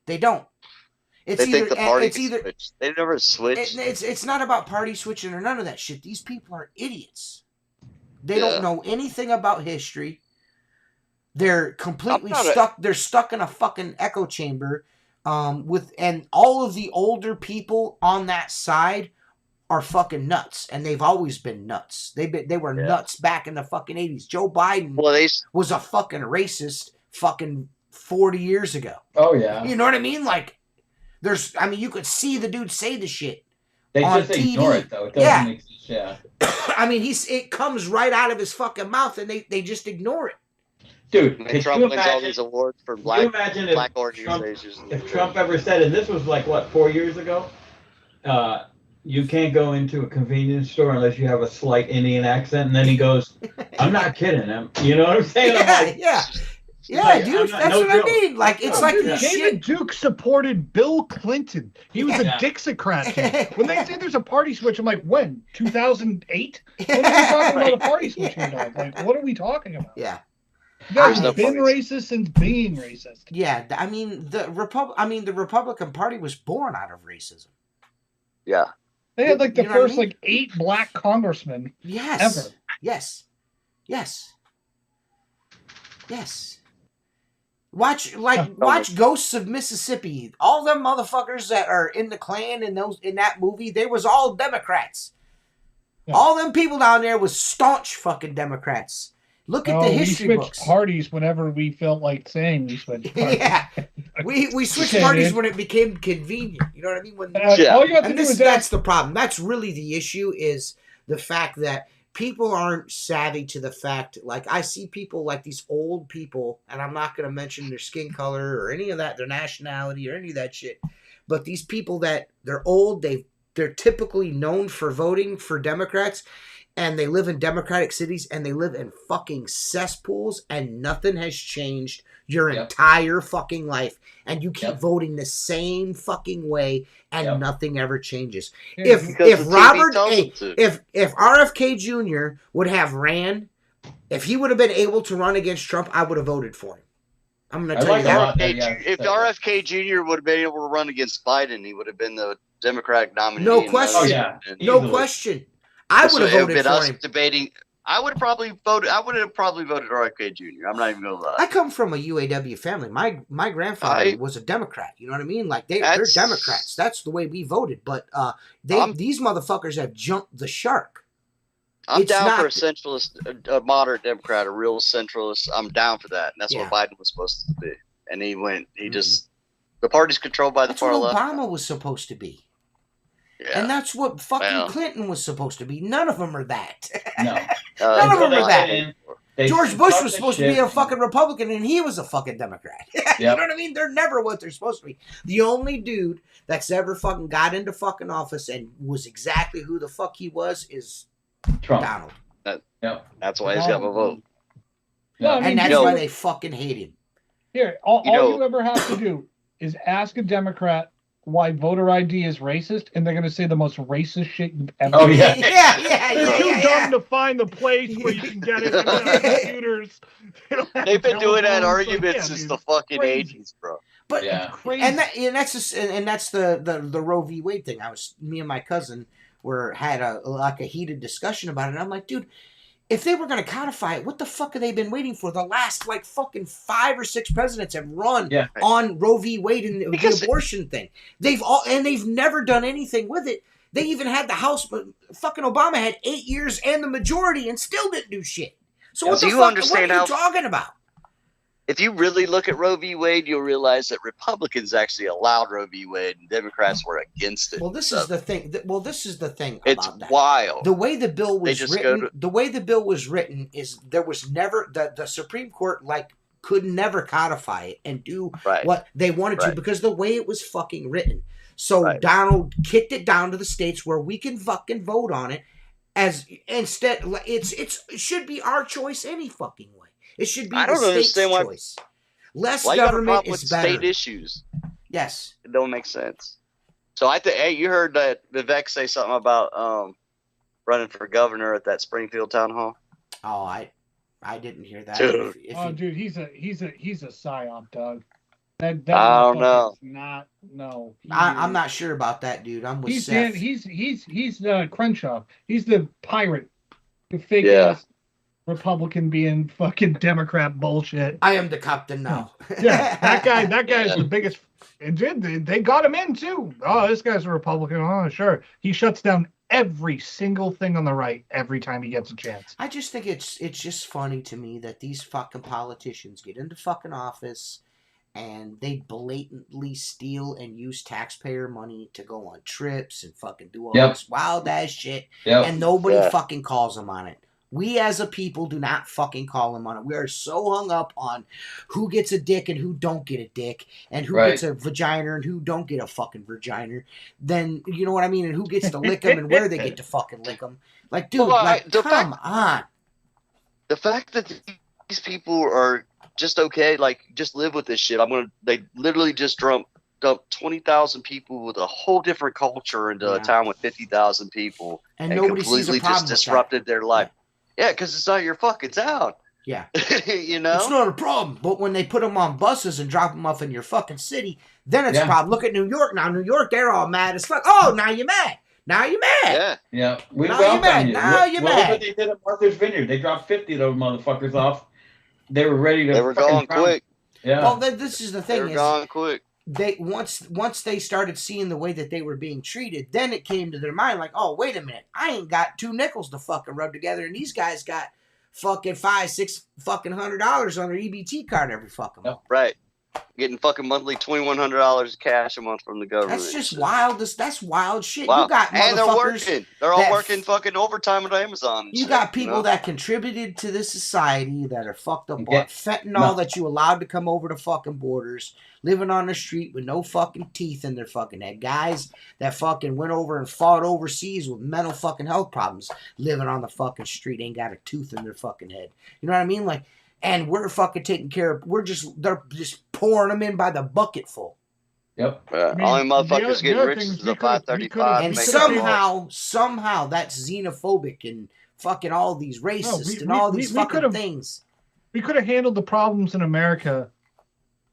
They think the party switch. They never switch. It's not about party switching or none of that shit. These people are idiots. They don't know anything about history. They're completely stuck. They're stuck in a fucking echo chamber. And all of the older people on that side are fucking nuts, and they've always been nuts. They were nuts back in the fucking 80s. Joe Biden was a fucking racist fucking 40 years ago. Oh yeah. You know what I mean? You could see the dude say the shit They on just TV. ignore it though. It doesn't exist. Yeah. I mean, it comes right out of his fucking mouth, and they just ignore it. Dude, and Trump wins all these awards for black organizations. If Trump ever said, and this was like what 4 years ago, you can't go into a convenience store unless you have a slight Indian accent, and then he goes, "I'm not kidding him." You know what I'm saying? Yeah, like, dude, that's what I mean. Like, it's like dude, this David shit. Duke supported Bill Clinton. He was a Dixiecrat. When they say there's a party switch, I'm like, when? 2008? When are we talking about a party switch here, dog? Like, what are we talking about? Yeah. You guys have been racist since being racist. Yeah, I mean the Republican Party was born out of racism. Yeah. They had like the first like 8 black congressmen ever. Yes. Watch Ghosts of Mississippi. All them motherfuckers that are in the Klan in that movie, they was all Democrats. Yeah. All them people down there was staunch fucking Democrats. Look at the history books. We switched parties whenever we felt like saying we switched parties. Yeah. We switched parties when it became convenient. You know what I mean? All you have to do is that's the problem. That's really the issue, is the fact that people aren't savvy to the fact, like, I see people like these old people, and I'm not going to mention their skin color or any of that, their nationality or any of that shit, but these people that they're old, they're typically known for voting for Democrats, and they live in Democratic cities, and they live in fucking cesspools, and nothing has changed your entire fucking life, and you keep voting the same fucking way, and nothing ever changes. If RFK Jr. would have ran, if he would have been able to run against Trump, I would have voted for him. I'm going to tell you that. If RFK Jr. would have been able to run against Biden, he would have been the Democratic nominee. No question. No question. I would have voted for him. Debating. I would have probably voted RFK Jr. I'm not even gonna lie. I come from a UAW family. My grandfather was a Democrat. You know what I mean? Like they're Democrats. That's the way we voted. But these motherfuckers have jumped the shark. I'm down for a centralist, a moderate Democrat, a real centralist. I'm down for that. And that's what Biden was supposed to be. And he went. The party's controlled by the far left. That's what Obama was supposed to be. Yeah. And that's what fucking Clinton was supposed to be. None of them are that. No. None of them are that. George Bush was supposed to be a fucking Republican, and he was a fucking Democrat. You know what I mean? They're never what they're supposed to be. The only dude that's ever fucking got into fucking office and was exactly who the fuck he was is Trump. Donald. That's why he's got my vote. No, I mean, and that's why they fucking hate him. Here, all you ever have to do is ask a Democrat why voter ID is racist, and they're going to say the most racist shit you've ever seen. They're too dumb to find the place where you can get it on computers. They've been doing that argument since the fucking 80s, bro. But and that's the Roe v. Wade thing. Me and my cousin had a heated discussion about it, and I'm like, dude, if they were going to codify it, what the fuck have they been waiting for? The last like fucking 5 or 6 presidents have run on Roe v. Wade and the abortion thing. They've never done anything with it. They even had the House, but fucking Obama had 8 years and the majority and still didn't do shit. So what the fuck? What are you talking about? If you really look at Roe v. Wade, you'll realize that Republicans actually allowed Roe v. Wade and Democrats were against it. Well, this is the thing. It's about that. Wild. The way the bill was written is there was never the Supreme Court could never codify it and do what they wanted to because the way it was fucking written. So Donald kicked it down to the states where we can fucking vote on it. As instead, it should be our choice any fucking way. It should be the state's choice. Less government is better. State issues. Yes. It don't make sense. So I think, hey, you heard that Vivek say something about running for governor at that Springfield town hall? Oh, I didn't hear that. Dude. Dude, he's a psyop, Doug. That I don't know. I'm not sure about that, dude. I'm with Seth. He's Crenshaw. He's the pirate, the fake ass Republican being fucking Democrat bullshit. I am the captain now. That guy is the biggest. They got him in too. Oh, this guy's a Republican. Oh, sure. He shuts down every single thing on the right every time he gets a chance. I just think it's just funny to me that these fucking politicians get into fucking office and they blatantly steal and use taxpayer money to go on trips and fucking do all this wild ass shit, and nobody fucking calls them on it. We as a people do not fucking call them on it. We are so hung up on who gets a dick and who don't get a dick, and who gets a vagina and who don't get a fucking vagina. Then, you know what I mean? And who gets to lick them and where they get to fucking lick them. Like, dude, come on. The fact that these people are just okay, like, just live with this shit. They literally just dumped 20,000 people with a whole different culture into a town with 50,000 people, and nobody sees a completely problem just disrupted their life. Yeah, because it's not your fucking town. Yeah. You know? It's not a problem. But when they put them on buses and drop them off in your fucking city, then it's a problem. Look at New York now. New York, they're all mad as fuck. Oh, now you're mad. Now you're mad. Yeah. Now you're mad. Now you're mad. Look what they did at Martha's Vineyard. They dropped 50 of those motherfuckers off. They were ready to. They were gone quick. Yeah. Well, this is the thing. They were gone quick. They once they started seeing the way that they were being treated, then it came to their mind like, oh, wait a minute, I ain't got 2 nickels to fucking rub together, and these guys got fucking $500-$600 on their EBT card every fucking month. Right. Getting fucking monthly $2,100 cash a month from the government. That's just wild. That's wild shit. Wow. You got motherfuckers. And they're working. They're all working fucking overtime at Amazon. You got people that contributed to this society that are fucked up on fentanyl that you allowed to come over the fucking borders, living on the street with no fucking teeth in their fucking head. Guys that fucking went over and fought overseas with mental fucking health problems, living on the fucking street, ain't got a tooth in their fucking head. You know what I mean? Like, and we're fucking taking care of. They're just pouring them in by the bucket full. Yep. Only motherfuckers getting rich is the 535. And somehow that's xenophobic and fucking all these racist and all these fucking things. We could have handled the problems in America.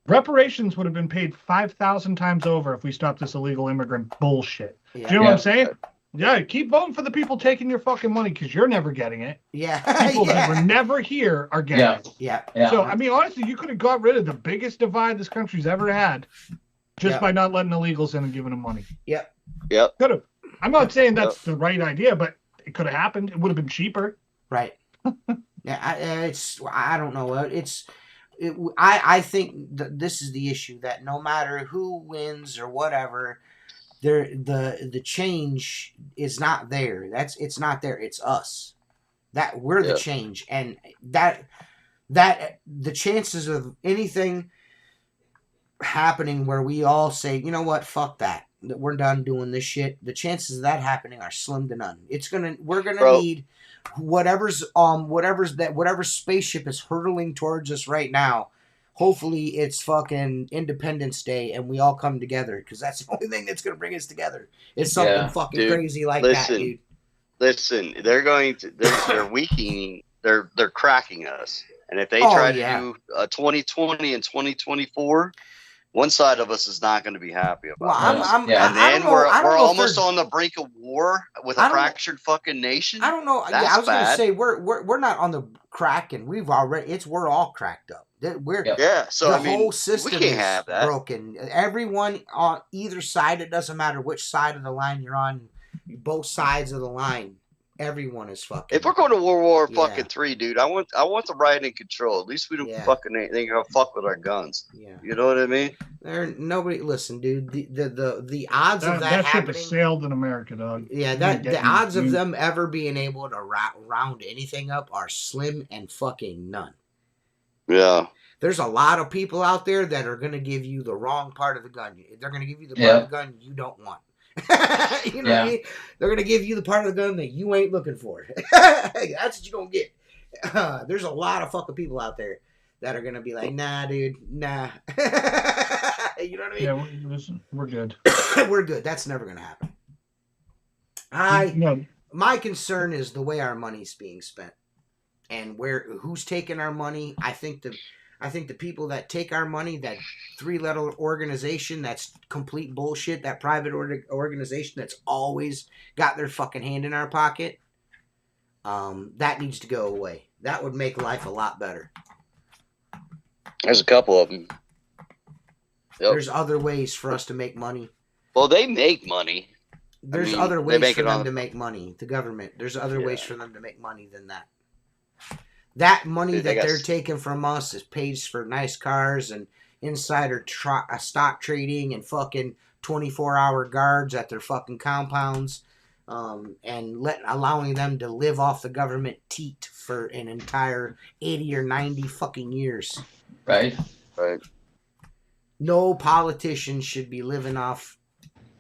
Reparations would have been paid 5,000 times over if we stopped this illegal immigrant bullshit. Yeah. Do you know what I'm saying? Yeah, keep voting for the people taking your fucking money because you're never getting it. Yeah. People that were never here are getting it. Yeah. So, I mean, honestly, you could have got rid of the biggest divide this country's ever had just by not letting illegals in and giving them money. Yep. Could have. I'm not saying that's the right idea, but it could have happened. It would have been cheaper. Right. I don't know. I think that this is the issue, that no matter who wins or whatever, the change is not there. It's not there. It's us. That we're the change, and that the chances of anything happening where we all say, you know what, fuck that we're done doing this shit. The chances of that happening are slim to none. We're gonna need whatever spaceship is hurtling towards us right now. Hopefully it's fucking Independence Day and we all come together, because that's the only thing that's going to bring us together. It's something fucking crazy like that, dude. Listen, they're weakening, they're cracking us. And if they try to do 2020 and 2024, one side of us is not going to be happy about it. And then we're almost on the brink of war with a fractured fucking nation. I don't know. I was going to say we're not on the crack, and we're all cracked up. So the whole system is broken. Everyone on either side, it doesn't matter which side of the line you're on, both sides of the line, everyone is fucking. If we're going to World War fucking 3, dude, I want the right in control. At least we don't fucking ain't gonna fuck with our guns. Yeah. You know what I mean? Listen, dude. The odds of that happening. That ship has sailed in America, dog. Yeah, the odds of them ever being able to round anything up are slim and fucking none. Yeah. There's a lot of people out there that are going to give you the wrong part of the gun. They're going to give you the part of the gun you don't want. You know what I mean? They're going to give you the part of the gun that you ain't looking for. That's what you're going to get. There's a lot of fucking people out there that are going to be like, nah, dude, nah. You know what I mean? Yeah, listen, we're good. We're good. That's never going to happen. My concern is the way our money's being spent. And who's taking our money. I think the people that take our money, that 3-letter organization, that's complete bullshit, that private organization that's always got their fucking hand in our pocket, that needs to go away. That would make life a lot better. There's a couple of them. Yep. There's other ways for us to make money. Well, they make money. There's other ways for them to make money. The government. There's other ways for them to make money than that. That money that they're taking from us is pays for nice cars and insider stock trading and fucking 24-hour guards at their fucking compounds, and allowing them to live off the government teat for an entire 80 or 90 fucking years. Right. No politician should be living off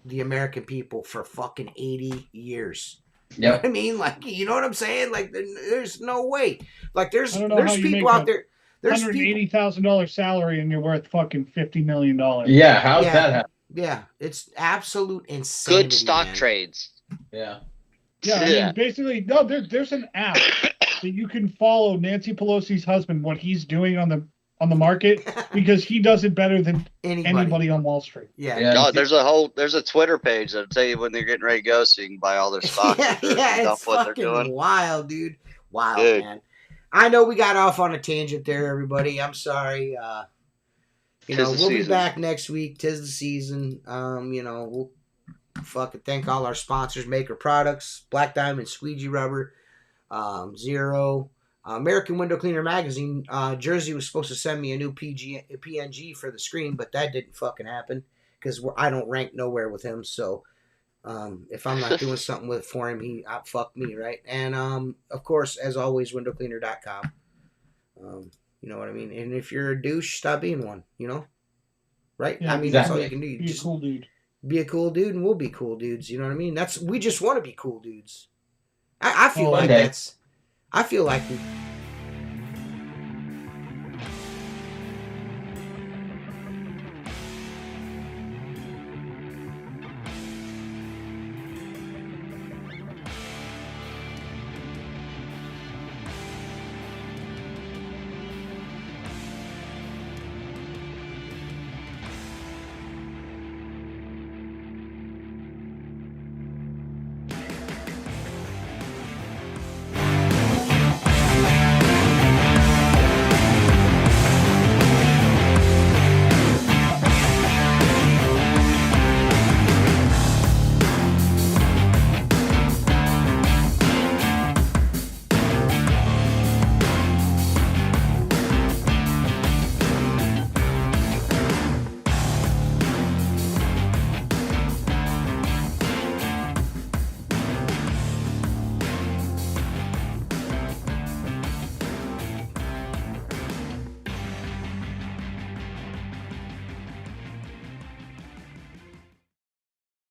the American people for fucking 80 years. You know what I mean? Like, you know what I'm saying? Like, there's no way. Like, there's people out there. There's $180,000 salary and you're worth fucking $50 million. Yeah, how's that happen? Yeah, it's absolute insanity. Good stock man. trades. Yeah. Yeah, I mean, basically, no, there's an app that you can follow Nancy Pelosi's husband, what he's doing on the market, because he does it better than anybody on Wall Street. Yeah. No, there's a Twitter page that'll tell you when they're getting ready to go, so you can buy all their stocks. It's fucking wild, dude. Wild, man. I know we got off on a tangent there, everybody. I'm sorry. We'll be back next week. 'Tis the season. We'll fucking thank all our sponsors, Maker Products, Black Diamond, Squeegee Rubber, Zero, American Window Cleaner Magazine. Jersey was supposed to send me a new PNG for the screen, but that didn't fucking happen because I don't rank nowhere with him. So if I'm not doing something for him, he fuck me, right? And of course, as always, windowcleaner.com. You know what I mean? And if you're a douche, stop being one, right? Yeah, I mean, that's all you can do. Be a cool dude. Be a cool dude, and we'll be cool dudes. You know what I mean? We just want to be cool dudes. I feel like